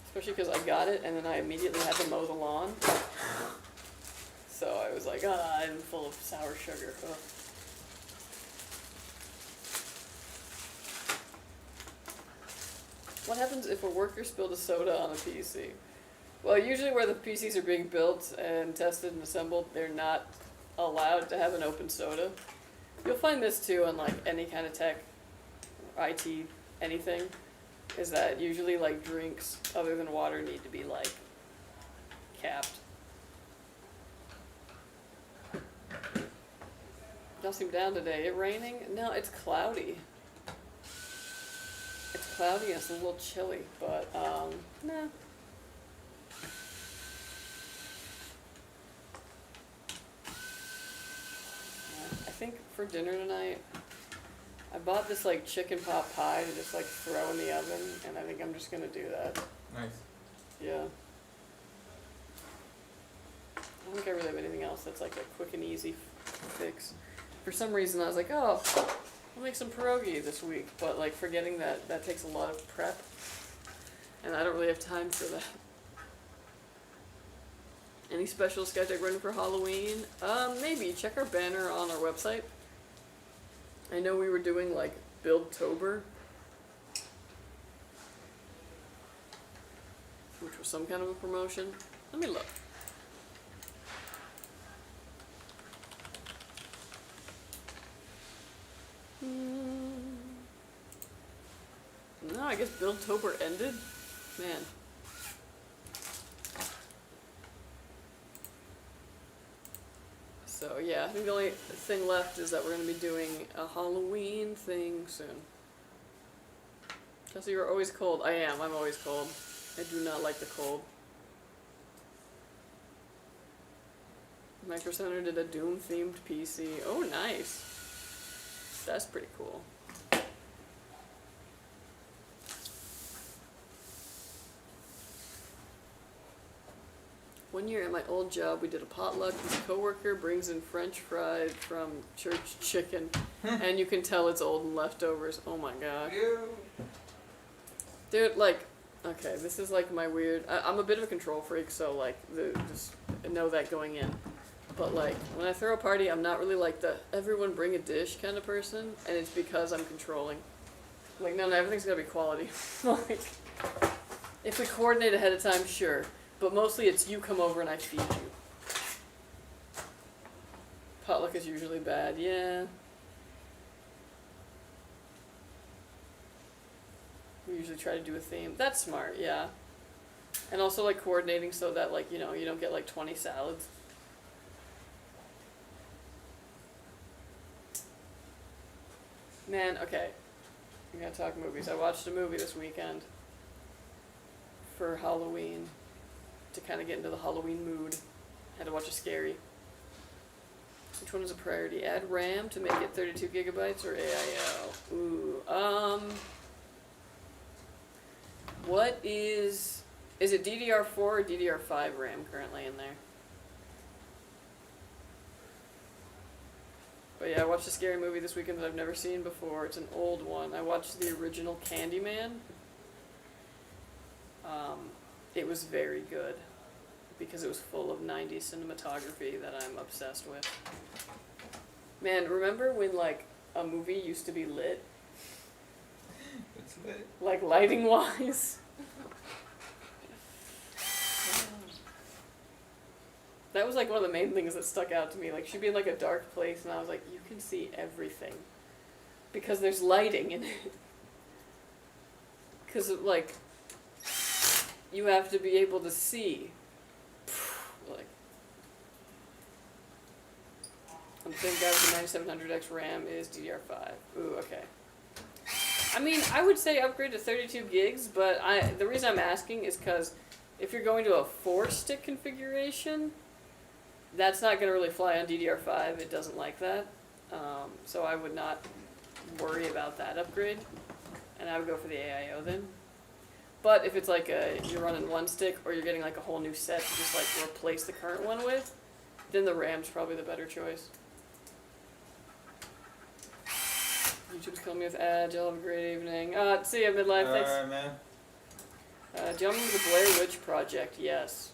Especially because I got it and then I immediately had to mow the lawn. So So I was like, ah, I'm full of sour sugar. Ugh. What happens if a worker spilled a soda on a PC? Well, usually where the PCs are being built and tested and assembled, they're not allowed to have an open soda. You'll find this too on like any kind of tech, IT, anything, is that usually like drinks other than water need to be like capped. Y'all seem down today. It raining? No, it's cloudy. It's cloudy and it's a little chilly, but nah. I think for dinner tonight, I bought this like chicken pot pie to just like throw in the oven, and I think I'm just gonna do that. Nice. Yeah. I don't think I really have anything else that's like a quick and easy fix. For some reason I was like, oh, I'll make some pierogi this week, but like forgetting that that takes a lot of prep, and I don't really have time for that. Any special Skytech running for Halloween? Maybe. Check our banner on our website. I know we were doing like Buildtober, which was some kind of a promotion. Let me look. No, I guess Buildtober ended. Man. So yeah, I think the only thing left is that we're going to be doing a Halloween thing soon. Kelsey, you're always cold. I am. I'm always cold. I do not like the cold. Micro Center did a Doom-themed PC. Oh, nice. That's pretty cool. One year at my old job, we did a potluck. His coworker brings in French fries from church chicken, and you can tell it's old and leftovers. Oh my god. Dude, like, okay, this is like my weird. I'm a bit of a control freak, so like, just know that going in. But like, when I throw a party, I'm not really like the everyone bring a dish kind of person, and it's because I'm controlling. Like, no, everything's gotta be quality. Like, if we coordinate ahead of time, sure. But mostly it's you come over and I feed you. Potluck is usually bad, yeah. We usually try to do a theme. That's smart, yeah. And also like coordinating so that like, you know, you don't get like 20 salads. Man, okay. I'm gonna talk movies. I watched a movie this weekend for Halloween to kind of get into the Halloween mood. Had to watch a scary. Which one is a priority? Add RAM to make it 32 gigabytes or AIO? Ooh, what is it DDR4 or DDR5 RAM currently in there? But yeah, I watched a scary movie this weekend that I've never seen before. It's an old one. I watched the original Candyman. It was very good because it was full of 90s cinematography that I'm obsessed with. Man, remember when like a movie used to be lit? It's lit. Like lighting wise? That was like one of the main things that stuck out to me. Like she'd be in like a dark place and I was like, you can see everything. Because there's lighting in it. Because like, you have to be able to see. Like, thank God the 9700X RAM is DDR5. Ooh, okay. I mean, I would say upgrade to 32 gigs, but the reason I'm asking is because if you're going to a 4-stick configuration, that's not going to really fly on DDR5. It doesn't like that. So I would not worry about that upgrade. And I would go for the AIO then. But if it's like you're running 1 stick or you're getting like a whole new set to just like replace the current one with, then the RAM's probably the better choice. YouTube's killing me with ads. Y'all have a great evening. See ya, Midlife. Thanks. Alright, man. Do you remember the Blair Witch Project? Yes.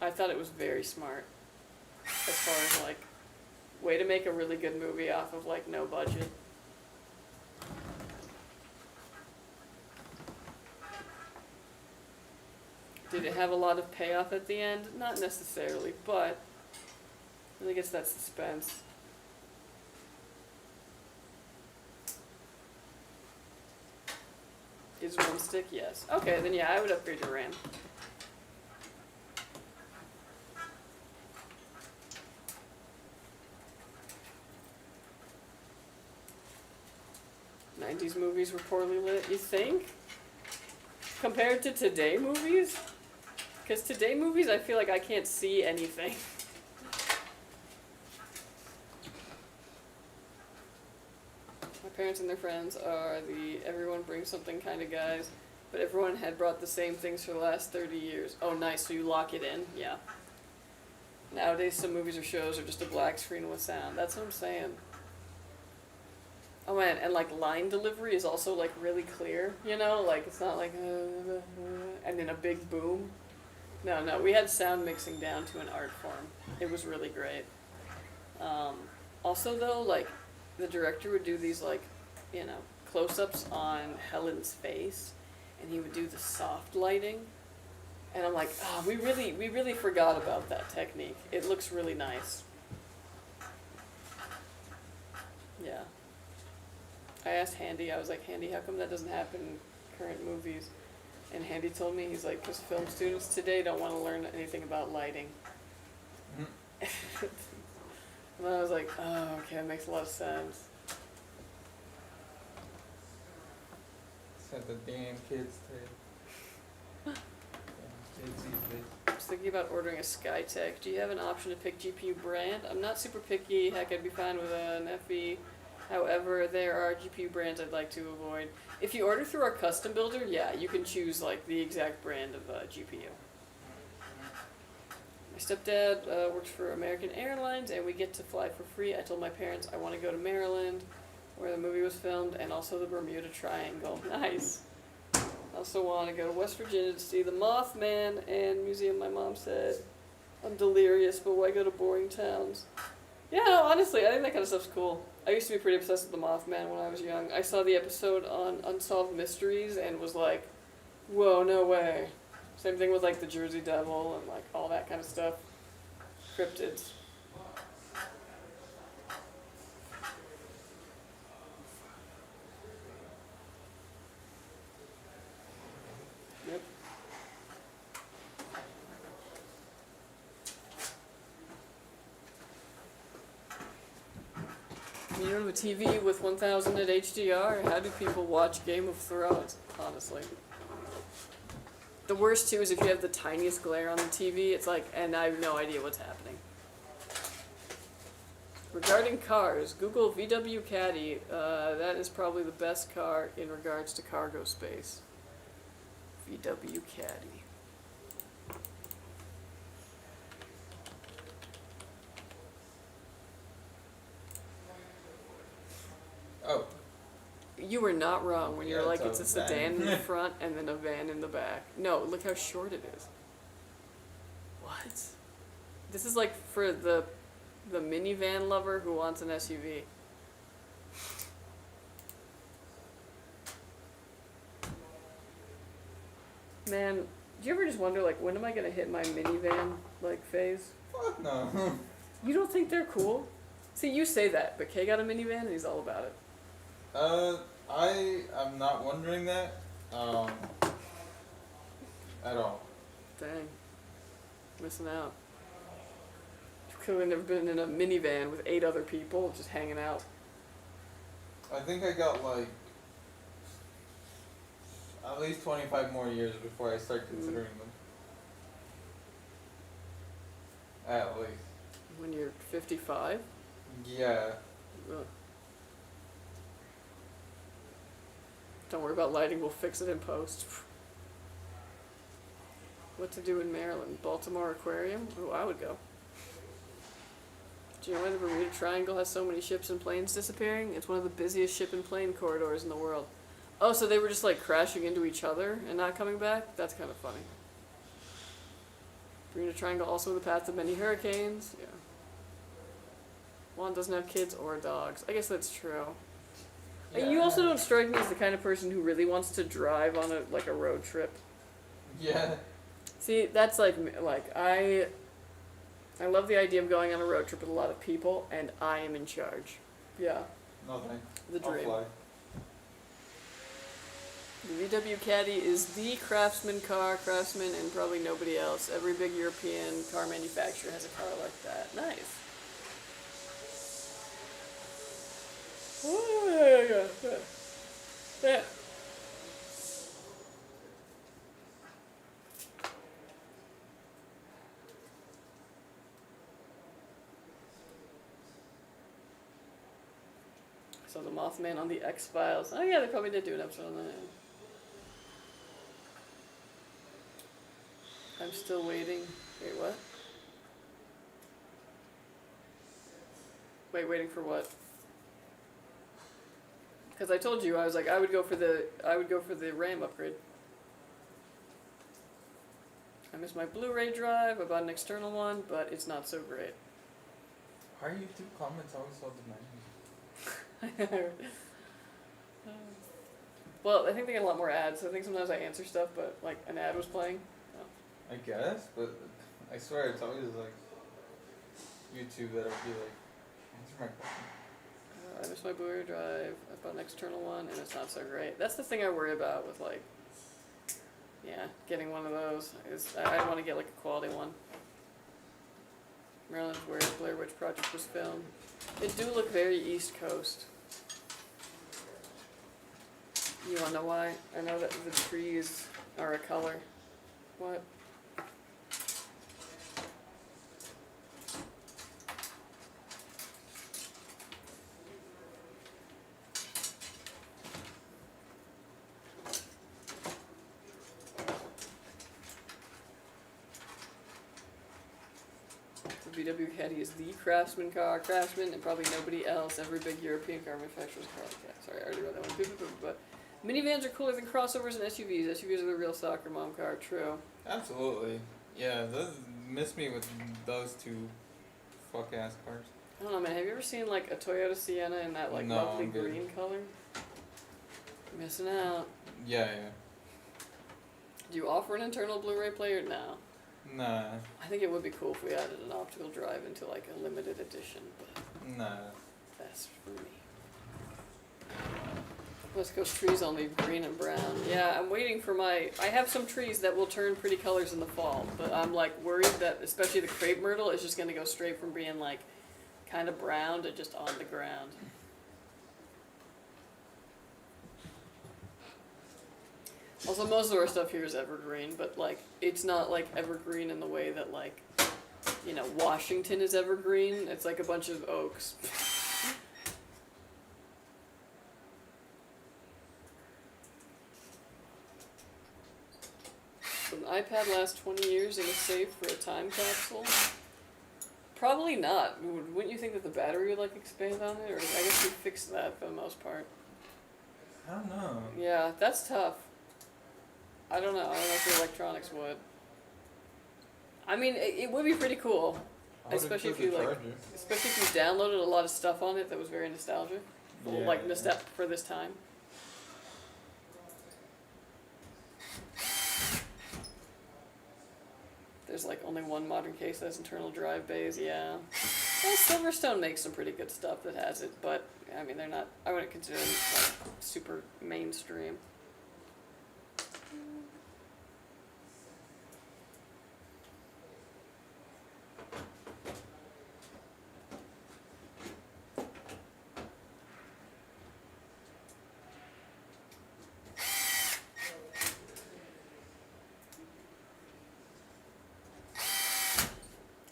I thought it was very smart. as far as like way to make a really good movie off of like no budget. Did it have a lot of payoff at the end? Not necessarily, but really gets that suspense. Is one stick? Yes. Okay, then yeah, I would upgrade your RAM. '90s movies were poorly lit, you think? Compared to today movies? Because today movies, I feel like I can't see anything. My parents and their friends are the everyone brings something kind of guys, but everyone had brought the same things for the last 30 years. Oh, nice, so you lock it in? Yeah. Nowadays, some movies or shows are just a black screen with sound. That's what I'm saying. Oh man, and like line delivery is also like really clear, you know? Like it's not like and then a big boom. No, we had sound mixing down to an art form. It was really great. Also though, like the director would do these like, you know, close-ups on Helen's face, and he would do the soft lighting. And I'm like, oh, we really forgot about that technique. It looks really nice. Yeah. I asked Handy, I was like, Handy, how come that doesn't happen in current movies? And Handy told me, he's like, because film students today don't want to learn anything about lighting. And I was like, oh, okay, that makes a lot of sense. Said the damn kids today. Kids these days. I was thinking about ordering a Skytech. Do you have an option to pick GPU brand? I'm not super picky. Heck, I'd be fine with an FE. However, there are GPU brands I'd like to avoid. If you order through our custom builder, yeah, you can choose like the exact brand of GPU. My stepdad works for American Airlines, and we get to fly for free. I told my parents I want to go to Maryland, where the movie was filmed, and also the Bermuda Triangle. Nice. I also want to go to West Virginia to see the Mothman and museum. My mom said I'm delirious, but why go to boring towns? Yeah, no, honestly, I think that kind of stuff's cool. I used to be pretty obsessed with the Mothman when I was young. I saw the episode on Unsolved Mysteries and was like, whoa, no way. Same thing with like the Jersey Devil and like all that kind of stuff. Cryptids. Yep. You don't have a TV with 1000 at HDR? How do people watch Game of Thrones, honestly? The worst, too, is if you have the tiniest glare on the TV, it's like, and I have no idea what's happening. Regarding cars, Google VW Caddy. That is probably the best car in regards to cargo space. VW Caddy. Oh. You were not wrong when you're Yeah, like, it's it's a a sedan in van. the front and then a van in the back. No, look how short it is. What? This is like for the minivan lover who wants an SUV. Man, do you ever just wonder, like, when am I gonna hit my minivan, like, phase? Fuck no. You don't think they're cool? See, you say that, but Kay got a minivan and he's all about it. I am not wondering that, at all. Dang. Missing out. You've clearly never been in a minivan with 8 other people just hanging out. I think I got like at least 25 more years before I start considering them. At least. When you're 55? Yeah. Ugh. Don't worry about lighting, we'll fix it in post. What to do in Maryland? Baltimore Aquarium? Oh, I would go. Do you know why the Bermuda Triangle has so many ships and planes disappearing? It's one of the busiest ship and plane corridors in the world. Oh, so they were just like crashing into each other and not coming back? That's kind of funny. Bermuda Triangle also the path of many hurricanes. Yeah. Juan doesn't have kids or dogs. I guess that's true. Yeah. You also don't strike me as the kind of person who really wants to drive on a road trip. Yeah. See, that's like me. Like I love the idea of going on a road trip with a lot of people, and I am in charge. Yeah, Nothing. the I'll dream. fly. The VW Caddy is the craftsman, and probably nobody else. Every big European car manufacturer has a car like that. Nice. Oh, yeah. So the Mothman on the X-Files. Oh yeah, they probably did do an episode on that. I'm still waiting. Wait, what? Waiting for what? Because I told you I was like I would go for the RAM upgrade. I missed my Blu-ray drive. I bought an external one, but it's not so great. Why are YouTube comments always so demanding? Well, I think they get a lot more ads. So I think sometimes I answer stuff, but like an ad was playing. I guess, but I swear it's always like YouTube that'll be like, answer my question. I missed my Blu-ray drive. I bought an external one, and it's not so great. That's the thing I worry about with like, yeah, getting one of those. Is I want to get like a quality one. Maryland's where the Blair Witch Project was filmed. It do look very East Coast. You wanna know why? I know that the trees are a color. What? The VW Caddy is the craftsman, and probably nobody else. Every big European car manufacturer's car like that. Sorry, I already read that one. But minivans are cooler than crossovers and SUVs. SUVs are the real soccer mom car. True. Absolutely. Yeah, those miss me with those two fuck ass cars. I don't know, man. Have you ever seen like a Toyota Sienna in that like No, lovely I'm good. green color? You're missing out. Yeah. Do you offer an internal Blu-ray player? No. Nah. I think it would be cool if we added an optical drive into like a limited edition, but Nah. that's for me. West Coast trees only green and brown. Yeah, I'm waiting for I have some trees that will turn pretty colors in the fall, but I'm like worried that especially the crepe myrtle is just gonna go straight from being like kind of brown to just on the ground. Also, most of our stuff here is evergreen, but like it's not like evergreen in the way that like, you know, Washington is evergreen. It's like a bunch of oaks. Will an iPad last 20 years in a safe for a time capsule? Probably not. Wouldn't you think that the battery would like expand on it? Or I guess we fixed that for the most part. I don't know. Yeah, that's tough. I don't know. I don't know if the electronics would. I mean, it would be pretty cool. Especially if you especially if you downloaded a lot of stuff on it that was very nostalgic. Yeah. Like for this time. There's like only one modern case that has internal drive bays, yeah. Well, Silverstone makes some pretty good stuff that has it, but I mean they're not, I wouldn't consider them like super mainstream.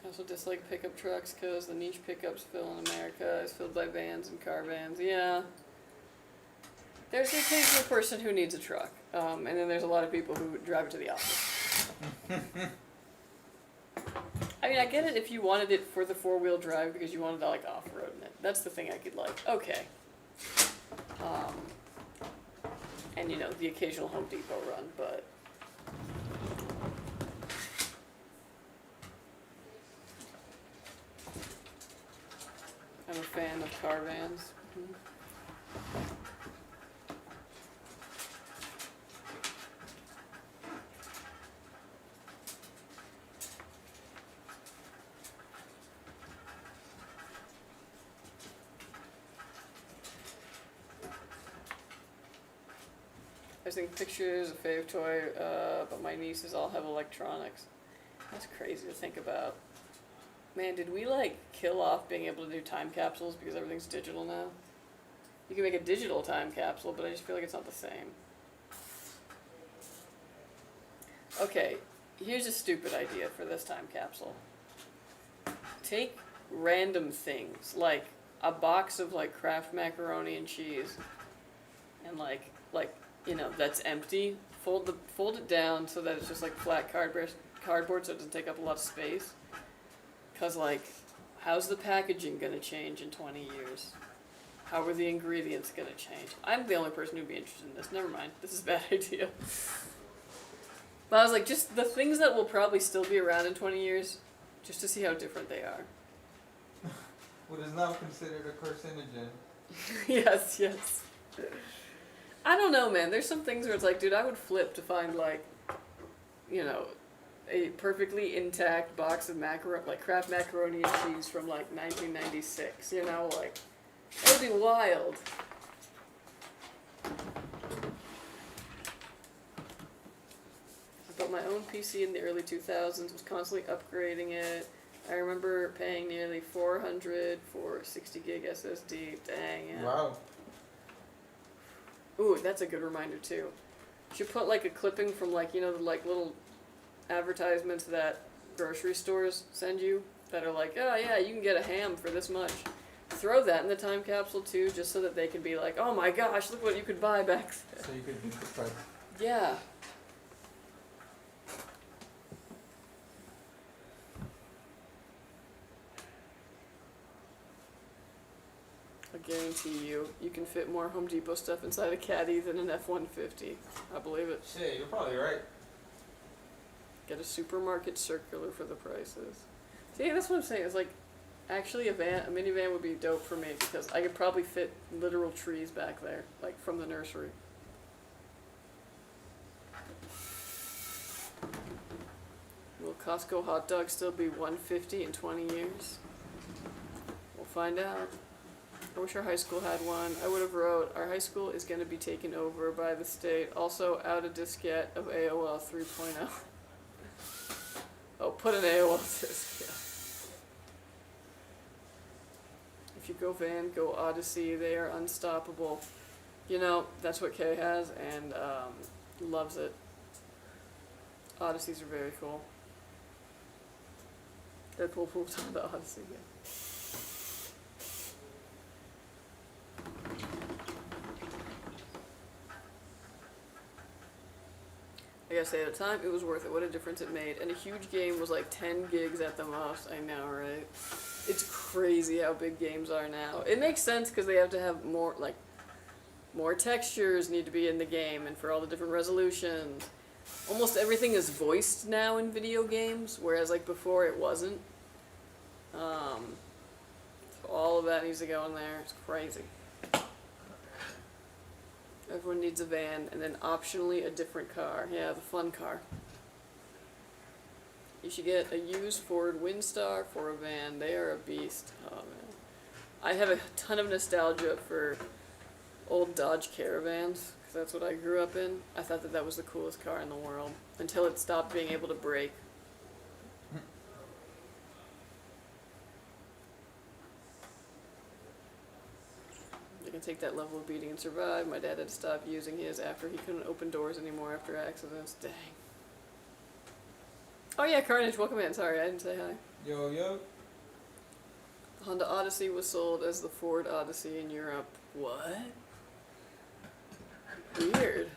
I also dislike pickup trucks because the niche pickups fill in America is filled by vans and car vans. Yeah. There's the occasional person who needs a truck. And then there's a lot of people who drive it to the office. I mean, I get it if you wanted it for the 4-wheel drive because you wanted to like off-road in it. That's the thing I could like. Okay. And you know, the occasional Home Depot run, but I'm a fan of car vans. Mhm. I was taking pictures, a fave toy, but my nieces all have electronics. That's crazy to think about. Man, did we like kill off being able to do time capsules because everything's digital now? You can make a digital time capsule, but I just feel like it's not the same. Okay, here's a stupid idea for this time capsule. Take random things, like a box of like Kraft macaroni and cheese, and like that's empty. Fold it down so that it's just like flat cardboard so it doesn't take up a lot of space. Cause like, how's the packaging gonna change in 20 years? How are the ingredients gonna change? I'm the only person who'd be interested in this. Never mind. This is a bad idea. But I was like, just the things that will probably still be around in 20 years, just to see how different they are. What is now considered a carcinogen. Yes. I don't know, man. There's some things where it's like, dude, I would flip to find like, a perfectly intact box of Kraft macaroni and cheese from like 1996. Like, that would be wild. I built my own PC in the early 2000s. Was constantly upgrading it. I remember paying nearly $400 for 60 gig SSD. Dang, yeah. Wow. Ooh, that's a good reminder too. You should put like a clipping from like, the like little advertisements that grocery stores send you that are like, oh yeah, you can get a ham for this much. Throw that in the time capsule too, just so that they can be like, oh my gosh, look what you could buy back then. So you could beat the price. Yeah. I guarantee you can fit more Home Depot stuff inside a caddy than an F-150. I believe it. Shit, you're probably right. Get a supermarket circular for the prices. See, that's what I'm saying. It's like, actually a minivan would be dope for me because I could probably fit literal trees back there, like from the nursery. Will Costco hot dogs still be $1.50 in 20 years? We'll find out. I wish our high school had one. I would have wrote, our high school is going to be taken over by the state. Also, out a diskette of AOL 3.0. Oh, put an AOL diskette. If you go Van, go Odyssey. They are unstoppable. That's what Kay has, and loves it. Odysseys are very cool. Deadpool pooped on the Odyssey, yeah. I gotta say, at the time, it was worth it. What a difference it made. And a huge game was like 10 gigs at the most. I know, right? It's crazy how big games are now. It makes sense because they have to have more textures need to be in the game and for all the different resolutions. Almost everything is voiced now in video games, whereas like before it wasn't. So all of that needs to go in there. It's crazy. Everyone needs a van, and then optionally a different car. Yeah, the fun car. You should get a used Ford Windstar for a van. They are a beast. Oh man. I have a ton of nostalgia for old Dodge Caravans, because that's what I grew up in. I thought that was the coolest car in the world, until it stopped being able to brake. Can take that level of beating and survive. My dad had to stop using his after he couldn't open doors anymore after accidents. Dang. Oh yeah, Carnage, welcome in. Sorry, I didn't say hi. Yo. The Honda Odyssey was sold as the Ford Odyssey in Europe. What? Weird.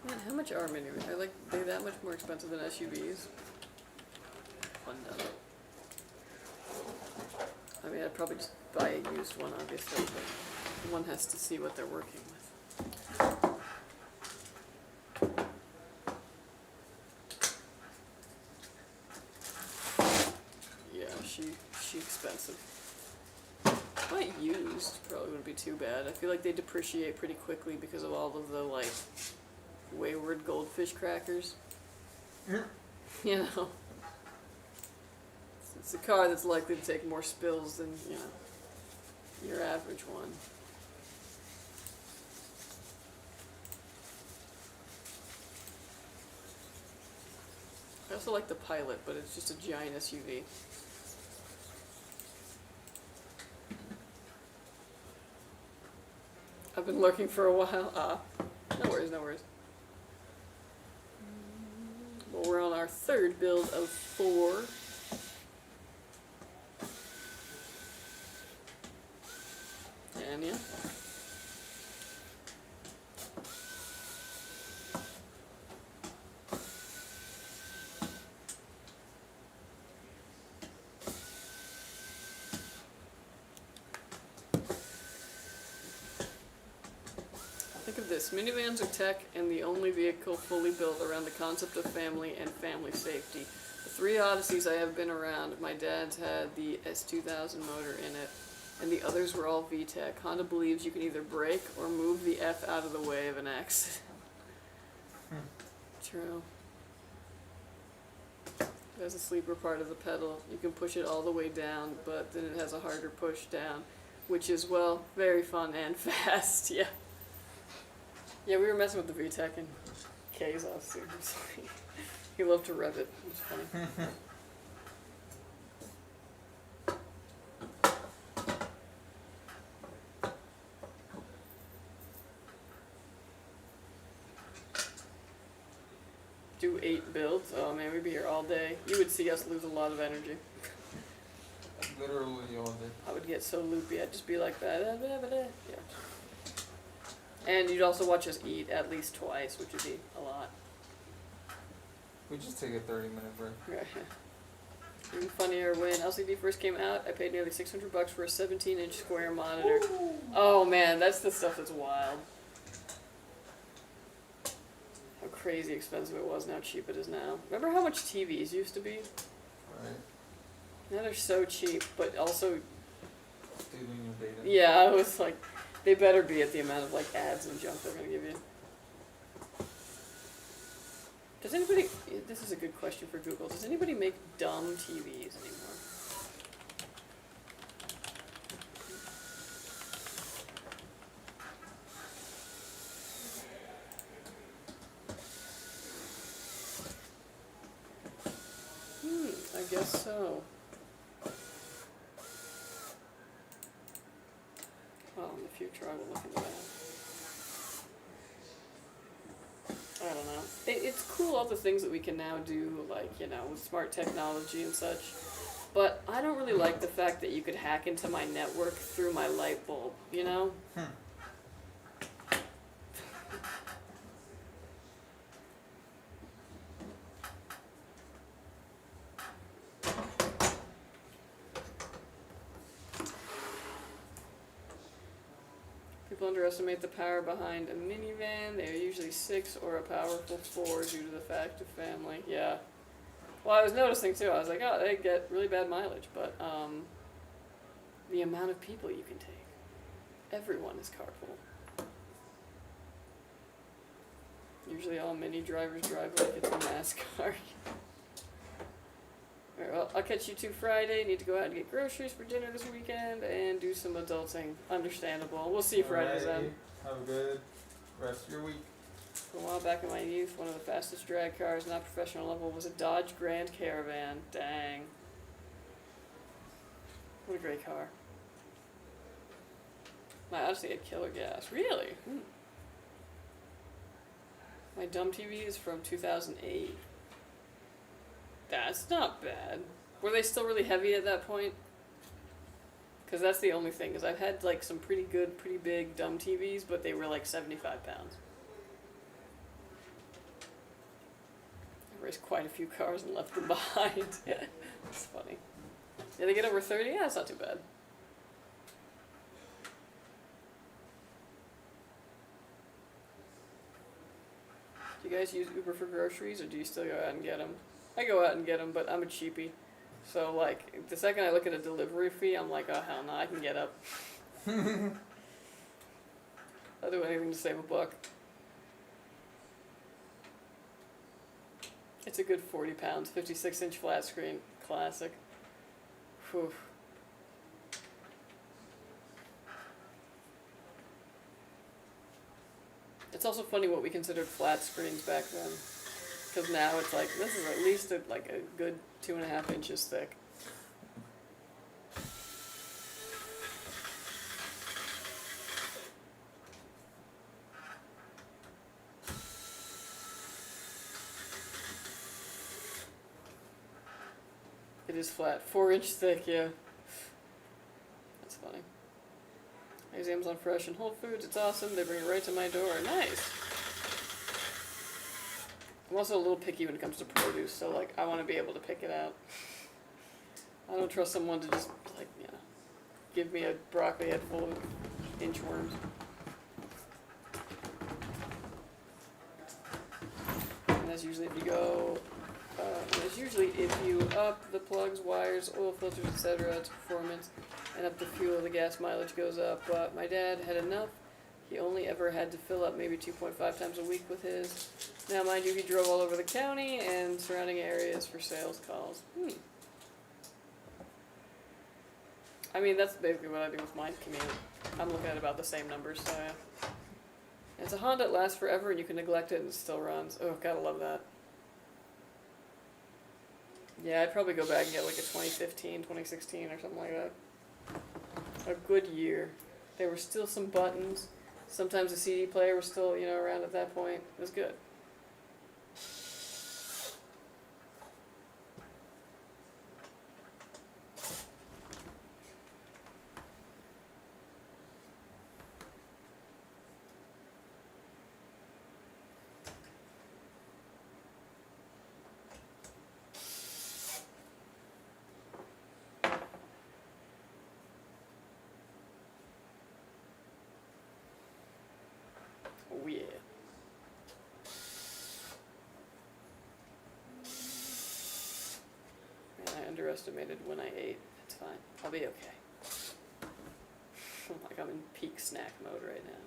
Man, how much are minivans? Are they that much more expensive than SUVs? Fun though. I mean, I'd probably just buy a used one, obviously, but one has to see what they're working with. Yeah. she expensive. Not used, probably wouldn't be too bad. I feel like they depreciate pretty quickly because of all of the, like, wayward goldfish crackers. You know? It's a car that's likely to take more spills than, you know, your average one. I also like the Pilot, but it's just a giant SUV. I've been looking for a while. No worries, no worries. Well, we're on our third build of 4. And yeah. Think of this, minivans are tech and the only vehicle fully built around the concept of family and family safety. The 3 Odysseys I have been around, my dad's had the S2000 motor in it, and the others were all VTEC. Honda believes you can either brake or move the F out of the way of an accident. True. It has a sleeper part of the pedal. You can push it all the way down, but then it has a harder push down, which is, well, very fun and fast, yeah. Yeah, we were messing with the VTEC and K's off seriously. He loved to rev it. It was funny. Do 8 builds? Oh man, we'd be here all day. You would see us lose a lot of energy. Literally all day. I would get so loopy, I'd just be like that. Yeah. And you'd also watch us eat at least twice, which would be a lot. We just take a 30-minute break. Right. Even funnier, when LCD first came out, I paid nearly $600 for a 17-inch square monitor. Ooh. Oh man, that's the stuff that's wild. How crazy expensive it was and how cheap it is now. Remember how much TVs used to be? Right. Now they're so cheap, but also... Stealing your data. Yeah, I was like... They better be at the amount of like ads and junk they're gonna give you. Does anybody, this is a good question for Google, does anybody make dumb TVs anymore? I guess so. Well, in the future I will look into that. I don't know. It's cool all the things that we can now do, like, you know, with smart technology and such. But I don't really like the fact that you could hack into my network through my light bulb, you know? People underestimate the power behind a minivan. They are usually 6 or a powerful 4 due to the fact of family. Yeah. Well, I was noticing too. I was like, oh, they get really bad mileage, but the amount of people you can take. Everyone is carpool. Usually all mini drivers drive like it's a NASCAR. Alright, well, I'll catch you 2 Friday. Need to go out and get groceries for dinner this weekend and do some adulting. Understandable. We'll see you Fridays then. Have a good rest of your week. For a while back in my youth, one of the fastest drag cars, not professional level, was a Dodge Grand Caravan. Dang. What a great car. My Odyssey had killer gas. Really? My dumb TV is from 2008. That's not bad. Were they still really heavy at that point? Because that's the only thing, is I've had like some pretty good, pretty big dumb TVs, but they were like 75 pounds. I raced quite a few cars and left them behind. It's funny. Yeah, they get over 30? Yeah, it's not too bad. Do you guys use Uber for groceries, or do you still go out and get them? I go out and get them, but I'm a cheapie. So, like, the second I look at a delivery fee, I'm like, oh, hell no, I can get up. I'll do anything to save a buck. It's a good 40 pounds, 56-inch flat screen, classic. Whew. It's also funny what we considered flat screens back then. Because now it's like, this is at least like a good 2.5 inches thick. It is flat, 4-inch thick, yeah. That's funny. There's Amazon Fresh and Whole Foods, it's awesome, they bring it right to my door, nice. I'm also a little picky when it comes to produce, so like, I want to be able to pick it out. I don't trust someone to just, like, you know, give me a broccoli head full of inchworms. And that's usually if you go, that's usually if you up the plugs, wires, oil filters, etc. to performance, and up the fuel, the gas mileage goes up. But my dad had enough. He only ever had to fill up maybe 2.5 times a week with his. Now, mind you, he drove all over the county and surrounding areas for sales calls. I mean, that's basically what I do with my commute. I'm looking at about the same numbers, so yeah. It's a Honda that lasts forever and you can neglect it and it still runs. Oh, gotta love that. Yeah, I'd probably go back and get like a 2015, 2016 or something like that. A good year. There were still some buttons. Sometimes the CD player was still, you know, around at that point. It was good. Oh yeah. Man, I underestimated when I ate. It's fine. I'll be okay. Like I'm in peak snack mode right now.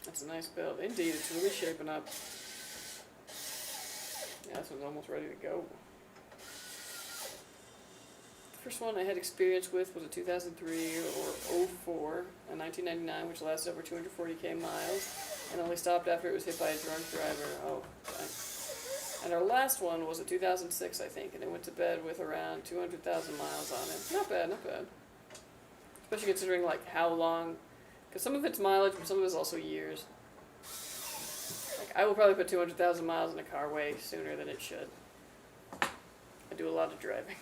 That's a nice build. Indeed, it's really shaping up. Yeah, this one's almost ready to go. The first one I had experience with was a 2003 or 04, a 1999, which lasted over 240k miles, and only stopped after it was hit by a drunk driver. Oh, dang. And our last one was a 2006, I think, and it went to bed with around 200,000 miles on it. Not bad, not bad. Especially considering like how long. Because some of it's mileage, but some of it's also years. Like, I will probably put 200,000 miles in a car way sooner than it should. I do a lot of driving.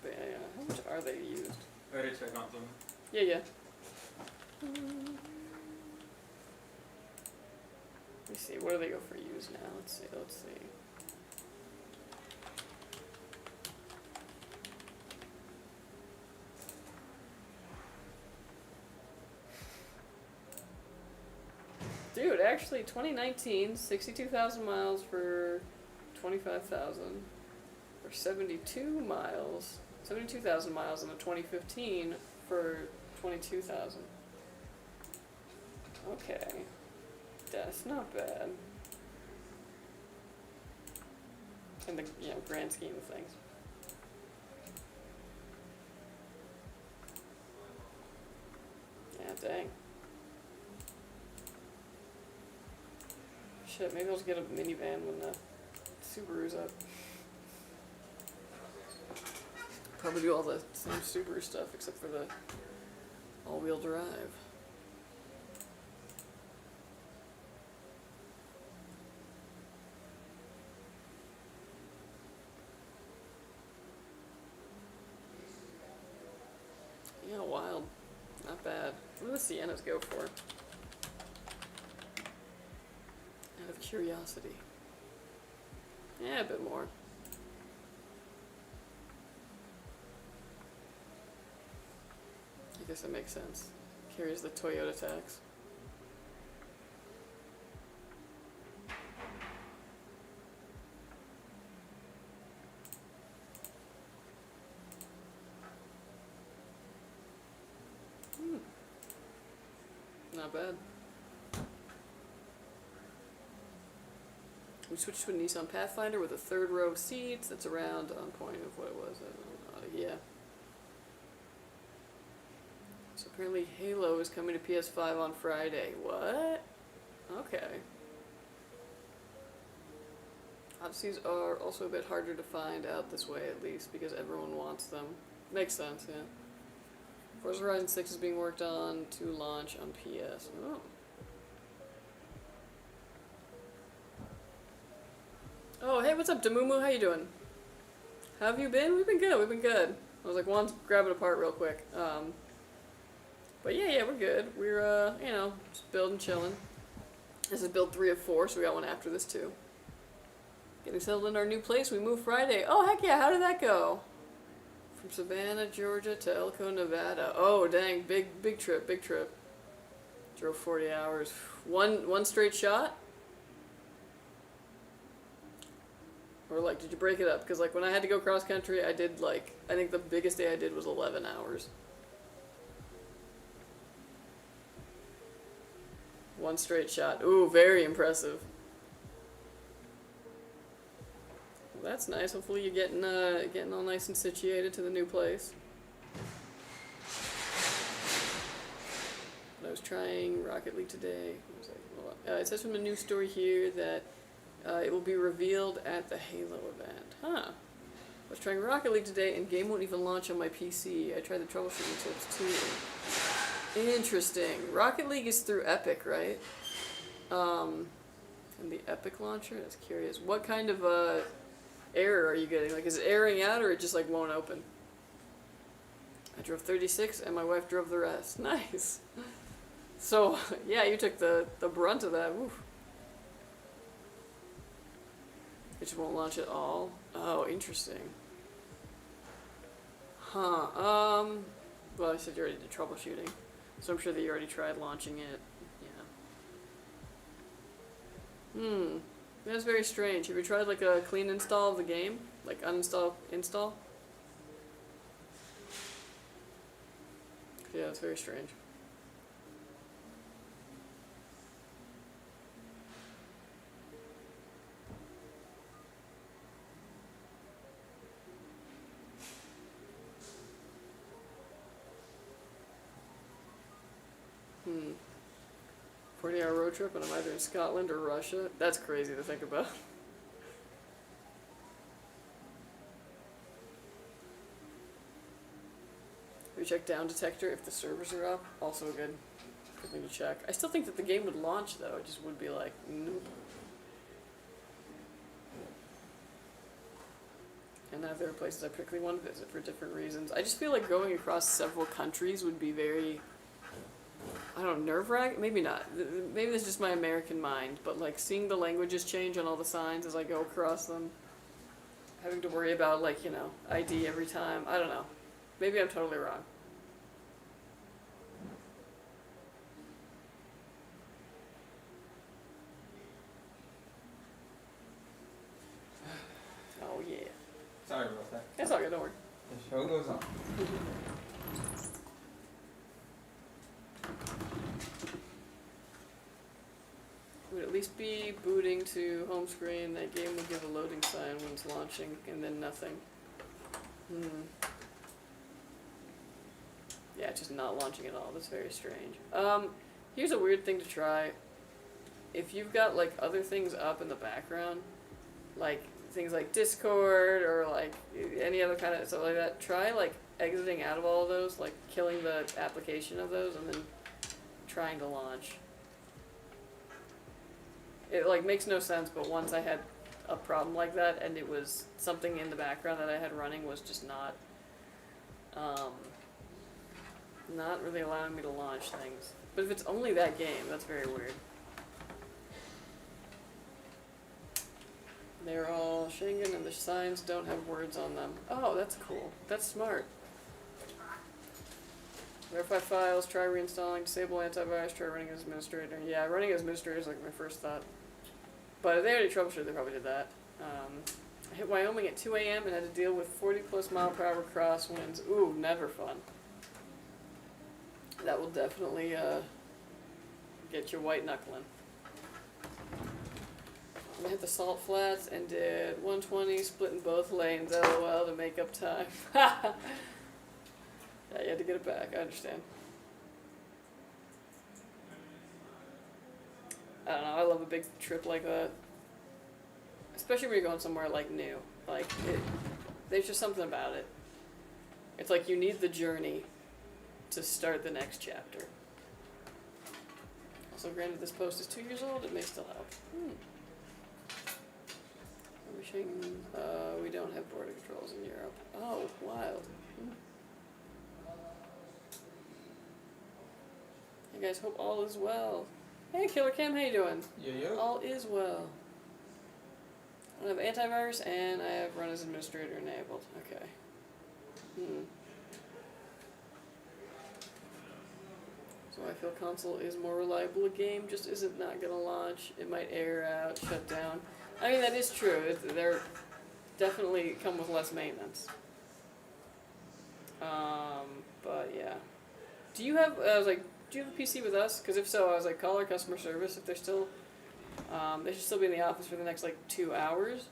But yeah, how much are they used? Ready to check on them. Yeah, yeah. Let me see, what do they go for used now? Let's see. Dude, actually, 2019, 62,000 miles for 25,000, or 72,000 miles in the 2015 for 22,000. Okay, that's not bad in the grand scheme of things. Yeah, dang. Shit, maybe I'll just get a minivan when the Subaru's up. probably do all the same Subaru stuff except for the all-wheel drive. Yeah, wild. Not bad. What do the Siennas go for? Out of curiosity. Yeah, a bit more. I guess that makes sense. Carries the Toyota tax. Not bad. We switched to a Nissan Pathfinder with a third row of seats. That's around on point of what it was. Yeah. So apparently Halo is coming to PS5 on Friday. What? Okay. Odysseys are also a bit harder to find out this way, at least, because everyone wants them. Makes sense, yeah. Forza Horizon 6 is being worked on to launch on PS. Oh. Oh, hey, what's up, Damumu? How you doing? How have you been? We've been good. We've been good. I was like, one, grab it apart real quick. But yeah, we're good. We're, you know, just building, chilling. This is build 3 of 4, so we got one after this too. Getting settled in our new place. We moved Friday. Oh, heck yeah, how did that go? From Savannah, Georgia to Elko, Nevada. Oh, dang, big trip. Drove 40 hours. One straight shot? Or, like, did you break it up? Because, like, when I had to go cross-country, I did, like, I think the biggest day I did was 11 hours. One straight shot. Ooh, very impressive. Well, that's nice. Hopefully you're getting all nice and situated to the new place. I was trying Rocket League today. It says from the news story here that it will be revealed at the Halo event. Huh. I was trying Rocket League today and game won't even launch on my PC. I tried the troubleshooting tips too. Interesting. Rocket League is through Epic, right? And the Epic launcher? That's curious. What kind of error are you getting? Like, is it erroring out or it just like won't open? I drove 36 and my wife drove the rest. Nice. So, yeah, you took the brunt of that. Woo. It just won't launch at all? Oh, interesting. Huh. Well, I said you already did troubleshooting. So I'm sure that you already tried launching it. Yeah. That's very strange. Have you tried like a clean install of the game? Like uninstall, install? Yeah, it's very strange. Hmm. 40-hour road trip and I'm either in Scotland or Russia. That's crazy to think about. We check down detector if the servers are up. Also a good thing to check. I still think that the game would launch though. It just would be like, nope. And now there are places I particularly want to visit for different reasons. I just feel like going across several countries would be very, I don't know, nerve-wracking? Maybe not. Maybe this is just my American mind, but like seeing the languages change on all the signs as I go across them, having to worry about like, you know, ID every time. I don't know. Maybe I'm totally wrong. Oh yeah. Sorry about that. That's all good, don't worry. The show goes on. It would at least be booting to home screen. That game would give a loading sign when it's launching, and then nothing. Yeah, it's just not launching at all. That's very strange. Here's a weird thing to try. If you've got like other things up in the background, like things like Discord or like any other kind of stuff like that, try like exiting out of all of those, like killing the application of those and then trying to launch. It like makes no sense, but once I had a problem like that and it was something in the background that I had running was just not really allowing me to launch things. But if it's only that game, that's very weird. They're all Schengen and the signs don't have words on them. Oh, that's cool. That's smart. Verify files, try reinstalling, disable antivirus, try running as administrator. Yeah, running as administrator is like my first thought. But if they already troubleshooted, they probably did that. I hit Wyoming at 2 a.m. and had to deal with 40 plus mile per hour crosswinds. Ooh, never fun. That will definitely get you white knuckling. I hit the salt flats and did 120, splitting both lanes, LOL, to make up time. Yeah, you had to get it back, I understand. I don't know, I love a big trip like that. Especially when you're going somewhere like new. Like, there's just something about it. It's like you need the journey to start the next chapter. Also, granted this post is 2 years old, it may still help. We don't have border controls in Europe. Oh, wild. Hey guys, hope all is well. Hey Killer Cam, how you doing? Yeah. All is well. I have antivirus and I have run as administrator enabled. Okay. So I feel console is more reliable. A game just isn't not gonna launch. It might air out, shut down. I mean, that is true. They're definitely come with less maintenance. But yeah. Do you have, I was like, do you have a PC with us? Because if so, I was like, call our customer service if they're still, they should still be in the office for the next like 2 hours.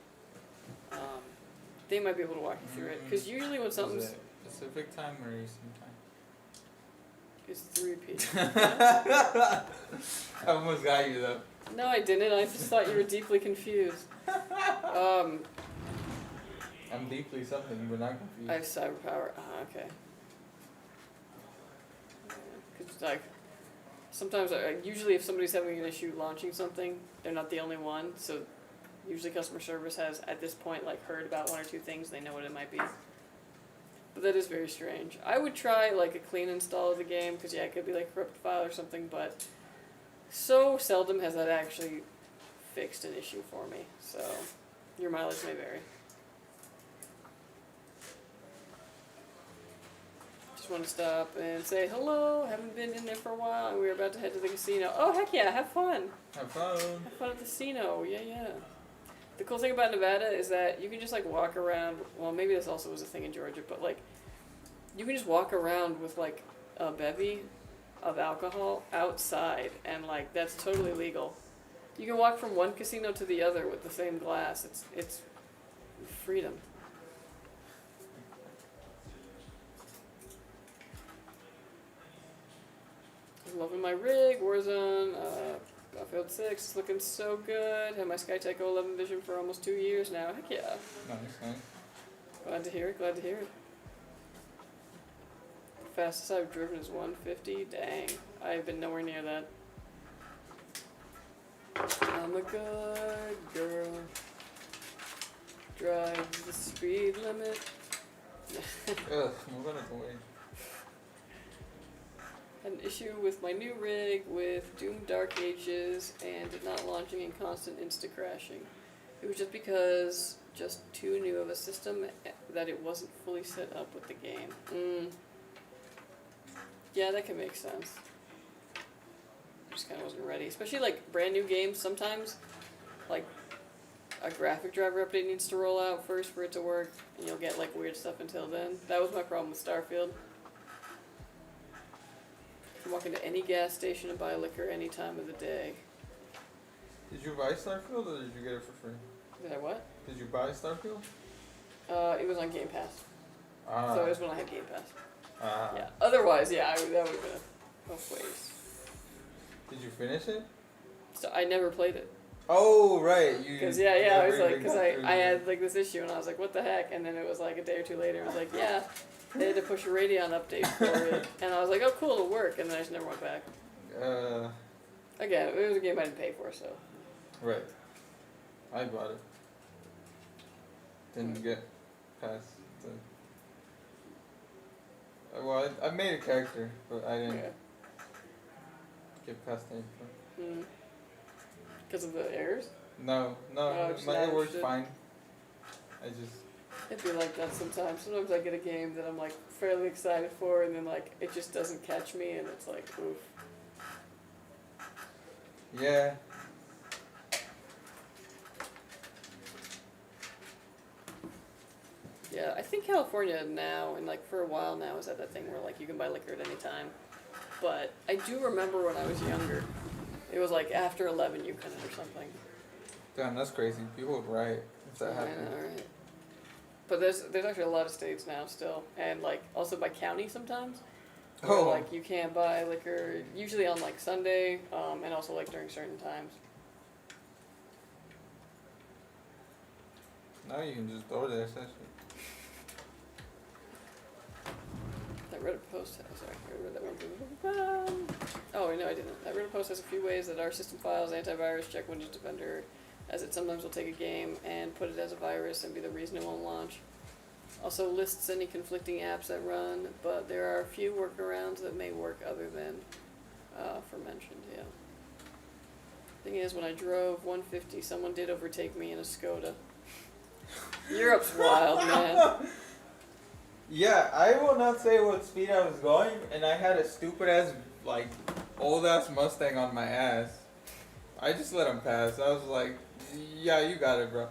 They might be able to walk you through it. Because usually when something's... Is it Pacific time or Eastern time? It's 3 p.m. I almost got you though. No, I didn't. I just thought you were deeply confused. I'm deeply something, but not confused. I have cyber power. Okay. Because like, sometimes, usually if somebody's having an issue launching something, they're not the only one. So usually customer service has, at this point, like heard about 1 or 2 things. They know what it might be. But that is very strange. I would try like a clean install of the game, because yeah, it could be like a corrupted file or something, but so seldom has that actually fixed an issue for me. So your mileage may vary. Just want to stop and say hello. Haven't been in there for a while, and we're about to head to the casino. Oh heck yeah, have fun. Have fun. Have fun at the casino. Yeah. The cool thing about Nevada is that you can just like walk around. Well, maybe this also was a thing in Georgia, but like you can just walk around with like a bevy of alcohol outside, and like that's totally legal. You can walk from one casino to the other with the same glass. It's freedom. I'm loving my rig, Warzone, Battlefield 6, looking so good. Had my Skytech 11 vision for almost 2 years now. Heck yeah. Nice. Glad to hear it. The fastest I've driven is 150. Dang. I've been nowhere near that. I'm a good girl. Drive the speed limit. Ugh, move out of the way. Had an issue with my new rig with Doom Dark Ages and it not launching and constant insta-crashing. It was just because just too new of a system that it wasn't fully set up with the game. Yeah, that can make sense. Just kind of wasn't ready. Especially like brand new games, sometimes like a graphic driver update needs to roll out first for it to work, and you'll get like weird stuff until then. That was my problem with Starfield. You can walk into any gas station and buy liquor any time of the day. Did you buy Starfield or did you get it for free? Did I what? Did you buy Starfield? It was on Game Pass. So it was when I had Game Pass. Yeah. Otherwise, yeah, that would have been a waste. Did you finish it? So I never played it. Oh right, you. Because I was like, because I earlier. had like this issue and I was like, what the heck? And then it was like a day or two later, I was like, yeah, they had to push a Radeon update for it, and I was like, oh cool, it'll work, and then I just never went back. Again, it was a game I didn't pay for, so. Right. I bought it. Didn't get past the. Well, I made a character, but I didn't get past the intro. Because of the errors? No, just it works shit. fine. I just. It'd be like that sometimes. Sometimes I get a game that I'm like fairly excited for, and then like it just doesn't catch me, and it's like, oof. Yeah. Yeah, I think California now, and like for a while now, is at that thing where like you can buy liquor at any time. But I do remember when I was younger, it was like after 11 you couldn't or something. Damn, that's crazy. People would riot if that happened. I know, right? But there's actually a lot of states now still, and like also by county sometimes. Where, Oh. like you can't buy liquor usually on like Sunday, and also like during certain times. Now you can just order that shit. I read a post. Sorry, I read that one thing. Oh no, I didn't. I read a post has a few ways that our system files antivirus check Windows Defender, as it sometimes will take a game and put it as a virus and be the reason it won't launch. Also lists any conflicting apps that run, but there are a few workarounds that may work other than aforementioned. Yeah. Thing is, when I drove 150, someone did overtake me in a Skoda. Europe's wild, man. Yeah, I will not say what speed I was going, and I had a stupid ass, like, old ass Mustang on my ass. I just let him pass. I was like, yeah, you got it, bro.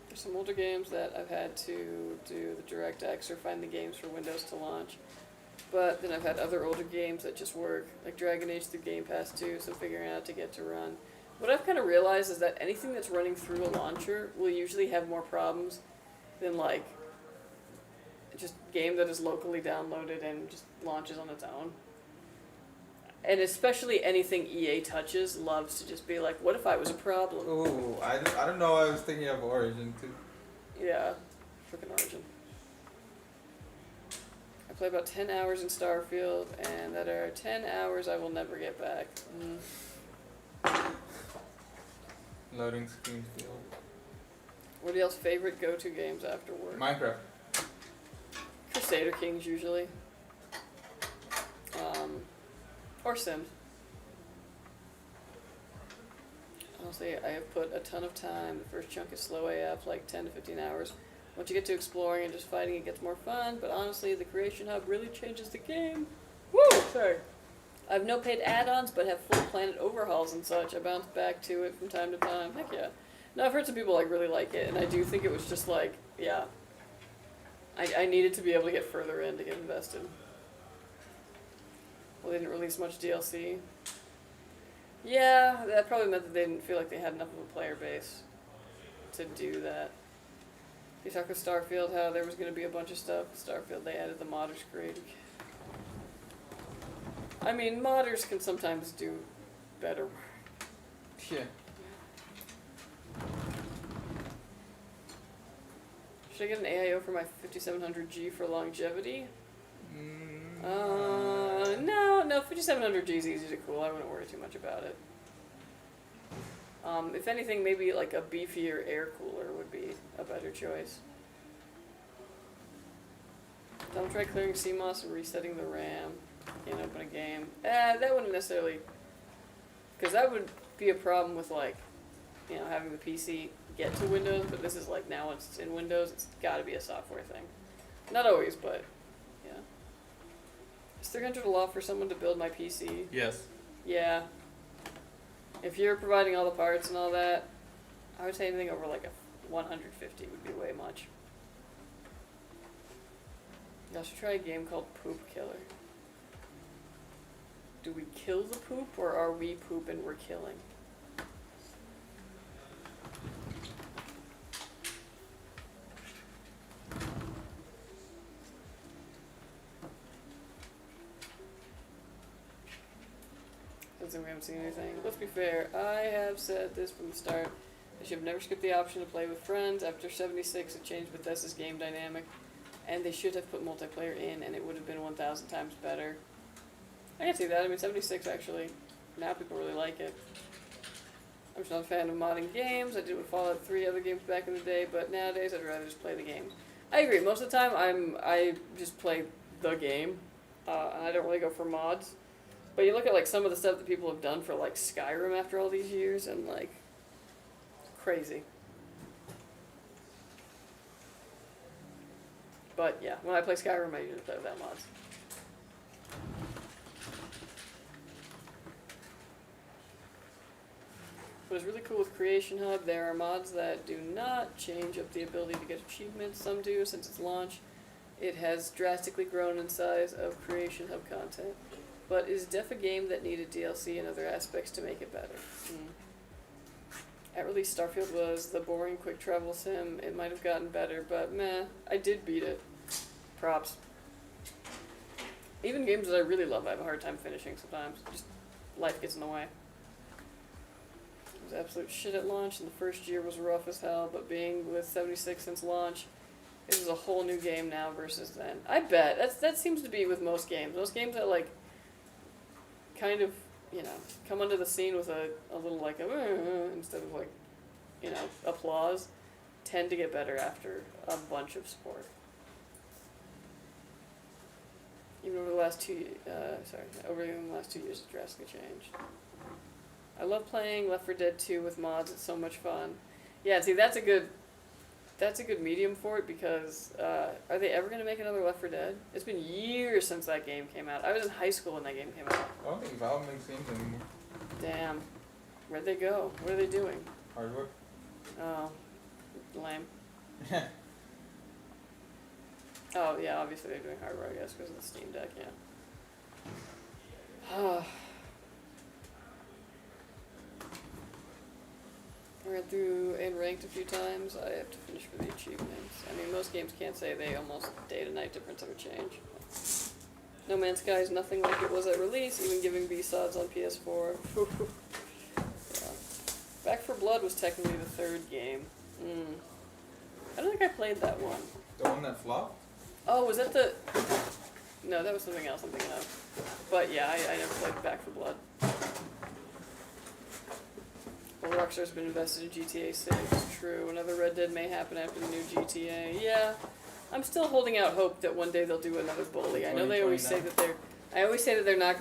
There's some older games that I've had to do the DirectX or find the games for Windows to launch. But then I've had other older games that just work, like Dragon Age through Game Pass 2, so figuring out to get to run. What I've kind of realized is that anything that's running through a launcher will usually have more problems than, like, just game that is locally downloaded and just launches on its own. And especially anything EA touches loves to just be like, what if I was a problem? Ooh, I don't know. I was thinking of Origin too. Yeah, freaking Origin. I play about 10 hours in Starfield, and that are 10 hours I will never get back. Loading screen field. What are y'all's favorite go-to games after work? Minecraft. Crusader Kings usually. Or Sims. Honestly, I have put a ton of time. The first chunk is slow AF, like 10 to 15 hours. Once you get to exploring and just fighting, it gets more fun, but honestly, the Creation Hub really changes the game. Woo! Sorry. I have no paid add-ons, but have full planet overhauls and such. I bounce back to it from time to time. Heck yeah. No, I've heard some people really like it, and I do think it was just like, yeah. I needed to be able to get further in to get invested. Well, they didn't release much DLC. Yeah, that probably meant that they didn't feel like they had enough of a player base to do that. You talk with Starfield, how there was going to be a bunch of stuff. Starfield, they added the modders grade. I mean, modders can sometimes do better work. Yeah. Should I get an AIO for my 5700G for longevity? No, 5700G is easy to cool. I wouldn't worry too much about it. If anything, maybe like a beefier air cooler would be a better choice. Don't try clearing CMOS and resetting the RAM. Can't open a game. That wouldn't necessarily... Because that would be a problem with, like, you know, having the PC get to Windows, but this is like now it's in Windows, it's got to be a software thing. Not always, but yeah. Is 300 a lot for someone to build my PC? Yes. Yeah. If you're providing all the parts and all that, I would say anything over like a 150 would be way much. I should try a game called Poop Killer. Do we kill the poop, or are we poop and we're killing? kids and we haven't seen anything. Let's be fair, I have said this from the start. I should have never skipped the option to play with friends. After 76, it changed Bethesda's game dynamic, and they should have put multiplayer in, and it would have been 1,000 times better. I can see that. I mean, 76 actually, now people really like it. I'm just not a fan of modding games. I did with Fallout 3 other games back in the day, but nowadays I'd rather just play the game. I agree. Most of the time, I just play the game, and I don't really go for mods. But you look at like some of the stuff that people have done for like Skyrim after all these years, and like crazy. But yeah, when I play Skyrim, I usually play without mods. What is really cool with Creation Hub, there are mods that do not change up the ability to get achievements. Some do since its launch. It has drastically grown in size of Creation Hub content, but is def a game that needed DLC and other aspects to make it better. At release, Starfield was the boring quick travel sim. It might have gotten better, but meh, I did beat it. Props. Even games that I really love, I have a hard time finishing sometimes. Just life gets in the way. It was absolute shit at launch, and the first year was rough as hell, but being with 76 since launch, it was a whole new game now versus then. I bet. That seems to be with most games. Most games that, like, kind of, you know, come onto the scene with a little, like, instead of, like, you know, applause, tend to get better after a bunch of support. Even over the last 2 years, it's drastically changed. I love playing Left 4 Dead 2 with mods. It's so much fun. Yeah, see, that's a good medium for it because are they ever gonna make another Left 4 Dead? It's been years since that game came out. I was in high school when that game came out. I don't think Valve makes games anymore. Damn, where'd they go? What are they doing? Hardware. Oh, lame. Oh yeah, obviously they're doing hardware, I guess, because of the Steam Deck. Yeah. I read through and ranked a few times. I have to finish for the achievements. I mean, most games can't say they almost day to night difference of a change. No Man's Sky is nothing like it was at release, even giving B-Sods on PS4. Yeah. Back 4 Blood was technically the third game. I don't think I played that one. The one that flopped? Oh, was that the... No, that was something else I'm thinking of. But yeah, I never played Back 4 Blood. Well, Rockstar's been invested in GTA 6. True. Another Red Dead may happen after the new GTA. Yeah. I'm still holding out hope that one day they'll do another Bully. I know they always say that they're... I always say that they're not...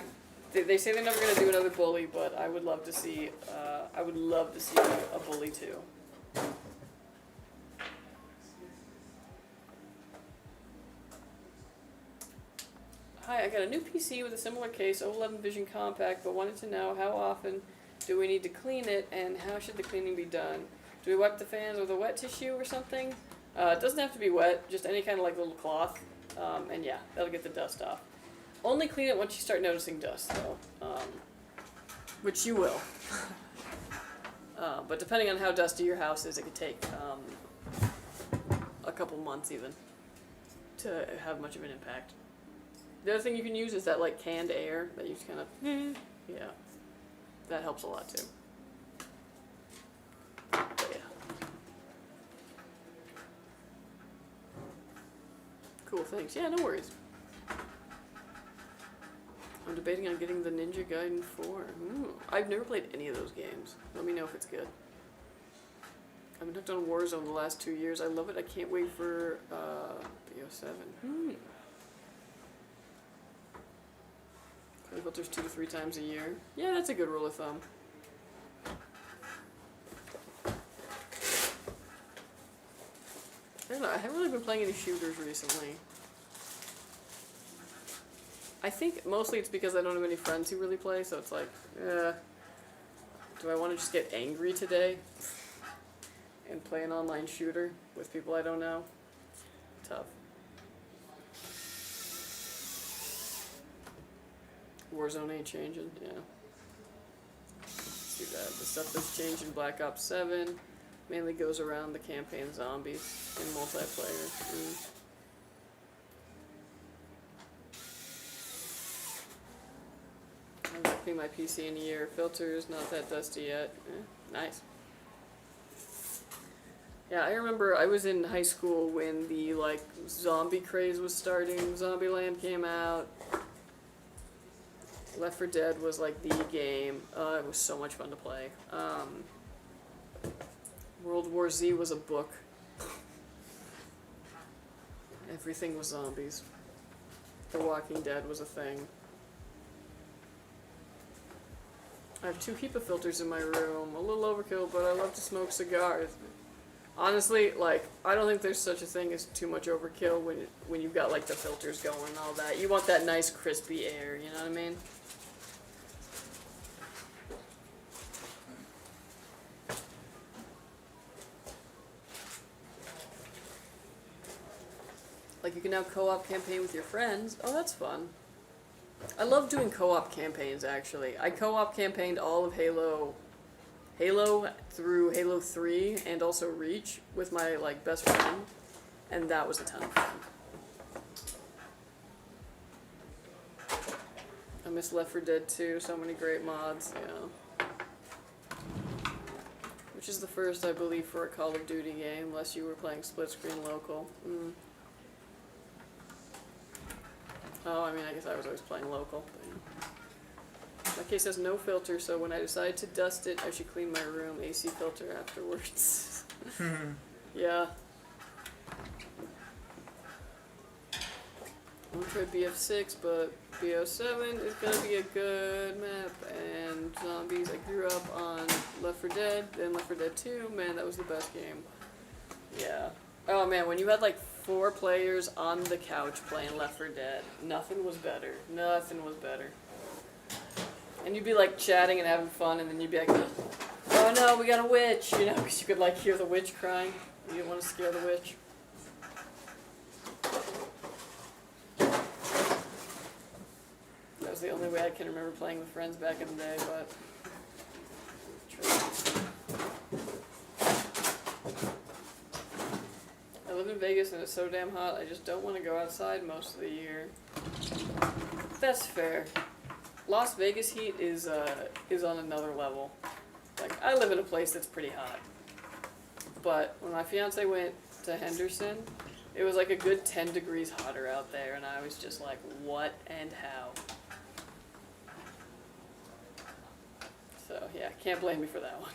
They say they're never going to do another Bully, but I would love to see... I would love to see a Bully 2. Hi, I got a new PC with a similar case, O11 Vision Compact, but wanted to know how often do we need to clean it and how should the cleaning be done? Do we wipe the fans with a wet tissue or something? It doesn't have to be wet, just any kind of like little cloth, and yeah, that'll get the dust off. Only clean it once you start noticing dust, though, which you will. But depending on how dusty your house is, it could take a couple months even to have much of an impact. The other thing you can use is that like canned air that you just kind of, yeah, that helps a lot too. But yeah. Cool, thanks. Yeah, no worries. I'm debating on getting the Ninja Gaiden 4. I've never played any of those games. Let me know if it's good. I've been hooked on Warzone the last 2 years. I love it. I can't wait for BO7. Filters 2 to 3 times a year. Yeah, that's a good rule of thumb. I don't know, I haven't really been playing any shooters recently. I think mostly it's because I don't have any friends who really play, so it's like, do I want to just get angry today and play an online shooter with people I don't know? Tough. Warzone ain't changing, yeah. Let's do that. The stuff that's changed in Black Ops 7 mainly goes around the campaign zombies in multiplayer. I like cleaned my PC in a year. Filters, not that dusty yet. Nice. Yeah, I remember I was in high school when the, like, zombie craze was starting. Zombieland came out. Left 4 Dead was, like, the game. It was so much fun to play. World War Z was a book. Everything was zombies. The Walking Dead was a thing. I have 2 HEPA filters in my room. A little overkill, but I love to smoke cigars. Honestly, like, I don't think there's such a thing as too much overkill when you've got, like, the filters going and all that. You want that nice crispy air, you know what I mean? Like, you can now co-op campaign with your friends. Oh, that's fun. I love doing co-op campaigns, actually. I co-op campaigned all of Halo through Halo 3 and also Reach with my, like, best friend. And that was a ton of fun. I miss Left 4 Dead 2, so many great mods, yeah. Which is the first, I believe, for a Call of Duty game, unless you were playing split-screen local. Oh, I mean, I guess I was always playing local. But, yeah. My case has no filter, so when I decide to dust it, I should clean my room AC filter afterwards. Yeah. I want to try BF6, but BO7 is going to be a good map. And zombies, I grew up on Left 4 Dead, then Left 4 Dead 2. Man, that was the best game. Yeah. Oh man, when you had like 4 players on the couch playing Left 4 Dead, nothing was better. Nothing was better. And you'd be like chatting and having fun, and then you'd be like, oh no, we got a witch, you know, because you could like hear the witch crying. You didn't want to scare the witch. That was the only way I can remember playing with friends back in the day, but... I live in Vegas and it's so damn hot, I just don't want to go outside most of the year. That's fair. Las Vegas heat is on another level. Like, I live in a place that's pretty hot. But when my fiance went to Henderson, it was like a good 10 degrees hotter out there, and I was just like, what and how? So, yeah, can't blame me for that one.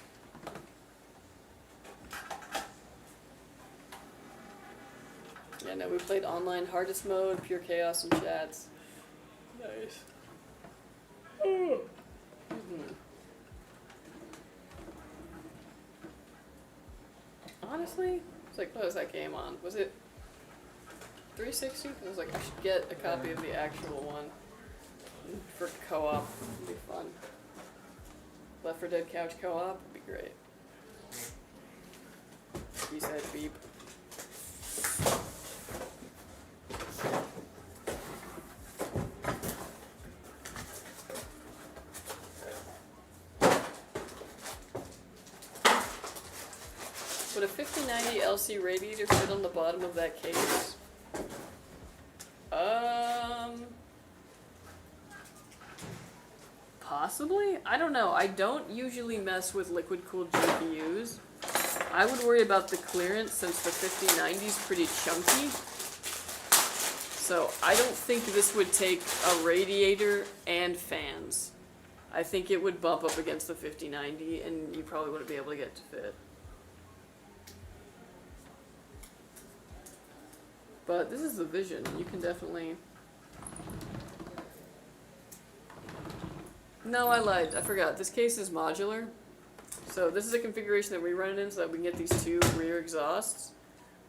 Yeah, no, we played online hardest mode, pure chaos and chats. Nice. Honestly, it's like, what was that game on? Was it 360? I was like, I should get a copy of the actual one for co-op. It'd be fun. Left 4 Dead couch co-op would be great. He said beep. Would a 5090 LC radiator fit on the bottom of that case? Possibly? I don't know. I don't usually mess with liquid-cooled GPUs. I would worry about the clearance since the 5090 is pretty chunky. So I don't think this would take a radiator and fans. I think it would bump up against the 5090 and you probably wouldn't be able to get it to fit. But this is the vision. You can definitely... No, I lied. I forgot. This case is modular. So this is a configuration that we run it in so that we can get these 2 rear exhausts.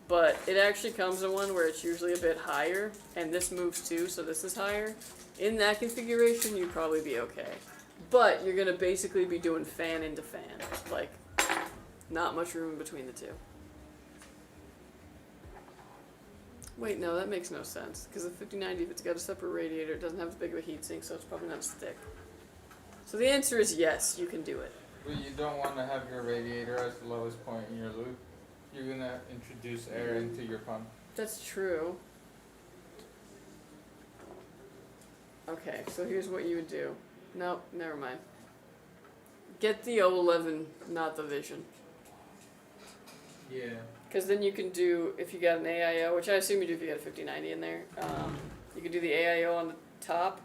But it actually comes in one where it's usually a bit higher, and this moves too, so this is higher. In that configuration, you'd probably be okay. But you're going to basically be doing fan into fan. Like, not much room in between the two. Wait, no, that makes no sense. Because the 5090, if it's got a separate radiator, it doesn't have as big of a heatsink, so it's probably not stick. So the answer is yes, you can do it. But you don't want to have your radiator at the lowest point in your loop. You're going to introduce air into your pump. That's true. Okay, so here's what you would do. No, never mind. Get the 011, not the Vision. Yeah. Because then you can do, if you got an AIO, which I assume you do if you got a 5090 in there, you could do the AIO on the top,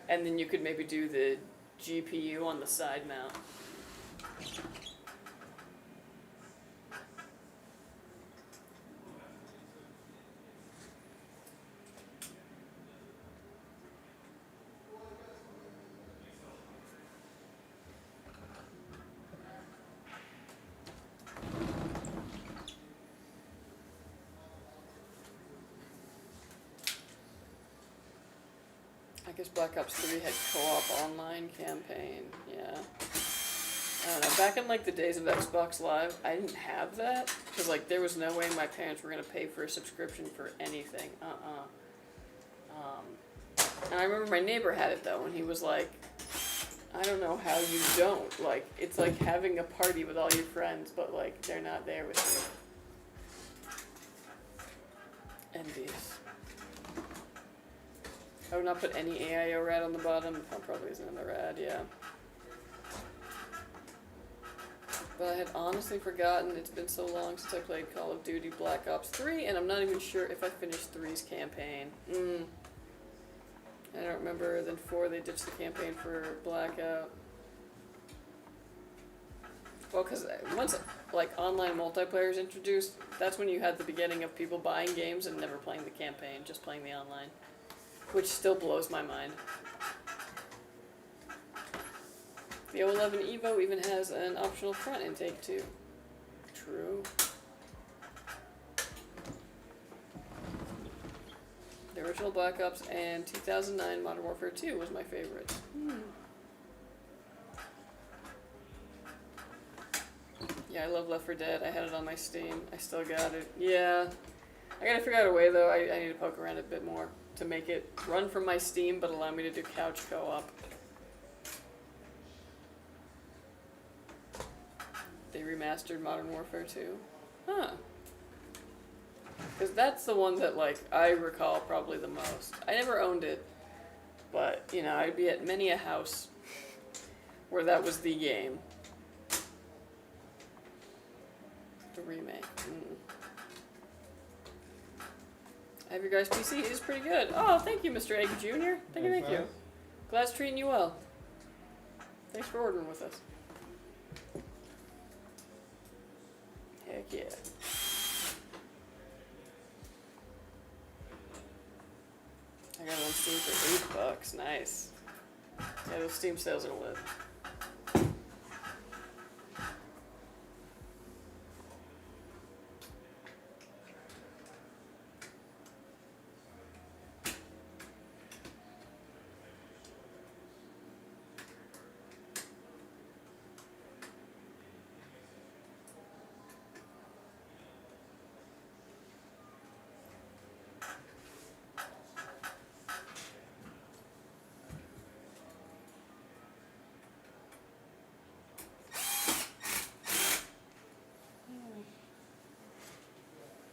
and then you could maybe do the GPU on the side mount. I guess Black Ops 3 had co-op online campaign, yeah. I don't know, back in like the days of Xbox Live, I didn't have that, because like there was no way my parents were going to pay for a subscription for anything, and I remember my neighbor had it though, and he was like, I don't know how you don't, like, it's like having a party with all your friends, but like, they're not there with you. Envious. I would not put any AIO rad on the bottom. The phone probably isn't in the rad, yeah. But I had honestly forgotten. It's been so long since I played Call of Duty Black Ops 3, and I'm not even sure if I finished 3's campaign. I don't remember. Then 4, they ditched the campaign for Blackout. Well, because once, like, online multiplayer is introduced, that's when you had the beginning of people buying games and never playing the campaign, just playing the online. Which still blows my mind. The 011 Evo even has an optional front intake too. True. The original Black Ops and 2009 Modern Warfare 2 was my favorite. Yeah, I love Left 4 Dead. I had it on my Steam. I still got it. Yeah. I gotta figure out a way though. I need to poke around a bit more to make it run from my Steam but allow me to do couch co-op. They remastered Modern Warfare 2. Huh. Because that's the one that, like, I recall probably the most. I never owned it, but, you know, I'd be at many a house where that was the game. The remake. I have your guys' PC. It is pretty good. Oh, thank you, Mr. Egg Jr. Thank you. Glad it's treating you well. Thanks for ordering with us. Heck yeah. I got it on Steam for $8. Nice. Yeah, those Steam sales are lit.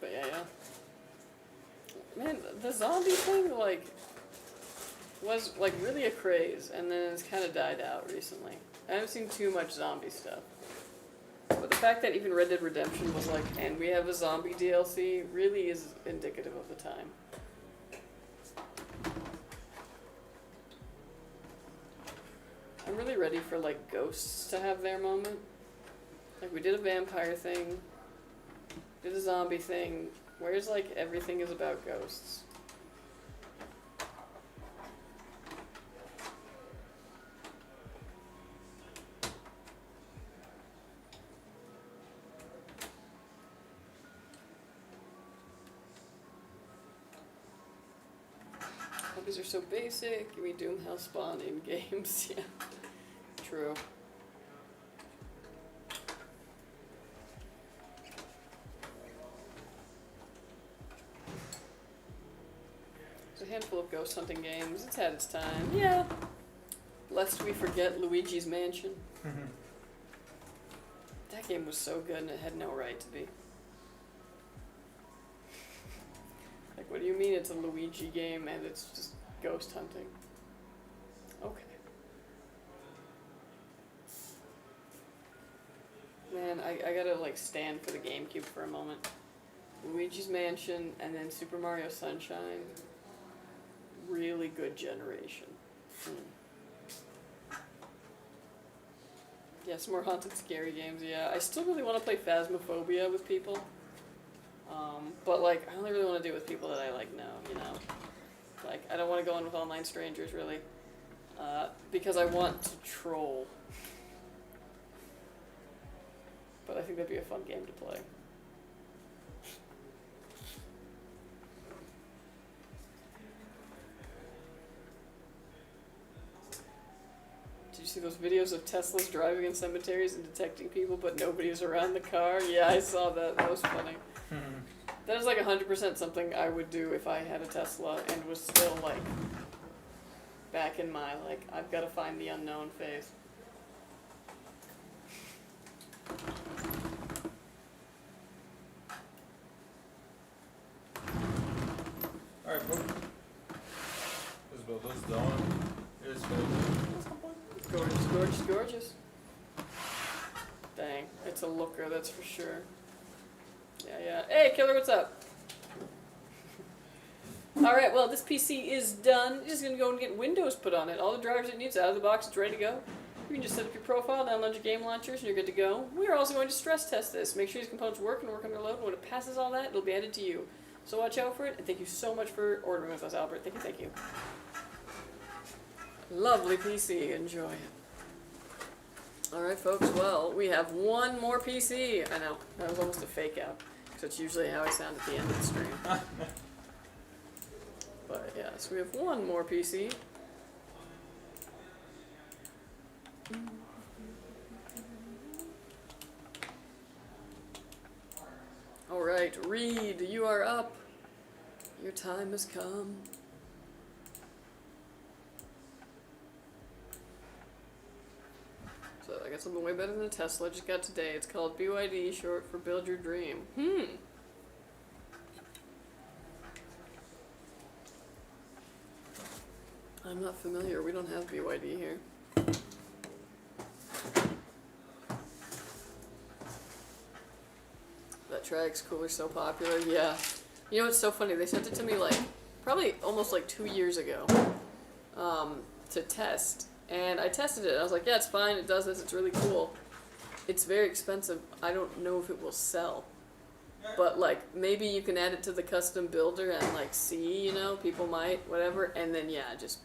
But yeah. Man, the zombie thing, like, was, like, really a craze, and then it's kind of died out recently. I haven't seen too much zombie stuff. But the fact that even Red Dead Redemption was like, and we have a zombie DLC, really is indicative of the time. I'm really ready for, like, ghosts to have their moment. Like, we did a vampire thing, did a zombie thing. Where's, like, everything is about ghosts? Hobbies are so basic. We Doom Hellspawn in games. Yeah. True. There's a handful of ghost hunting games. It's had its time. Yeah. Lest we forget Luigi's Mansion. That game was so good and it had no right to be. Like, what do you mean it's a Luigi game and it's just ghost hunting? Okay. Man, I gotta like stand for the GameCube for a moment. Luigi's Mansion and then Super Mario Sunshine. Really good generation. Yeah, some more haunted scary games, yeah. I still really want to play Phasmophobia with people. But like, I only really want to do it with people that I like know, you know? Like, I don't want to go in with online strangers, really. Because I want to troll. But I think that'd be a fun game to play. Did you see those videos of Teslas driving in cemeteries and detecting people, but nobody is around the car? Yeah, I saw that. That was funny. That is like 100% something I would do if I had a Tesla and was still like back in my like I've got to find the unknown phase. Alright, bro. Let's build this down. Here's Gorgeous, gorgeous, gorgeous. Dang, it's a looker, that's for sure. Yeah, yeah. Hey, killer, what's up? Alright, well, this PC is done. You're just gonna go and get Windows put on it. All the drivers it needs out of the box, it's ready to go. You can just set up your profile, download your game launchers, and you're good to go. We are also going to stress test this. Make sure these components work and work under load. When it passes all that, it'll be added to you. So watch out for it, and thank you so much for ordering with us, Albert. Thank you, thank you. Lovely PC, enjoy it. Alright folks, well, we have one more PC. I know, that was almost a fake out, because that's usually how I sound at the end of the stream. But yeah, so we have one more PC. Alright, Reed, you are up. Your time has come. So I got something way better than a Tesla I just got today. It's called BYD, short for Build Your Dream. I'm not familiar. We don't have BYD here. That Tryx cooler's so popular. Yeah. You know what's so funny? They sent it to me like probably almost like 2 years ago to test. And I tested it. I was like, yeah, it's fine. It does this. It's really cool. It's very expensive. I don't know if it will sell. But, like, maybe you can add it to the custom builder and, like, see, you know, people might, whatever. And then, yeah, just...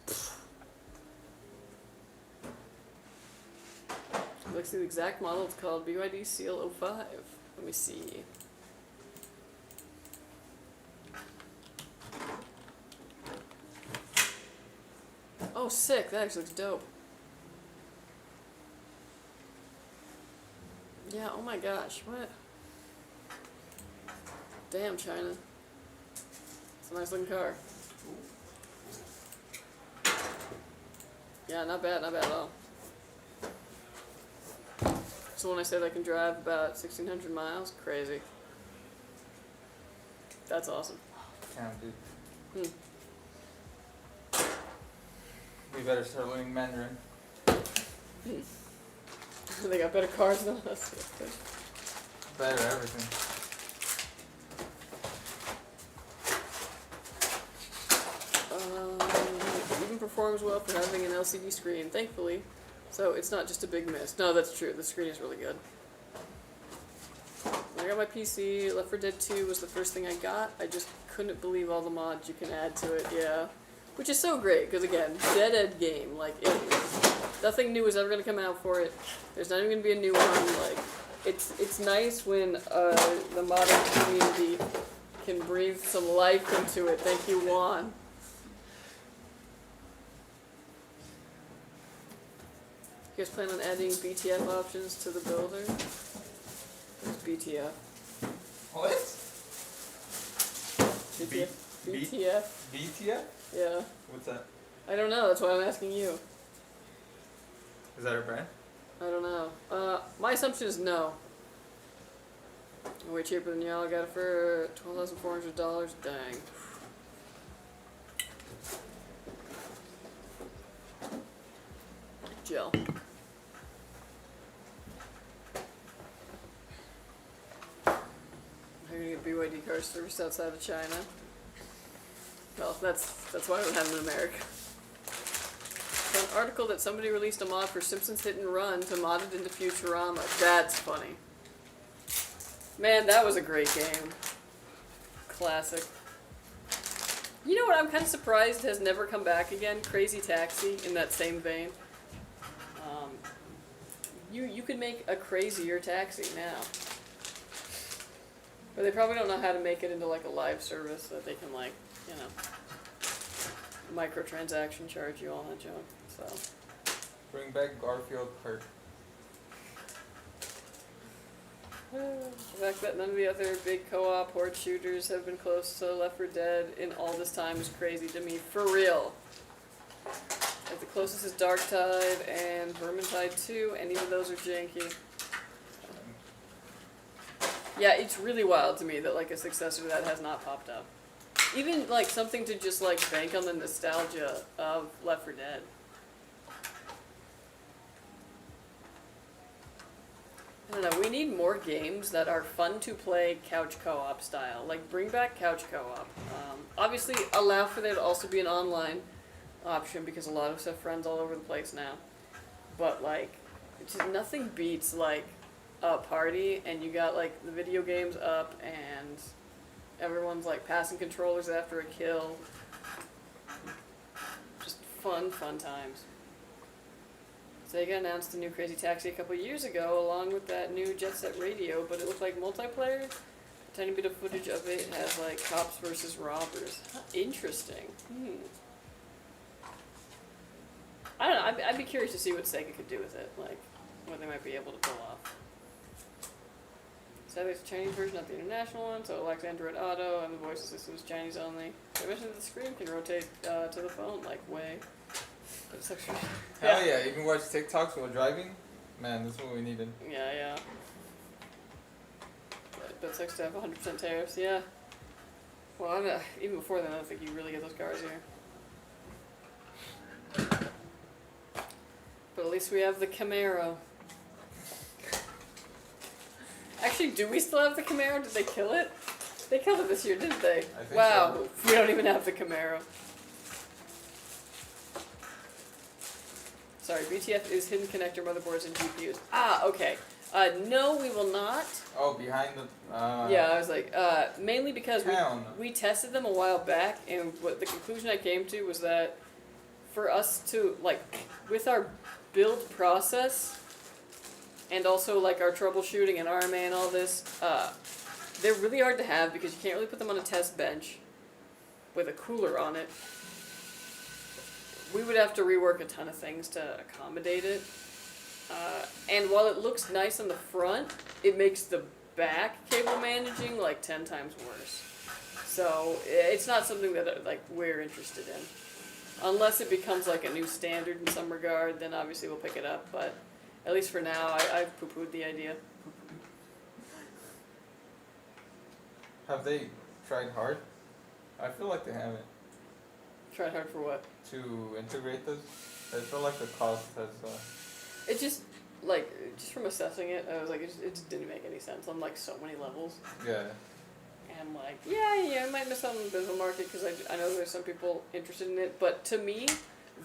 Let's see the exact model. It's called BYD Seal 05. Let me see. Oh, sick. That actually looks dope. Yeah, oh my gosh, what? Damn, China. It's a nice looking car. Yeah, not bad at all. So when I said I can drive about 1,600 miles, crazy. That's awesome. Damn, dude. We better start learning Mandarin. They got better cars than us. Better everything. It even performs well for having an LCD screen, thankfully. So it's not just a big miss. No, that's true. The screen is really good. I got my PC. Left 4 Dead 2 was the first thing I got. I just couldn't believe all the mods you can add to it. Yeah. Which is so great, because again, dead game. Like, nothing new is ever going to come out for it. There's not even going to be a new one. Like, it's nice when the modern community can breathe some life into it. Thank you, Juan. You guys plan on adding BTF options to the builder? What's BTF? What? BTF? BTF? BTF? Yeah. What's that? I don't know, that's why I'm asking you. Is that a brand? I don't know. My assumption is no. Way cheaper than y'all. Got it for $12,400. Dang. serviced outside of China. Well, that's why I don't have them in America. So an article that somebody released a mod for Simpsons Hit and Run to mod it into Futurama. That's funny. Man, that was a great game. Classic. You know what I'm kind of surprised has never come back again? Crazy Taxi, in that same vein. You could make a crazier taxi now. But they probably don't know how to make it into like a live service that they can like, you know, microtransaction charge you all that junk. So Bring back Garfield Kart. the fact that none of the other big co-op horde shooters have been close to Left 4 Dead in all this time is crazy to me. For real. Like the closest is Darktide and Vermintide 2, and even those are janky. Yeah, it's really wild to me that like a successor to that has not popped up. Even like something to just like bank on the nostalgia of Left 4 Dead. I don't know, we need more games that are fun to play couch co-op style. Like, bring back couch co-op. Obviously, allow for there to also be an online option because a lot of us have friends all over the place now. But, like, just nothing beats, like, a party and you got, like, the video games up and everyone's, like, passing controllers after a kill. Just fun times. Sega announced the new Crazy Taxi a couple years ago, along with that new Jet Set Radio, but it looked like multiplayer. A tiny bit of footage of it has like cops versus robbers. Interesting. I don't know. I'd be curious to see what Sega could do with it, like what they might be able to pull off. Sadly, it's a Chinese version, not the international one, so it lacks Android Auto, and the voice assistant is Chinese only. I mentioned that the screen can rotate to the phone, like way. It's actually, Hell yeah, you can watch TikToks while driving? Man, this is what we needed. Yeah. But it sucks to have 100% tariffs, yeah. Well, even before then, I don't think you really get those cars here. But at least we have the Camaro. Actually, do we still have the Camaro? Did they kill it? They killed it this year, didn't they? I think Wow, so. we don't even have the Camaro. Sorry, BTF is hidden connector motherboards and GPUs. Ah, okay. No, we will not. Oh, behind the... Yeah, I was like, mainly because Hell no. we tested them a while back, and what the conclusion I came to was that for us to, like, with our build process, and also, like, our troubleshooting and RMA and all this, they're really hard to have because you can't really put them on a test bench with a cooler on it. We would have to rework a ton of things to accommodate it. And while it looks nice on the front, it makes the back cable managing like 10 times worse. So it's not something that like we're interested in. Unless it becomes like a new standard in some regard, then obviously we'll pick it up. But at least for now, I've poo-pooed the idea. Have they tried hard? I feel like they haven't. Tried hard for what? To integrate this. I feel like the cost has... It just, like, just from assessing it, I was like, it just didn't make any sense on, like, so many levels. Yeah. And I'm like, yeah, I might miss out on the business market because I know there's some people interested in it. But to me,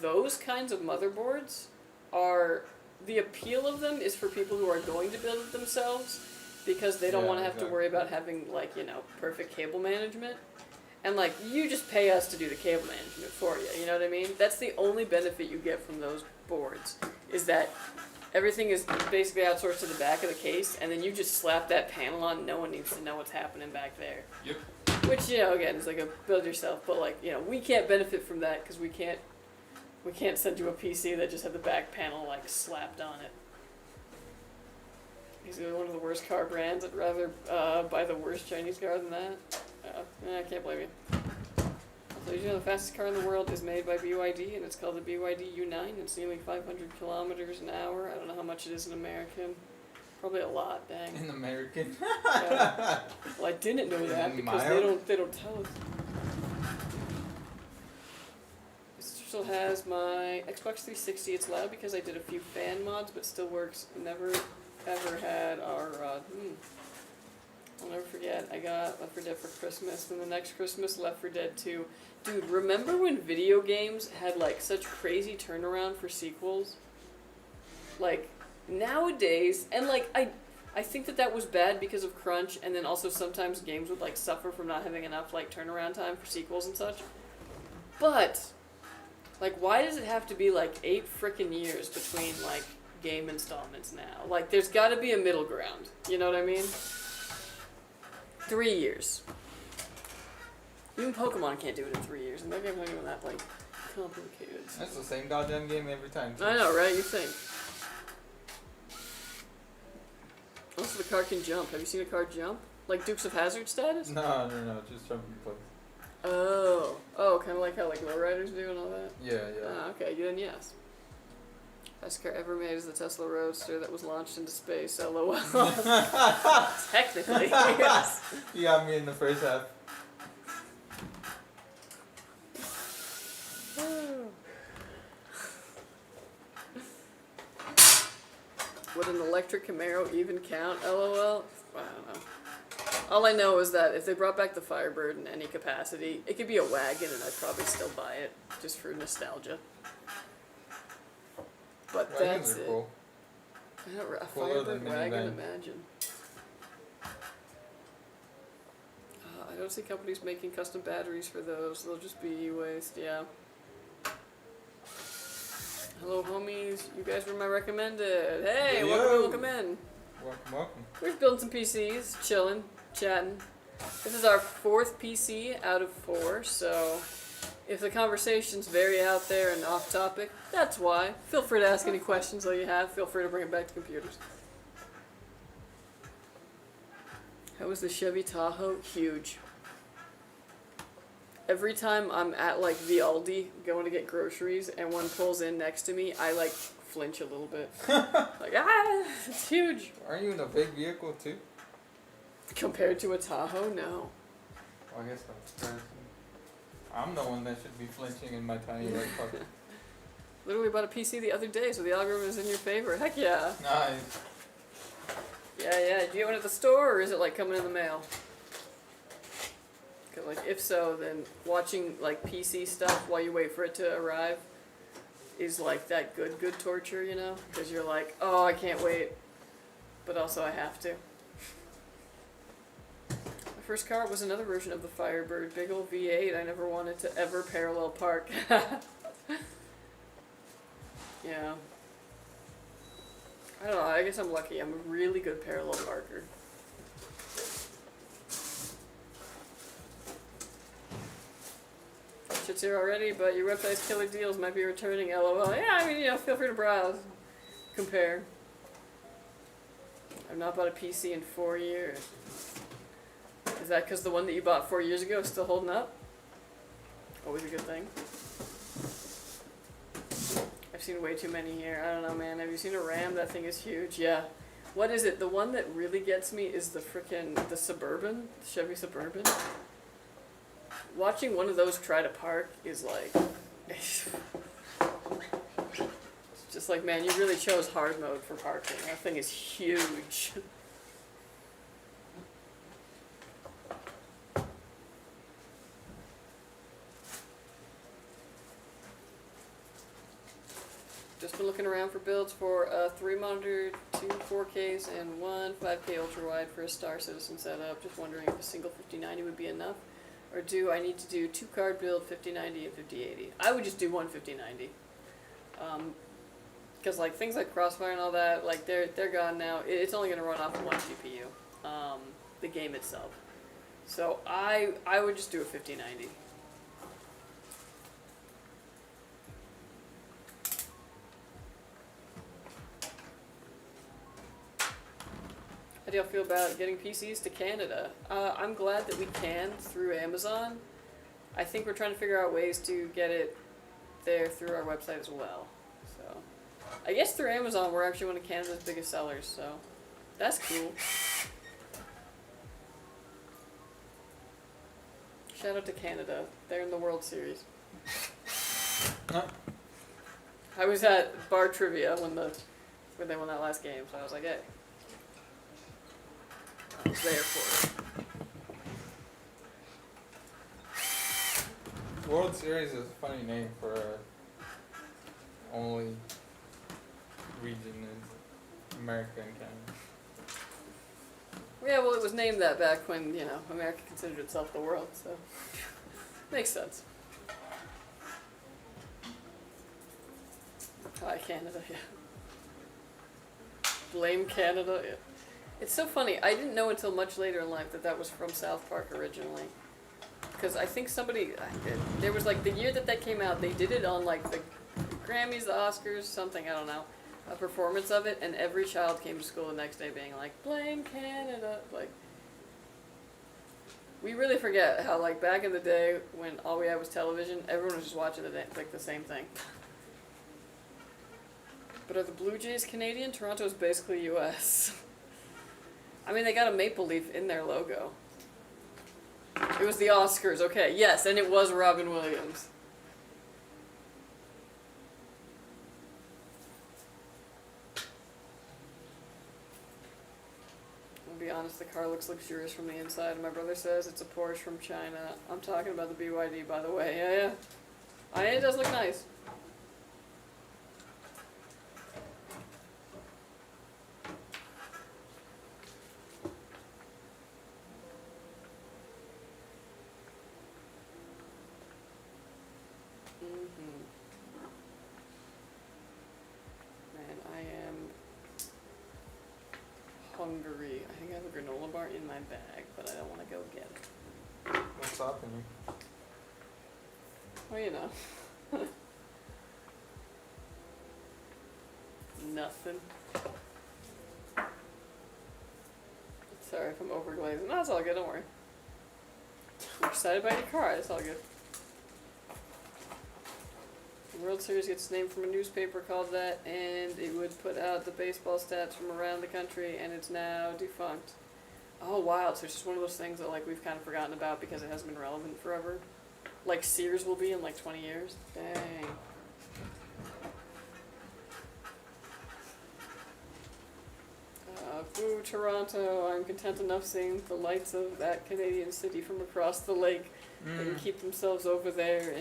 those kinds of motherboards are, the appeal of them is for people who are going to build it themselves because they don't want to have to worry about having, like, you know, perfect cable management. And, like, you just pay us to do the cable management for you, you know what I mean? That's the only benefit you get from those boards, is that everything is basically outsourced to the back of the case, and then you just slap that panel on, no one needs to know what's happening back there. Yep. Which, you know, again, is like a build yourself, but, like, you know, we can't benefit from that because we can't send you a PC that just had the back panel, like, slapped on it. He's one of the worst car brands. I'd rather buy the worst Chinese car than that. I can't blame you. So you know the fastest car in the world is made by BYD, and it's called the BYD U9. It's nearly 500 kilometers an hour. I don't know how much it is in American. Probably a lot, dang. In American? Yeah. Well, I didn't know that because they don't tell us. This still has my Xbox 360. It's loud because I did a few fan mods, but still works. Never ever had our I'll never forget, I got Left 4 Dead for Christmas, then the next Christmas, Left 4 Dead 2. Dude, remember when video games had, like, such crazy turnaround for sequels? Like, nowadays, and, like, I think that was bad because of crunch, and then also sometimes games would, like, suffer from not having enough, like, turnaround time for sequels and such. But, like, why does it have to be, like, 8 frickin' years between, like, game installments now? Like, there's gotta be a middle ground. You know what I mean? 3 years. Even Pokemon can't do it in 3 years, and that game's not even that, like, complicated. That's the same goddamn game every time. Too. I know, right? You think. Also, the car can jump. Have you seen a car jump? Like Dukes of Hazzard status? No, just jumping place. Oh, kind of like how like lowriders do and all that. Yeah. Ah, okay, then yes. Best car ever made is the Tesla Roadster that was launched into space. LOL. Technically, yes. You got me in the first half. Would an electric Camaro even count? LOL. I don't know. All I know is that if they brought back the Firebird in any capacity, it could be a wagon and I'd probably still buy it, just for nostalgia. But Wagons that's are it. cool. I don't, a Cooler than Firebird wagon, minivan. imagine. I don't see companies making custom batteries for those. They'll just be e-waste, yeah. Hello, homies. You guys were my recommended. Hey, welcome in. Welcome. We're just building some PCs, chilling, chatting. This is our 4th PC out of 4, so if the conversation's very out there and off topic, that's why. Feel free to ask any questions that you have. Feel free to bring it back to computers. How was the Chevy Tahoe? Huge. Every time I'm at like the Aldi going to get groceries and one pulls in next to me, I like flinch a little bit. Like, it's huge. Aren't you in a big vehicle too? Compared to a Tahoe, no. Well, I guess that's I'm the one that should be flinching in my tiny red car. Literally bought a PC the other day, so the algorithm is in your favor. Heck yeah. Nice. Yeah. Do you get one at the store, or is it like coming in the mail? Cause like if so, then watching like PC stuff while you wait for it to arrive is like that good torture, you know? Because you're like, oh, I can't wait, but also I have to. My first car was another version of the Firebird, big old V8. I never wanted to ever parallel park. Yeah. I don't know, I guess I'm lucky. I'm a really good parallel parker. Shit's here already, but your website's killer deals might be returning, LOL. Yeah, I mean, feel free to browse. Compare. I've not bought a PC in 4 years. Is that because the one that you bought 4 years ago is still holding up? Always a good thing. I've seen way too many here. I don't know, man. Have you seen a RAM? That thing is huge. Yeah. What is it? The one that really gets me is the Suburban, the Chevy Suburban. Watching one of those try to park is like, it's just like, man, you really chose hard mode for parking. That thing is huge. Just been looking around for builds for a 3 monitor, 2 4Ks, and 1 5K ultra wide for a Star Citizen setup. Just wondering if a single 5090 would be enough, or do I need to do 2 card build 5090 and 5080? I would just do one 5090. Because like things like Crossfire and all that, like they're gone now. It's only going to run off of one GPU, the game itself. So I would just do a 5090. How do y'all feel about getting PCs to Canada? I'm glad that we can through Amazon. I think we're trying to figure out ways to get it there through our website as well. So, I guess through Amazon we're actually one of Canada's biggest sellers, so that's cool. Shout out to Canada. They're in the World Series. I was at Bar Trivia when they won that last game, so I was like, hey. I was there for it. World Series is a funny name for only region in America and Canada. Yeah, well, it was named that back when, you know, America considered itself the world, so makes sense. Hi, Canada, yeah. Blame Canada, yeah. It's so funny, I didn't know until much later in life that that was from South Park originally. Because I think somebody, there was like the year that that came out, they did it on like the Grammys, the Oscars, something, I don't know, a performance of it, and every child came to school the next day being like, blame Canada, like, we really forget how like back in the day when all we had was television, everyone was just watching like the same thing. But are the Blue Jays Canadian? Toronto's basically US. I mean, they got a maple leaf in their logo. It was the Oscars, okay, yes, and it was Robin Williams. I'll be honest, the car looks luxurious from the inside, and my brother says it's a Porsche from China. I'm talking about the BYD, by the way, yeah. It does look nice. Man, I am hungry. I think I have a granola bar in my bag, but I don't want to go get it. What's stopping you? Well, you know. Nothing. Sorry if I'm overglazing. No, it's all good, don't worry. You're excited about your car, it's all good. The World Series gets named from a newspaper called that, and it would put out the baseball stats from around the country, and it's now defunct. Oh, wow, so it's just one of those things that like we've kind of forgotten about because it hasn't been relevant forever. Like Sears will be in like 20 years. Dang. Boo, Toronto. I'm content enough seeing the lights of that Canadian city from across the lake. They can keep themselves over there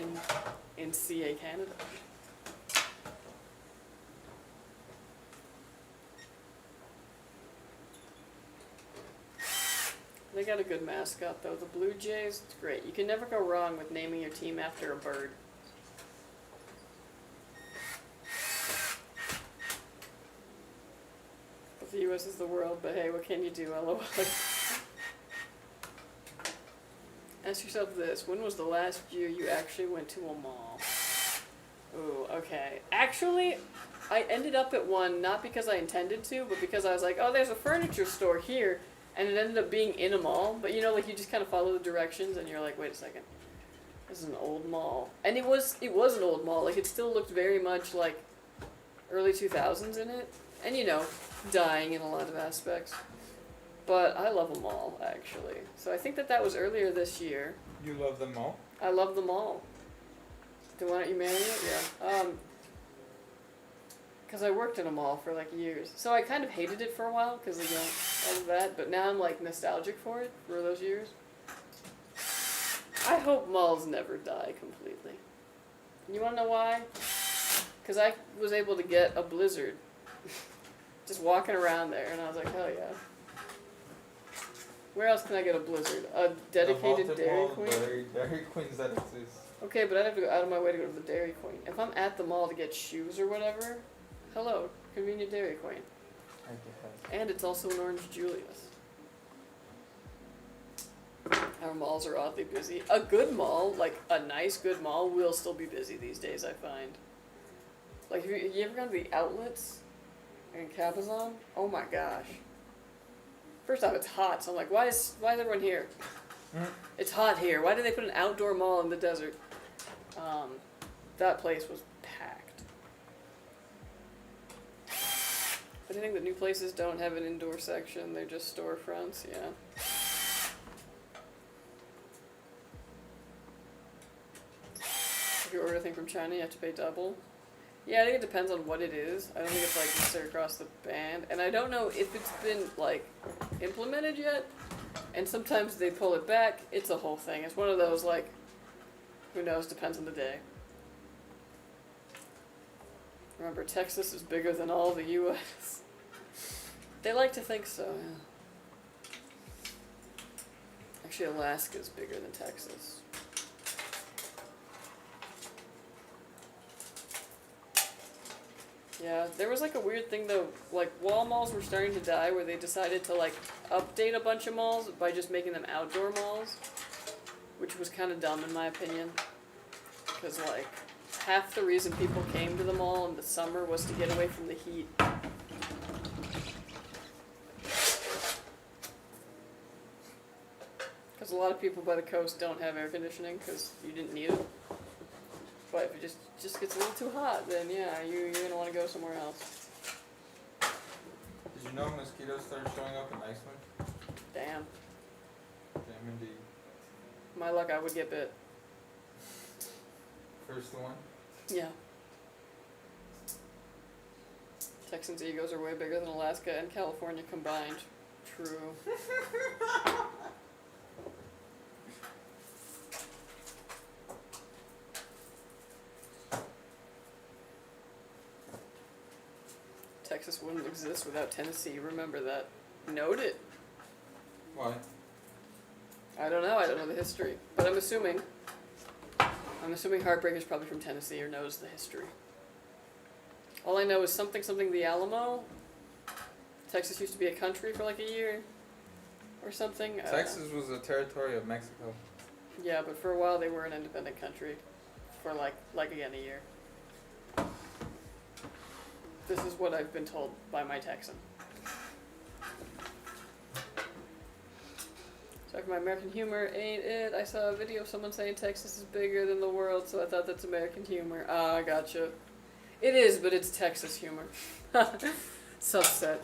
in CA, Canada. They got a good mascot though. The Blue Jays, it's great. You can never go wrong with naming your team after a bird. But the US is the world, but hey, what can you do, LOL. Ask yourself this, when was the last year you actually went to a mall? Ooh, okay. Actually, I ended up at one not because I intended to, but because I was like, oh, there's a furniture store here, and it ended up being in a mall. But you know, like you just kind of follow the directions, and you're like, wait a second, this is an old mall. And it was an old mall. Like it still looked very much like early 2000s in it, and you know, dying in a lot of aspects. But I love them all, actually. So I think that was earlier this year. You love them all? I love them all. Then why don't you marry it? Yeah. Because I worked in a mall for like years. So I kind of hated it for a while because, you know, all of that. But now I'm like nostalgic for it, for those years. I hope malls never die completely. You want to know why? Because I was able to get a Blizzard just walking around there. And I was like, hell yeah. Where else can I get a Blizzard? A dedicated Dairy Queen? Dairy Queens that exist. Okay, but I'd have to go out of my way to go to the Dairy Queen. If I'm at the mall to get shoes or whatever, hello, convenient Dairy Queen. I guess. And it's also an Orange Julius. Our malls are oddly busy. A good mall, like a nice good mall, will still be busy these days, I find. Like, have you ever gone to the outlets in Cabazon? Oh my gosh. First off, it's hot, so I'm like, why is everyone here? It's hot here. Why did they put an outdoor mall in the desert? That place was packed. But I think the new places don't have an indoor section. They're just storefronts, yeah. If you order anything from China, you have to pay double. Yeah, I think it depends on what it is. I don't think it's like necessarily across the band, and I don't know if it's been like implemented yet. And sometimes they pull it back. It's a whole thing. It's one of those like, who knows? Depends on the day. Remember, Texas is bigger than all the U.S. They like to think so. Yeah. Actually, Alaska is bigger than Texas. Yeah, there was like a weird thing though, like wall malls were starting to die where they decided to like update a bunch of malls by just making them outdoor malls, which was kind of dumb in my opinion, because like half the reason people came to the mall in the summer was to get away from the heat. Because a lot of people by the coast don't have air conditioning because you didn't need it. But if it just gets a little too hot, then yeah, you're gonna want to go somewhere else. Did you know mosquitoes started showing up in Iceland? Damn. Damn indeed. My luck, I would get bit. First one. Yeah. Texans' egos are way bigger than Alaska and California combined. True. Texas wouldn't exist without Tennessee. Remember that. Note it. Why? I don't know. I don't know the history. But I'm assuming Heartbreaker's probably from Tennessee or knows the history. All I know is something the Alamo. Texas used to be a country for like a year or something. Texas was a territory of Mexico. Yeah, but for a while they were an independent country for like again a year. This is what I've been told by my Texan. Sorry for my American humor, ain't it? I saw a video of someone saying Texas is bigger than the world, so I thought that's American humor. Ah, I gotcha. It is, but it's Texas humor. Subset.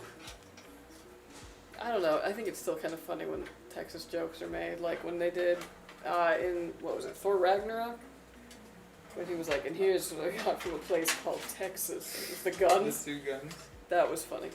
I don't know, I think it's still kind of funny when Texas jokes are made, like when they did in, what was it, Thor Ragnarok? When he was like, and here's what I got from a place called Texas. It was the guns. The two guns. That was funny.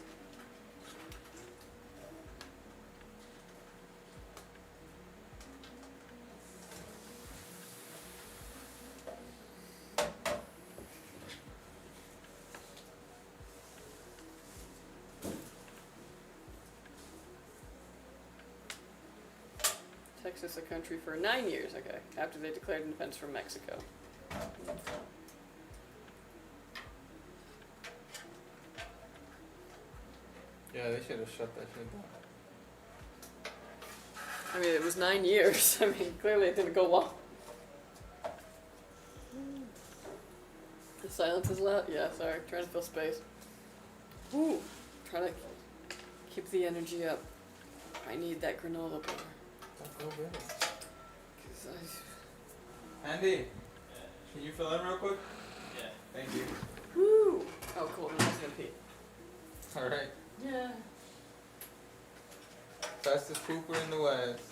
Texas a country for 9 years, okay, after they declared independence from Mexico. Yeah, they should have shut that shit down. I mean, it was 9 years. I mean, clearly it didn't go long. The silence is loud? Yeah, sorry. Trying to fill space. Ooh. Trying to keep the energy up. I need that granola bar. Don't go with it. 'Cause Andy, can you fill in real quick? Yeah. Thank you. Woo! Oh, cool. I'm just gonna pee. Alright. Yeah. Fastest pooper in the West.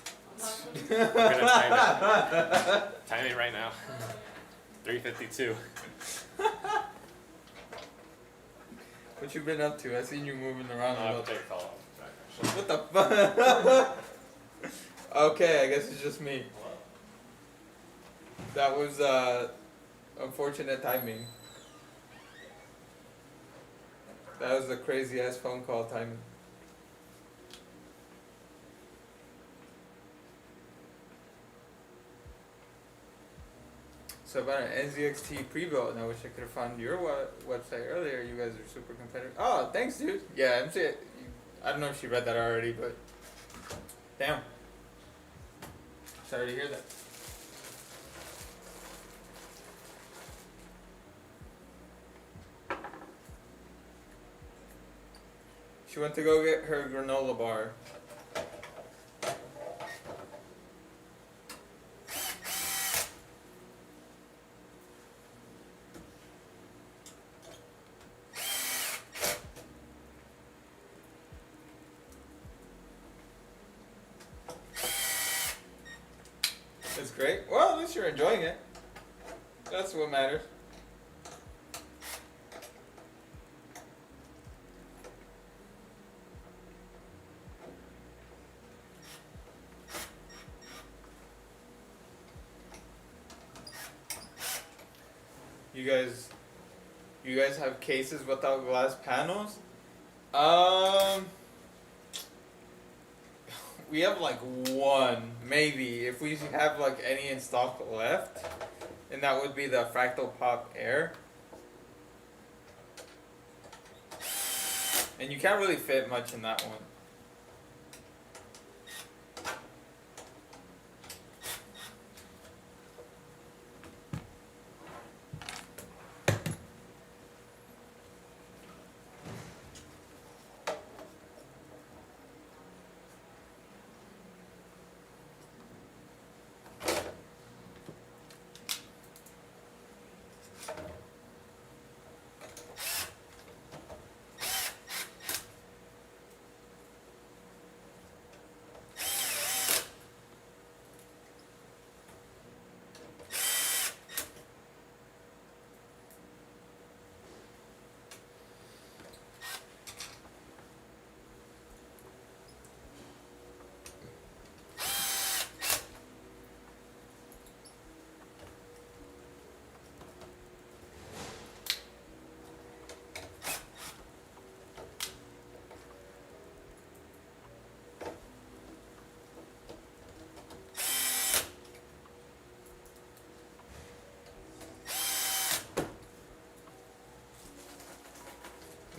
We're gonna time it right now. 3:52. What you been up to? I seen you moving around a I'll little. take a call. What the fuck? Okay, I guess it's just me. That was unfortunate timing. That was a crazy ass phone call timing. So about an NZXT pre-built, and I wish I could have found your website earlier. You guys are super competitive. Oh, thanks, dude. Yeah, I'm saying. I don't know if she read that already, but damn. Sorry to hear that. She went to go get her granola bar. It's great. Well, at least you're enjoying it. That's what matters. You guys have cases without glass panels? We have like one, maybe, if we have like any in stock left, and that would be the Fractal Pop Air. And you can't really fit much in that one.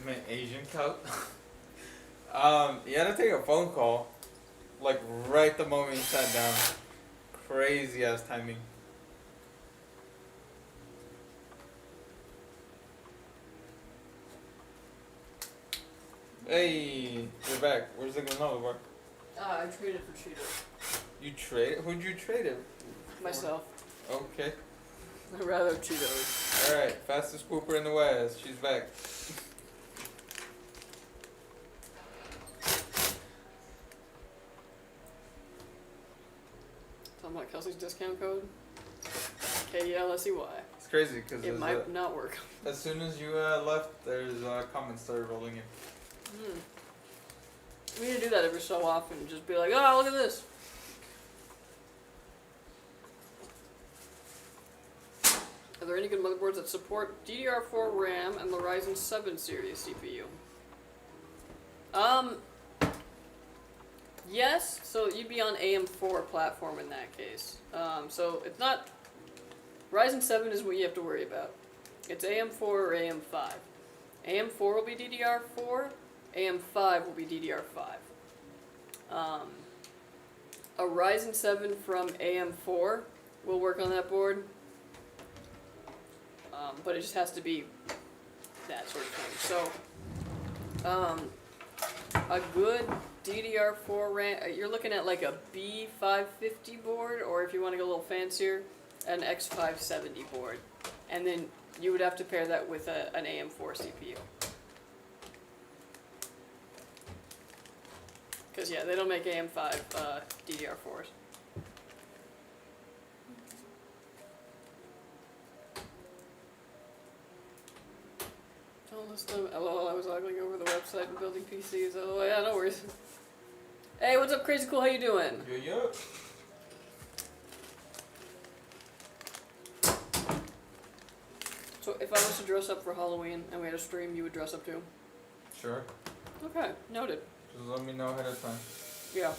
My Asian coat. You had to take a phone call, like right the moment you sat down. Crazy ass timing. Hey, you're back. Where's the granola bar? I traded for Cheetos. You trade? Who'd you trade it? Myself. Okay. I'd rather have Cheetos. All right. Fastest pooper in the West. She's back. Talking about Kelsey's discount code. KELSEY. It's crazy because It might not work. as soon as you left, there's comments started rolling in. We need to do that every so often. Just be like, oh, look at this. Are there any good motherboards that support DDR4 RAM and the Ryzen 7 series CPU? Yes, so you'd be on AM4 platform in that case. So it's not... Ryzen 7 is what you have to worry about. It's AM4 or AM5. AM4 will be DDR4, AM5 will be DDR5. A Ryzen 7 from AM4 will work on that board, but it just has to be that sort of thing. So, a good DDR4 RAM, you're looking at like a B550 board, or if you want to go a little fancier, an X570 board. And then you would have to pair that with an AM4 CPU. Because, yeah, they don't make AM5 DDR4s. Don't list them. LOL, I was ogling over the website and building PCs. Oh, yeah, no worries. Hey, what's up, Crazy Cool? How you doing? Yeah. So, if I was to dress up for Halloween and we had a stream, you would dress up too? Sure. Okay, noted. Just let me know ahead of time. Yeah.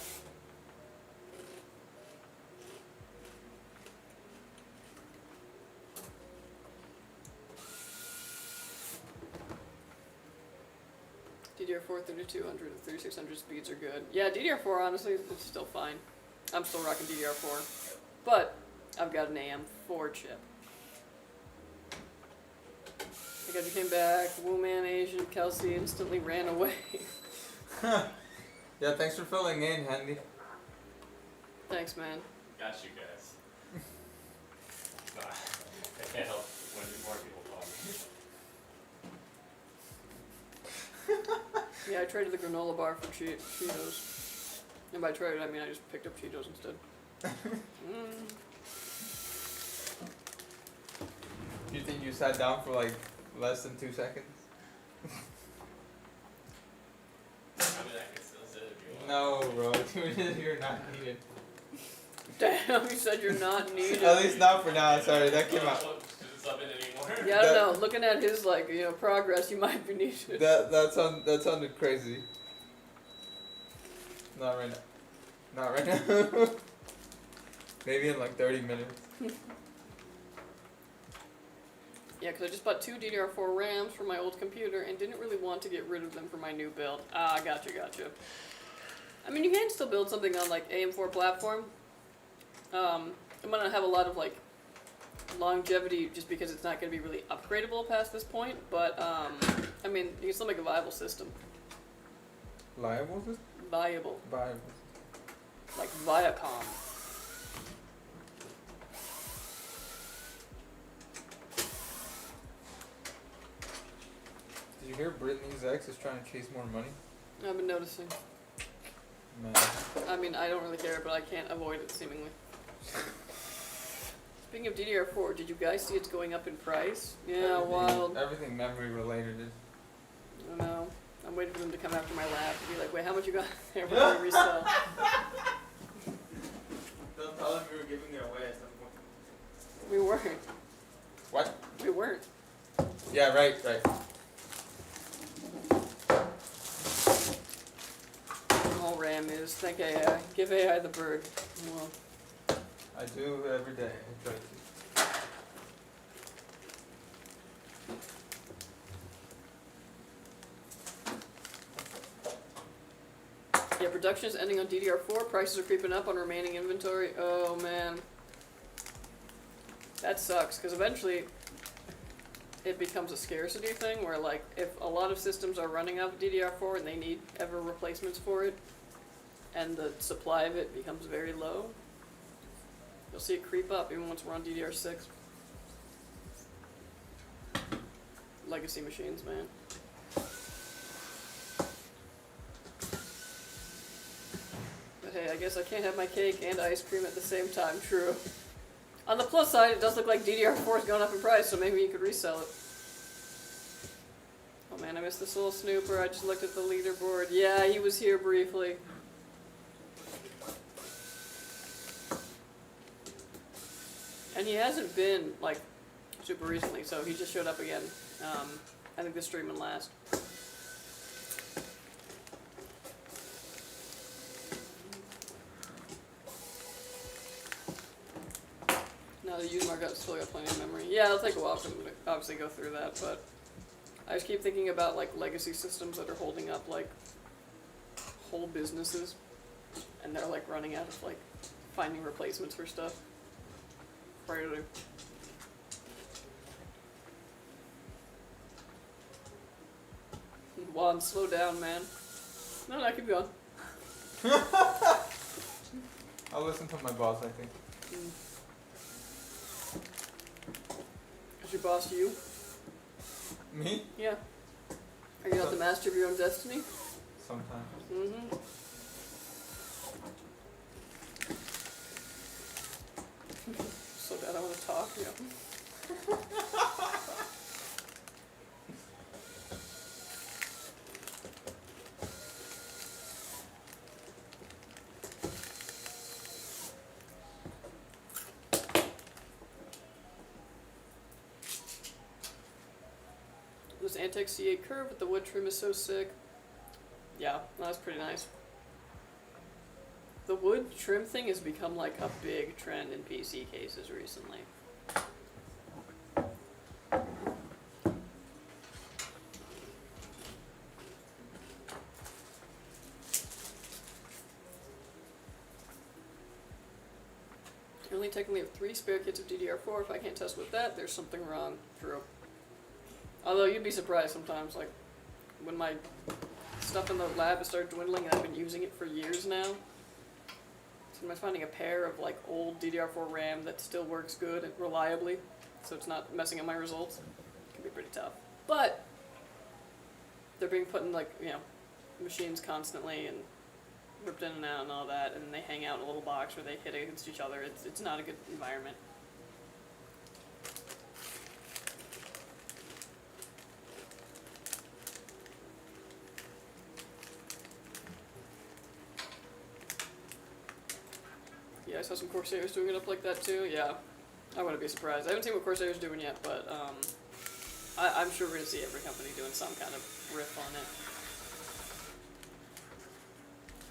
DDR4 3200 and 3600 speeds are good. Yeah, DDR4 honestly is still fine. I'm still rocking DDR4, but I've got an AM4 chip. I got you came back. Wooman Asian Kelsey instantly ran away. Yeah, thanks for filling in, Handy. Thanks, man. Got you guys. I can't help when more people call me. Yeah, I traded the granola bar for Cheetos. And by traded, I mean I just picked up Cheetos instead. You think you sat down for like less than 2 seconds? I mean, I can still sit if you want. No, bro. 2 minutes, you're not needed. Damn, you said you're not needed. At least not for now. Sorry, that came out. Just sub in anymore. Yeah, I don't know. Looking at his progress, you might be needed. That sounded crazy. Not right now. Not right now. Maybe in like 30 minutes. Yeah, because I just bought 2 DDR4 RAMs for my old computer and didn't really want to get rid of them for my new build. Ah, gotcha. I mean, you can still build something on like AM4 platform. It might not have a lot of like longevity just because it's not going to be really upgradable past this point, but I mean, you can still make a viable system. Liable? Viable. Viable. Like Viacom. Did you hear Brittany's ex is trying to chase more money? I've been noticing. Man. I mean, I don't really care, but I can't avoid it seemingly. Speaking of DDR4, did you guys see it's going up in price? Yeah, wild. Everything memory related is. I don't know. I'm waiting for them to come after my lab and be like, wait, how much you got there before we resell? Don't tell them we were giving it away at some point. We weren't. What? We weren't. Yeah, right. All RAM is, thank AI. Give AI the bird. Well, I do every day. I try to. yeah, production is ending on DDR4. Prices are creeping up on remaining inventory. Oh, man. That sucks, because eventually it becomes a scarcity thing where, like, if a lot of systems are running out of DDR4 and they need ever replacements for it, and the supply of it becomes very low, you'll see it creep up even once we're on DDR6. Legacy machines, man. But hey, I guess I can't have my cake and ice cream at the same time, true. On the plus side, it does look like DDR4 is going up in price, so maybe you could resell it. Oh man, I missed this little snooper. I just looked at the leaderboard. Yeah, he was here briefly. And he hasn't been, like, super recently, so he just showed up again. I think this stream will last. Now the use markup still got plenty of memory. Yeah, it'll take a while for them to obviously go through that, but I just keep thinking about, like, legacy systems that are holding up, like, whole businesses, and they're, like, running out of, like, finding replacements for stuff. Priority. Juan, slow down, man. No, keep going. I'll listen to my boss, I think. Is your boss you? Me? Yeah. Are you not the master of your own destiny? Sometimes. Mm-hmm. So bad I want to talk, yeah. This Antec C8 curve with the wood trim is so sick. Yeah, that's pretty nice. The wood trim thing has become like a big trend in PC cases recently. You only technically have 3 spare kits of DDR4. If I can't test with that, there's something wrong. True. Although you'd be surprised sometimes, like when my stuff in the lab has started dwindling and I've been using it for years now. So I'm finding a pair of like old DDR4 RAM that still works good and reliably, so it's not messing up my results. It can be pretty tough. But they're being put in like, machines constantly and ripped in and out and all that, and they hang out in a little box where they hit against each other. It's not a good environment. Yeah, I saw some Corsairs doing it up like that too, yeah. I wouldn't be surprised. I haven't seen what Corsair's doing yet, but I'm sure we're gonna see every company doing some kind of riff on it.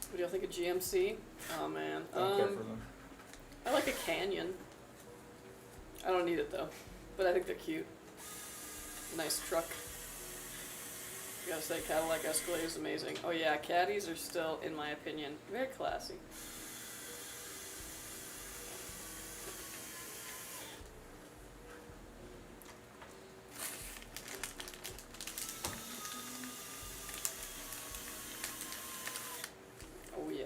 What do y'all think of GMC? Oh man. Don't care for them. I like a Canyon. I don't need it though, but I think they're cute. Nice truck. Gotta say, Cadillac Escalade is amazing. Oh yeah, Caddies are still, in my opinion, very classy. Oh yeah.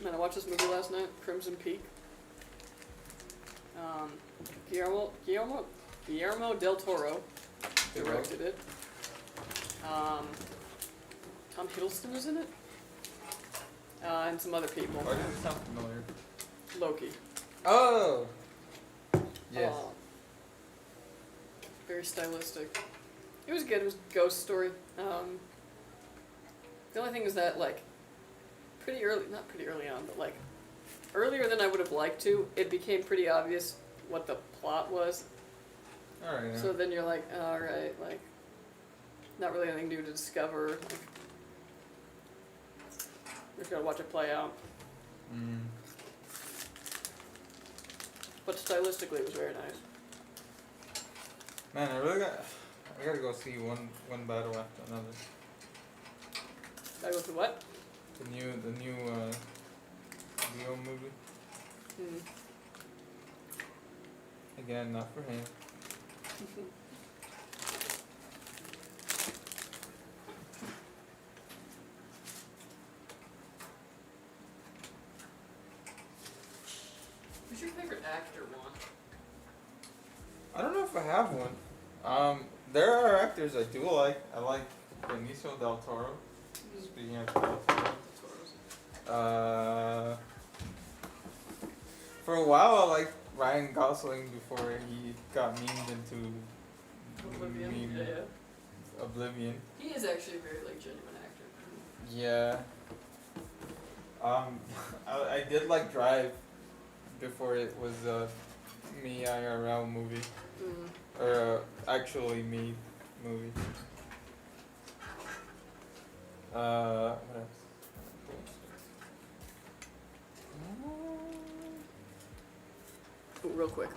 Man, I watched this movie last night, Crimson Peak. Guillermo del Toro directed it. Tom Hiddleston was in it, and some other people. Why does it sound familiar? Loki. Oh! Yes. Very stylistic. It was good. It was a ghost story. The only thing is that, like, not pretty early on, but like earlier than I would have liked to, it became pretty obvious what the plot was. Alright. Yeah. So then you're like, alright, like, not really anything new to discover. Like, just gotta watch it play out. Mm. But stylistically, it was very nice. Man, I gotta go see one battle after another. Gotta go through what? The new Leo movie. Hmm. Again, not for him. Who's your favorite actor, Juan? I don't know if I have one. There are actors I do like. I like Benicio del Toro. Speaking of del Toro. For a while, I liked Ryan Gosling before he got memed into Oblivion. meme Yeah. Oblivion. He is actually a very like genuine actor. Yeah. I did like Drive before it was a me IRL movie. Mm. Or actually me movie. What else? Ooh, real quick.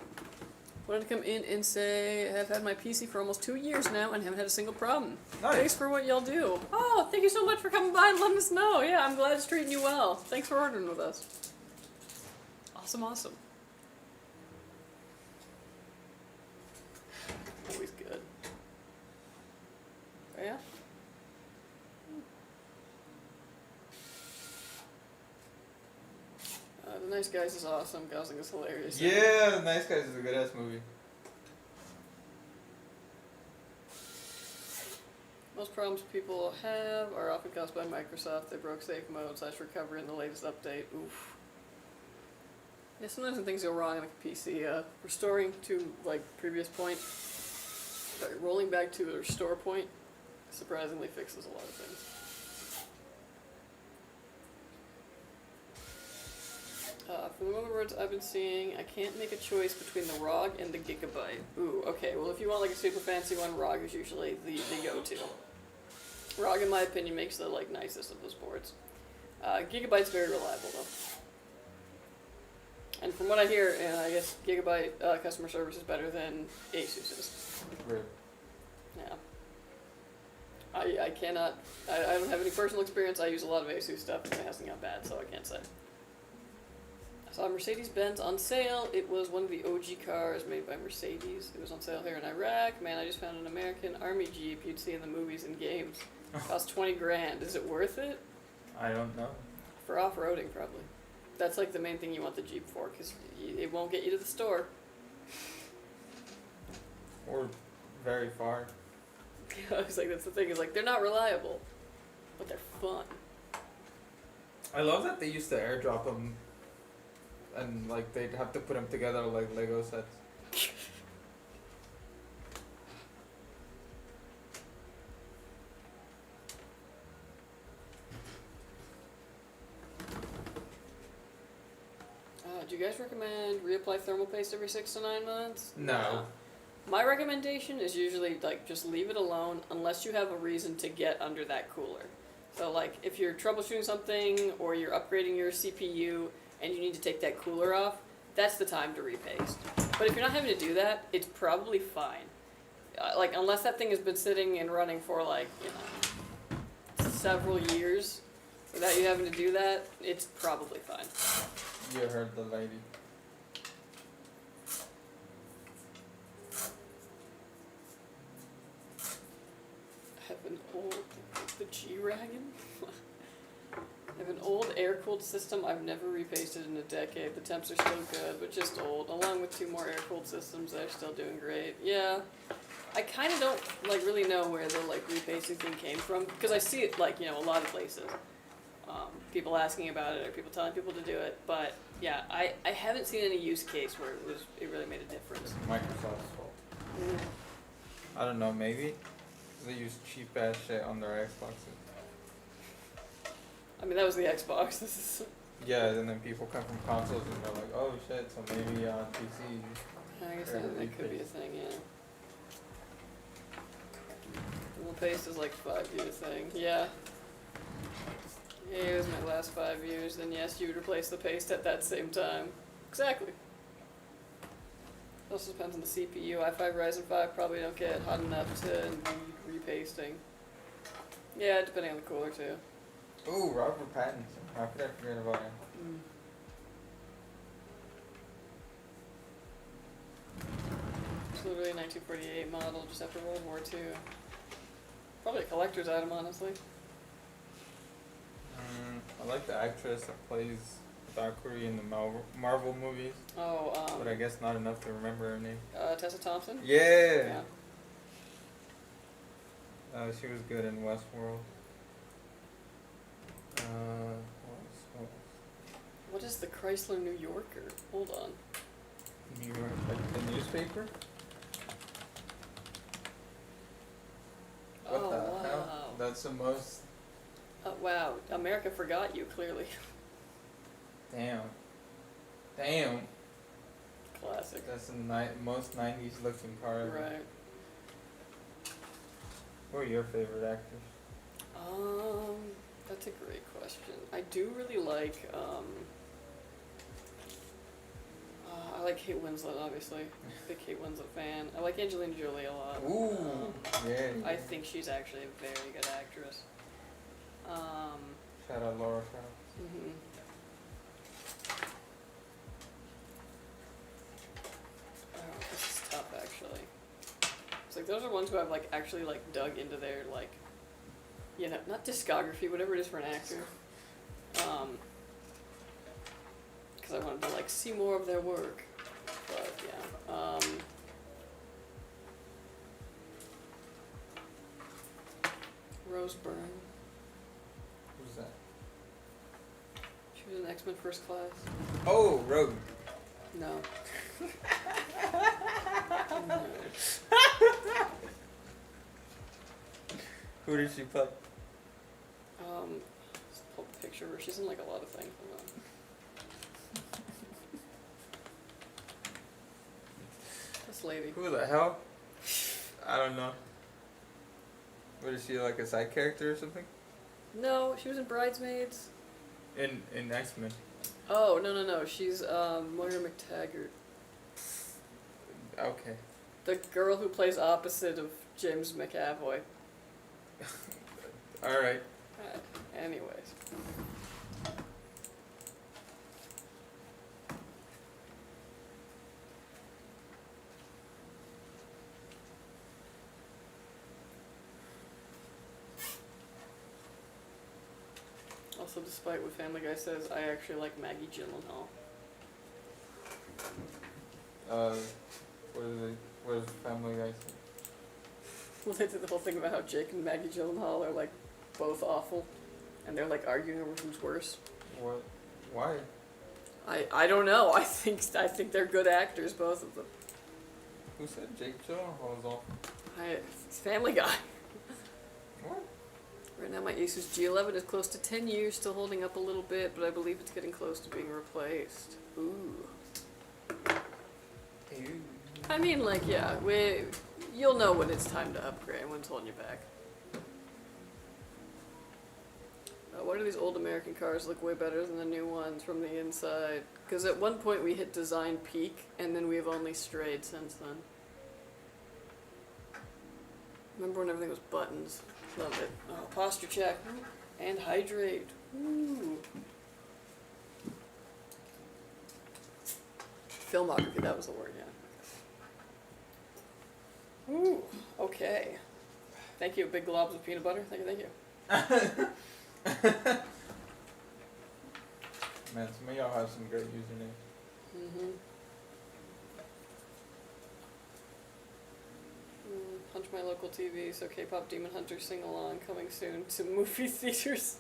Wanted to come in and say I've had my PC for almost 2 years now and haven't had a single problem. Nice. Thanks for what y'all do. Oh, thank you so much for coming by and letting us know. Yeah, I'm glad it's treating you well. Thanks for ordering with us. Awesome, awesome. Always good. Oh, yeah? The Nice Guys is awesome. Gosling is hilarious. Yeah, The Nice Guys is a good ass movie. Most problems people have are often caused by Microsoft. They broke safe mode / recovery in the latest update. Oof. Yeah, sometimes when things go wrong on a PC, restoring to like previous point, rolling back to a restore point, surprisingly fixes a lot of things. For the motherboards I've been seeing, I can't make a choice between the ROG and the Gigabyte. Ooh, okay, well if you want like a super fancy one, ROG is usually the go-to. ROG, in my opinion, makes the like nicest of those boards. Gigabyte's very reliable though. And from what I hear, I guess Gigabyte customer service is better than ASUS's. Right. Yeah. I cannot, I don't have any personal experience. I use a lot of ASUS stuff and it hasn't got bad, so I can't say. I saw a Mercedes-Benz on sale. It was one of the OG cars made by Mercedes. It was on sale here in Iraq. Man, I just found an American Army Jeep you'd see in the movies and games. Cost 20 grand. Is it worth it? I don't know. For off-roading, probably. That's like the main thing you want the Jeep for, because it won't get you to the store. Or very far. I was like, that's the thing, is like, they're not reliable, but they're fun. I love that they used to airdrop them, and like they'd have to put them together like Lego sets. do you guys recommend reapply thermal paste every 6 to 9 months? No. My recommendation is usually like just leave it alone unless you have a reason to get under that cooler. So like if you're troubleshooting something or you're upgrading your CPU and you need to take that cooler off, that's the time to repaste. But if you're not having to do that, it's probably fine. Like unless that thing has been sitting and running for like, you know, several years without you having to do that, it's probably fine. You heard the lady. I have an old, the G-Wagon? I have an old air-cooled system I've never repasted in a decade. The temps are still good, but just old. Along with 2 more air-cooled systems that are still doing great. Yeah. I kind of don't, like, really know where the, like, repasting thing came from. Because I see it, like, you know, a lot of places. People asking about it or people telling people to do it. But, yeah, I haven't seen any use case where it really made a difference. Microsoft's fault. I don't know, maybe they use cheap ass shit on their Xboxes. I mean, that was the Xbox. This is... Yeah, and then people come from consoles and they're like, oh shit, so maybe on PC. I guess that could be a thing, yeah. Well, paste is like 5-year thing. Yeah. Here's my last 5 years, then yes, you would replace the paste at that same time. Exactly. It also depends on the CPU. i5 Ryzen 5 probably don't get hot enough to need repasting. Yeah, depending on the cooler too. Ooh, Robert Pattinson. How could I forget about him? It's literally a 1948 model just after World War II. Probably a collector's item, honestly. I like the actress that plays Valkyrie in the Marvel movies, Oh, but I guess not enough to remember her name. Tessa Thompson? Yeah! She was good in Westworld. What is the Chrysler New Yorker? Hold on. New York, like the newspaper? What Oh, the wow. hell? That's the most. Wow, America forgot you, clearly. Damn. Damn. Classic. That's the most 90s looking car ever. Right. Who are your favorite actors? That's a great question. I do really like, I like Kate Winslet, obviously. Big Kate Winslet fan. I like Angelina Jolie a lot. Ooh, yeah. I think she's actually a very good actress. Shout out Laura Croft. Mhm. Oh, this is tough, actually. It's like those are ones who I've like actually like dug into their like, you know, not discography, whatever it is for an actor. Because I wanted to like see more of their work. But yeah. Rose Byrne. Who's that? She was in X-Men First Class. Oh, Rogue. No. Who did she play? Let's pull up a picture of her. She's in like a lot of things. Hold on. This lady. Who the hell? I don't know. What is she, like a side character or something? No, she was in Bridesmaids. In X-Men. Oh, no. She's Moira McTaggart. Okay. The girl who plays opposite of James McAvoy. Alright. Anyways. Also, despite what Family Guy says, I actually like Maggie Gyllenhaal. What does Family Guy say? Well, they did the whole thing about how Jake and Maggie Gyllenhaal are like both awful, and they're like arguing over who's worse. What? Why? I don't know. I think they're good actors, both of them. Who said Jake Gyllenhaal was awful? It's Family Guy. What? Right now my Asus G11 is close to 10 years, still holding up a little bit, but I believe it's getting close to being replaced. Ooh. I mean, like, yeah, you'll know when it's time to upgrade, when it's holding you back. Why do these old American cars look way better than the new ones from the inside? Because at one point we hit design peak, and then we've only strayed since then. Remember when everything was buttons? Love it. Oh, posture check. And hydrate. Ooh. Filmography, that was the word, yeah. Ooh, okay. Thank you, big globs of peanut butter. Thank you, thank you. Man, some of y'all have some great usernames. Mm-hmm. Punch my local TV, so K-pop Demon Hunter sing-along coming soon to movie theaters.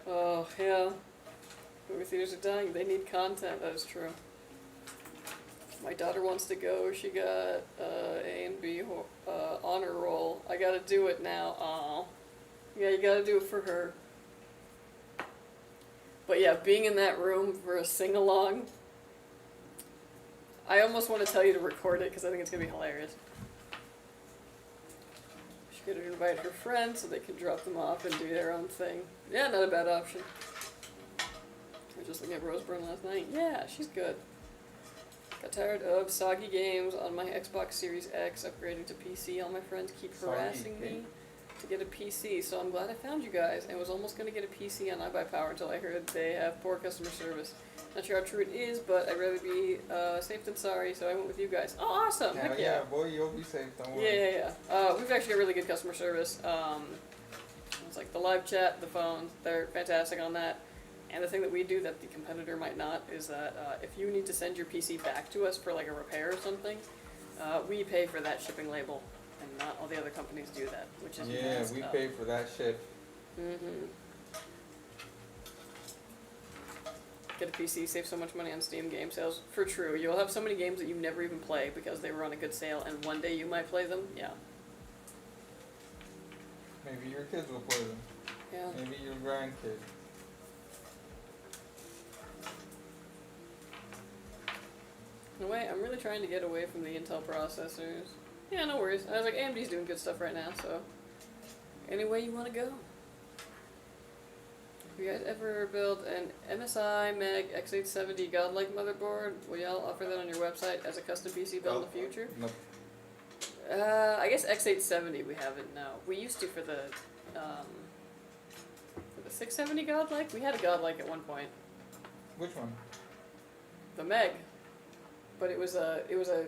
Oh, yeah. Movie theaters are dying. They need content, that is true. My daughter wants to go. She got A and B honor roll. I gotta do it now. Aw. Yeah, you gotta do it for her. But yeah, being in that room for a sing-along, I almost want to tell you to record it because I think it's going to be hilarious. She could invite her friends so they can drop them off and do their own thing. Yeah, not a bad option. I was just looking at Roseburn last night. Yeah, she's good. Got tired of soggy games on my Xbox Series X, upgrading to PC. All my friends keep harassing me to get a PC, so I'm glad I found you guys, and was almost going to get a PC on iBuyPower until I heard they have poor customer service. Not sure how true it is, but I'd rather be safe than sorry, so I went with you guys. Oh, awesome! Hell Heck yeah, boy, you'll be safe, don't worry. Yeah. We've actually got really good customer service. It's like the live chat, the phone, they're fantastic on that. And the thing that we do that the competitor might not is that if you need to send your PC back to us for like a repair or something, we pay for that shipping label. And not all the other companies do that, which is messed we up. pay for that shit. Mm-hmm. Get a PC, save so much money on Steam game sales. For true, you'll have so many games that you never even play because they were on a good sale, and one day you might play them. Yeah. Maybe your kids will play them. Yeah. Maybe your grandkids. In a way, I'm really trying to get away from the Intel processors. Yeah, no worries. I was like, AMD's doing good stuff right now, so any way you want to go. Have you guys ever built an MSI Meg X870 godlike motherboard? Will y'all offer that on your website as a custom PC build in the future? Nope. I guess X870 we haven't, no. We used to for the 670 godlike? We had a godlike at one point. Which one? The Meg. But it was a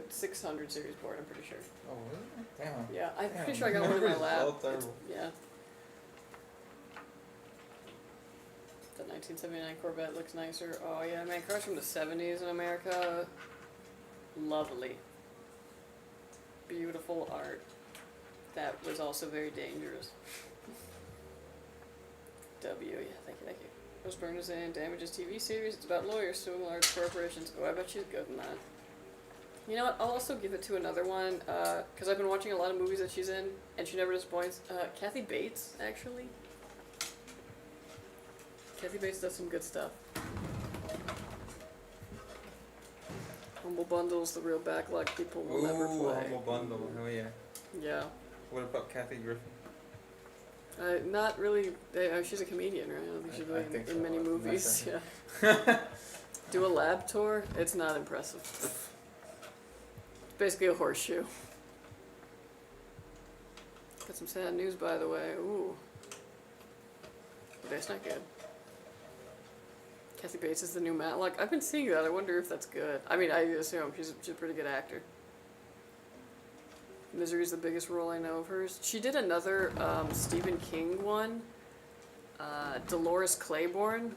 600 series board, I'm pretty sure. Oh, really? Damn. Yeah, I'm Damn, pretty sure I got one in my memory's lab. so terrible. Yeah. The 1979 Corvette looks nicer. Oh yeah, man, cars from the 70s in America. Lovely. Beautiful art. That was also very dangerous. W, yeah, thank you. Rose Byrne is in Damages TV series. It's about lawyers suing large corporations. Oh, I bet she's good in that. You know what? I'll also give it to another one, because I've been watching a lot of movies that she's in, and she never disappoints. Kathy Bates, actually. Kathy Bates does some good stuff. Humble Bundle's the real backlog people will never play. Humble Bundle, hell yeah. Yeah. What about Kathy Griffin? Not really. She's a comedian, right? I don't think she's really think in so. many I'm not movies. sure. Yeah. Do a lab tour? It's not impressive. It's basically a horseshoe. Got some sad news, by the way. Ooh. Okay, it's not good. Kathy Bates is the new Matlock. I've been seeing that. I wonder if that's good. I mean, I assume she's a pretty good actor. Misery's the biggest role I know of hers. She did another Stephen King one, Dolores Claiborne,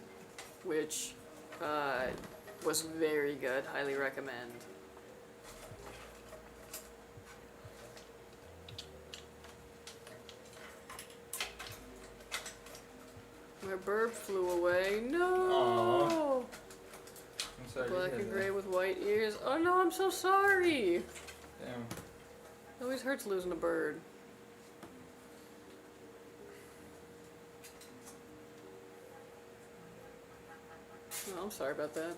which was very good. Highly recommend. My bird flew away. No! I'm sorry. Black to hear and that. gray with white ears. Oh no, I'm so sorry! Damn. It always hurts losing a bird. Oh, I'm sorry about that.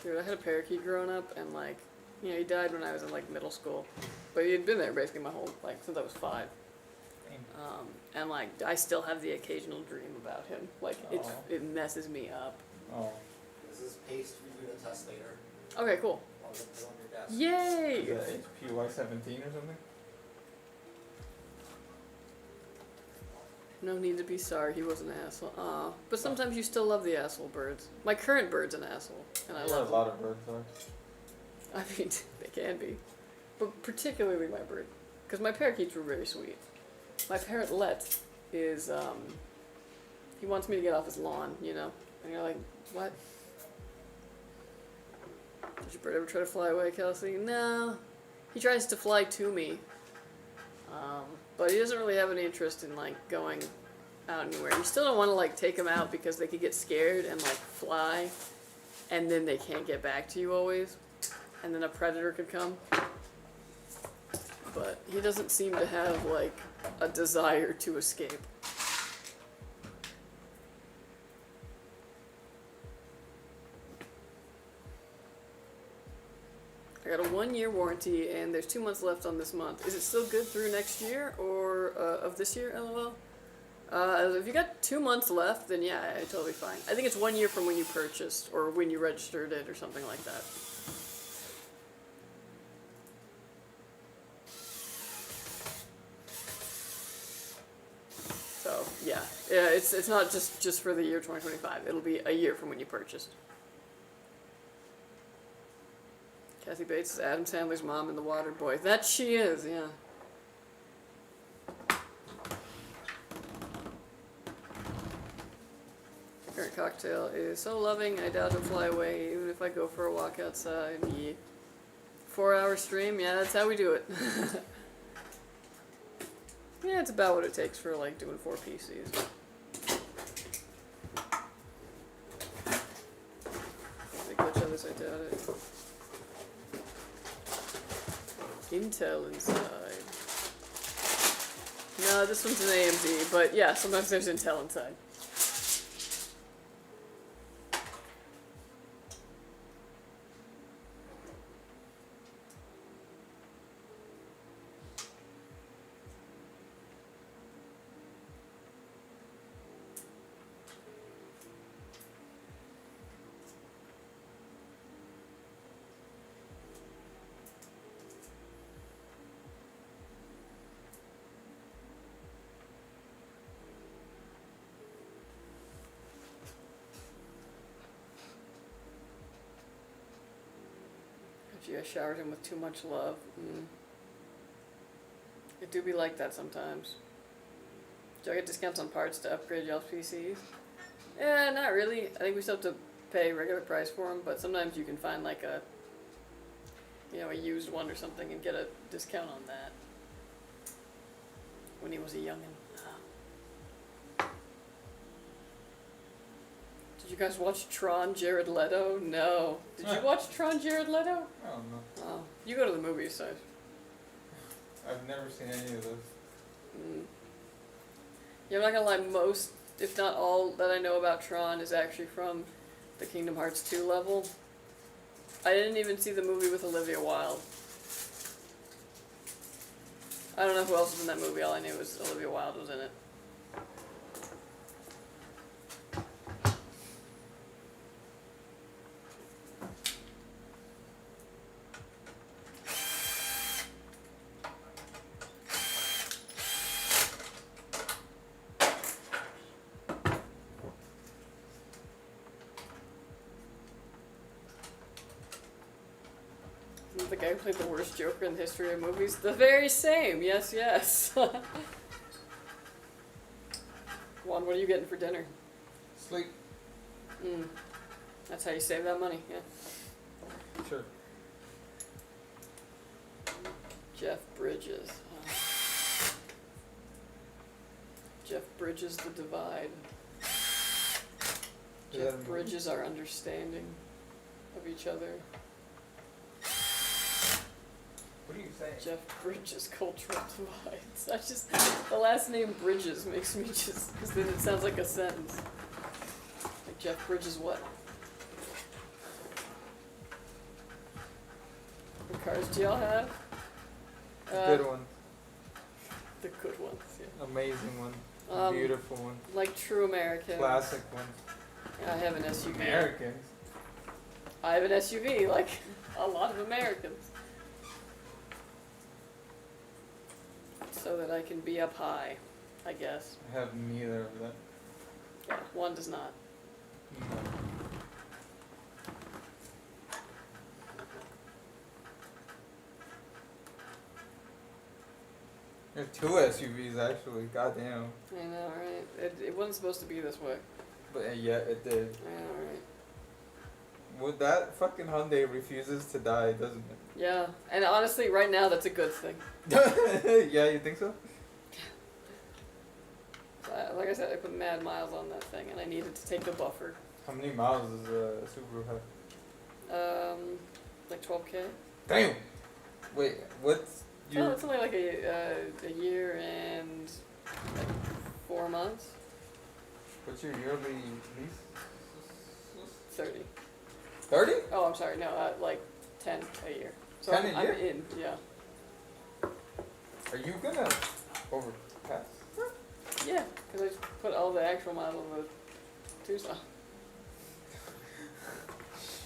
Dude, I had a parakeet growing up, and like, you know, he died when I was in like middle school, but he had been there basically my whole, like, since I was 5. And like, I still have the occasional dream about him. Like, it messes me up. Oh. This is paste for you to test later. Okay, cool. I'll get it on your desk. Yay! Is that HPY 17 or something? No need to be sorry, he was an asshole. Aw. But sometimes you still love the asshole birds. My current bird's an asshole, and I love a lot of birds are. I mean, they can be. But particularly my bird. Because my parakeets were very sweet. My parrotlet is, he wants me to get off his lawn, you know? And you're like, what? Did your bird ever try to fly away, Kelsey? No. He tries to fly to me. But he doesn't really have any interest in, like, going out anywhere. You still don't want to, like, take him out because they could get scared and, like, fly. And then they can't get back to you always. And then a predator could come. But he doesn't seem to have, like, a desire to escape. I got a 1-year warranty, and there's 2 months left on this month. Is it still good through next year, or of this year, LOL? If you got 2 months left, then yeah, totally fine. I think it's 1 year from when you purchased, or when you registered it, or something like that. So, yeah, it's not just for the year 2025. It'll be a year from when you purchased. Kathy Bates is Adam Sandler's mom in The Water Boy. That she is, yeah. The current cocktail is so loving, I doubt he'll fly away, even if I go for a walk outside. Yeah. 4-hour stream, yeah, that's how we do it. Yeah, it's about what it takes for, like, doing 4 PCs. They glitch others, I doubt it. Intel inside. No, this one's an AMD, but yeah, sometimes there's Intel inside. Gee, I showered him with too much love. It do be like that sometimes. Do I get discounts on parts to upgrade y'all's PCs? Yeah, not really. I think we still have to pay regular price for them, but sometimes you can find like a, you know, a used one or something and get a discount on that. When he was a youngin'. Did you guys watch Tron Jared Leto? No. Did you watch Tron Jared Leto? Oh, no. Oh, you go to the movies, so. I've never seen any of those. Yeah, I'm not gonna lie, most, if not all, that I know about Tron is actually from the Kingdom Hearts 2 level. I didn't even see the movie with Olivia Wilde. I don't know who else was in that movie, all I knew was Olivia Wilde was in it. The guy who played the worst Joker in the history of movies? The very same, yes, yes. Juan, what are you getting for dinner? Sleep. That's how you save that money, yeah. Sure. Jeff Bridges. Jeff Bridges the divide. Jeff Bridges our understanding of each other. What are you saying? Jeff Bridges cultural divides. I just, the last name Bridges makes me just, because then it sounds like a sentence. Jeff Bridges what? What cars do y'all have? Good one. The good ones, yeah. Amazing one. Um, Beautiful one. Like true American. Classic one. I have an SUV. Americans. I have an SUV, like a lot of Americans. So that I can be up high, I guess. I have neither of that. Yeah, one does not. No. There are two SUVs actually. Goddamn. I know, right? It wasn't supposed to be this way. But yeah, it did. I know, right? Well, that fucking Hyundai refuses to die, doesn't it? Yeah, and honestly, right now that's a good thing. Yeah, you think so? Like I said, I put mad miles on that thing, and I needed to take the buffer. How many miles does a Subaru have? Like 12K. Damn. Wait, what's Oh, your? it's only like a year and like 4 months. What's your yearly lease? 30. 30? Oh, I'm sorry. No, like 10 a year. So 10 a I'm year? in. Yeah. Are you gonna overpass? Yeah, because I just put all the actual miles on the Tucson.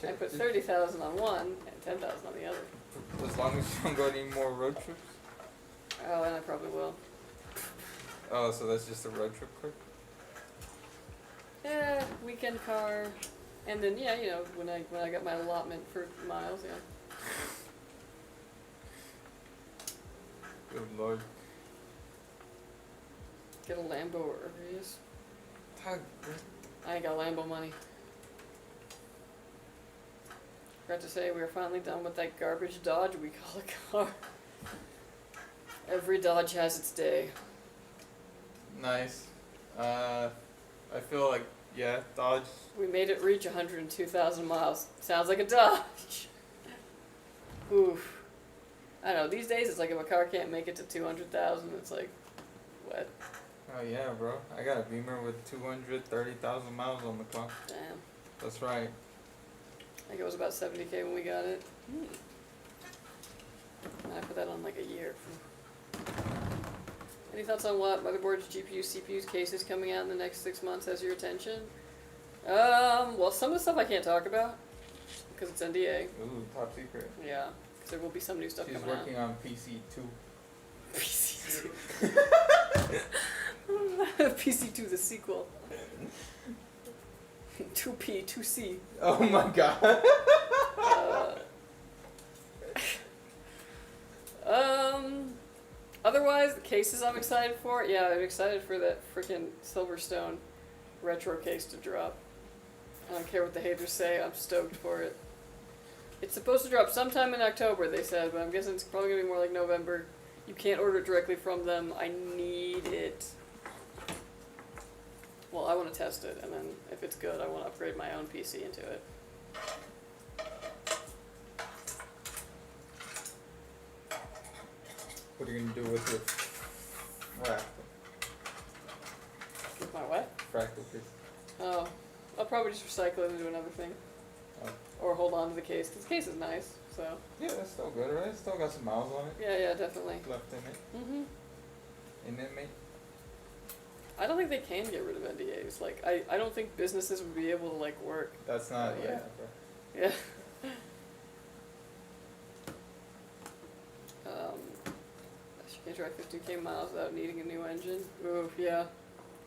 I put 30,000 on one and 10,000 on the other. As long as you don't go any more road trips. Oh, and I probably will. Oh, so that's just a road trip quick? Yeah, weekend car, and then yeah, you know, when I got my allotment for miles, yeah. Good lord. Get a Lambo or Urus. How- I ain't got Lambo money. Forgot to say, we are finally done with that garbage Dodge we call a car. Every Dodge has its day. Nice. I feel like, yeah, Dodge. We made it reach 102,000 miles. Sounds like a Dodge. Oof. I don't know, these days it's like if a car can't make it to 200,000, it's like, what? Oh yeah, bro. I got a Beamer with 230,000 miles on the clock. Damn. That's right. I think it was about 70K when we got it. And I put that on like a year. Any thoughts on what motherboards, GPUs, CPUs, cases coming out in the next 6 months has your attention? Well, some of the stuff I can't talk about because it's NDA. Ooh, top secret. Yeah, because there will be some new stuff She's coming out. working on PC 2. PC2. PC2, the sequel. 2P, 2C. Oh my god. Otherwise, the cases I'm excited for. Yeah, I'm excited for that freaking Silverstone retro case to drop. I don't care what the haters say. I'm stoked for it. It's supposed to drop sometime in October, they said, but I'm guessing it's probably gonna be more like November. You can't order it directly from them. I need it. Well, I want to test it, and then if it's good, I want to upgrade my own PC into it. What are you gonna do with your fractal? With my what? Fractal case. Oh, I'll probably just recycle it into another thing. Oh. Or hold on to the case, because the case is nice, so. Yeah, that's still good, right? It's still got some miles on it. Yeah, definitely. Left in it. Mm-hmm. In it, mate. I don't think they can get rid of NDAs. Like, I don't think businesses would be able to, like, work. That's not, Yeah. yeah, bro. Yeah. You can drive 15K miles without needing a new engine. Ooh, yeah.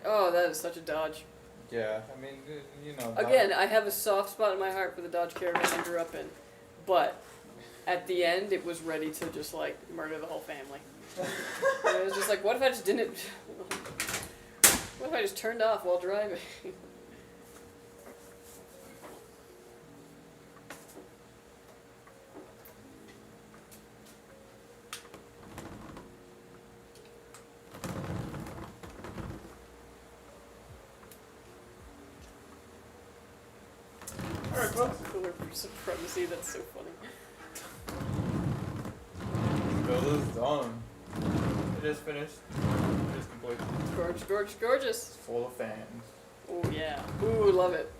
Oh, that is such a Dodge. Yeah, I mean, you know. Again, I have a soft spot in my heart for the Dodge Caravan I grew up in. But at the end, it was ready to just, like, murder the whole family. And it was just like, what if I just didn't... What if I just turned off while driving? Cooler supremacy, that's so funny. Build is done. It is finished. It is complete. Gorgeous, gorgeous, gorgeous. It's full of fans. Oh yeah. Ooh, love it.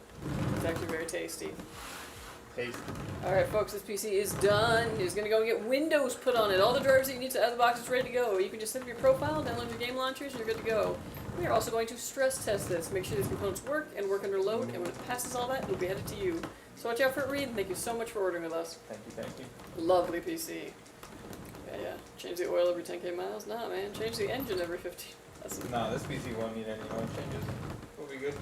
It's actually very tasty. Tasty. Alright folks, this PC is done. It's gonna go and get Windows put on it. All the drivers that you need to out of the box is ready to go. You can just set up your profile, download your game launchers, and you're good to go. We are also going to stress test this, make sure these components work and work under load, and when it passes all that, it'll be headed to you. So watch out for it, Reed, and thank you so much for ordering with us. Thank you, thank you. Lovely PC. Yeah. Change the oil every 10k miles? Nah, man. Change the engine every 15. That's No, this PC won't need any oil changes. We'll be good.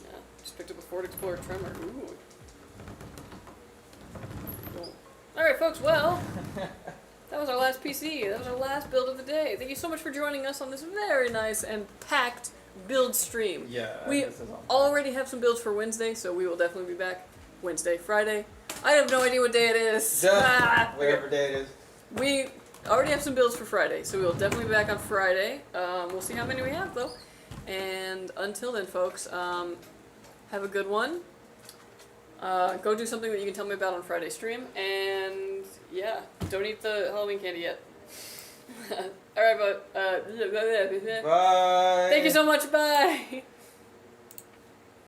Yeah, just picked up a Ford Explorer trimmer. Ooh. Cool. Alright, folks, well, that was our last PC. That was our last build of the day. Thank you so much for joining us on this very nice and packed build stream. Yeah, We this is on. already have some builds for Wednesday, so we will definitely be back Wednesday, Friday. I have no idea what day it is. Whatever day it is. We already have some builds for Friday, so we will definitely be back on Friday. We'll see how many we have, though. And until then, folks, have a good one. Go do something that you can tell me about on Friday stream. And, yeah, don't eat the Halloween candy yet. Alright, but, Bye. thank you so much. Bye.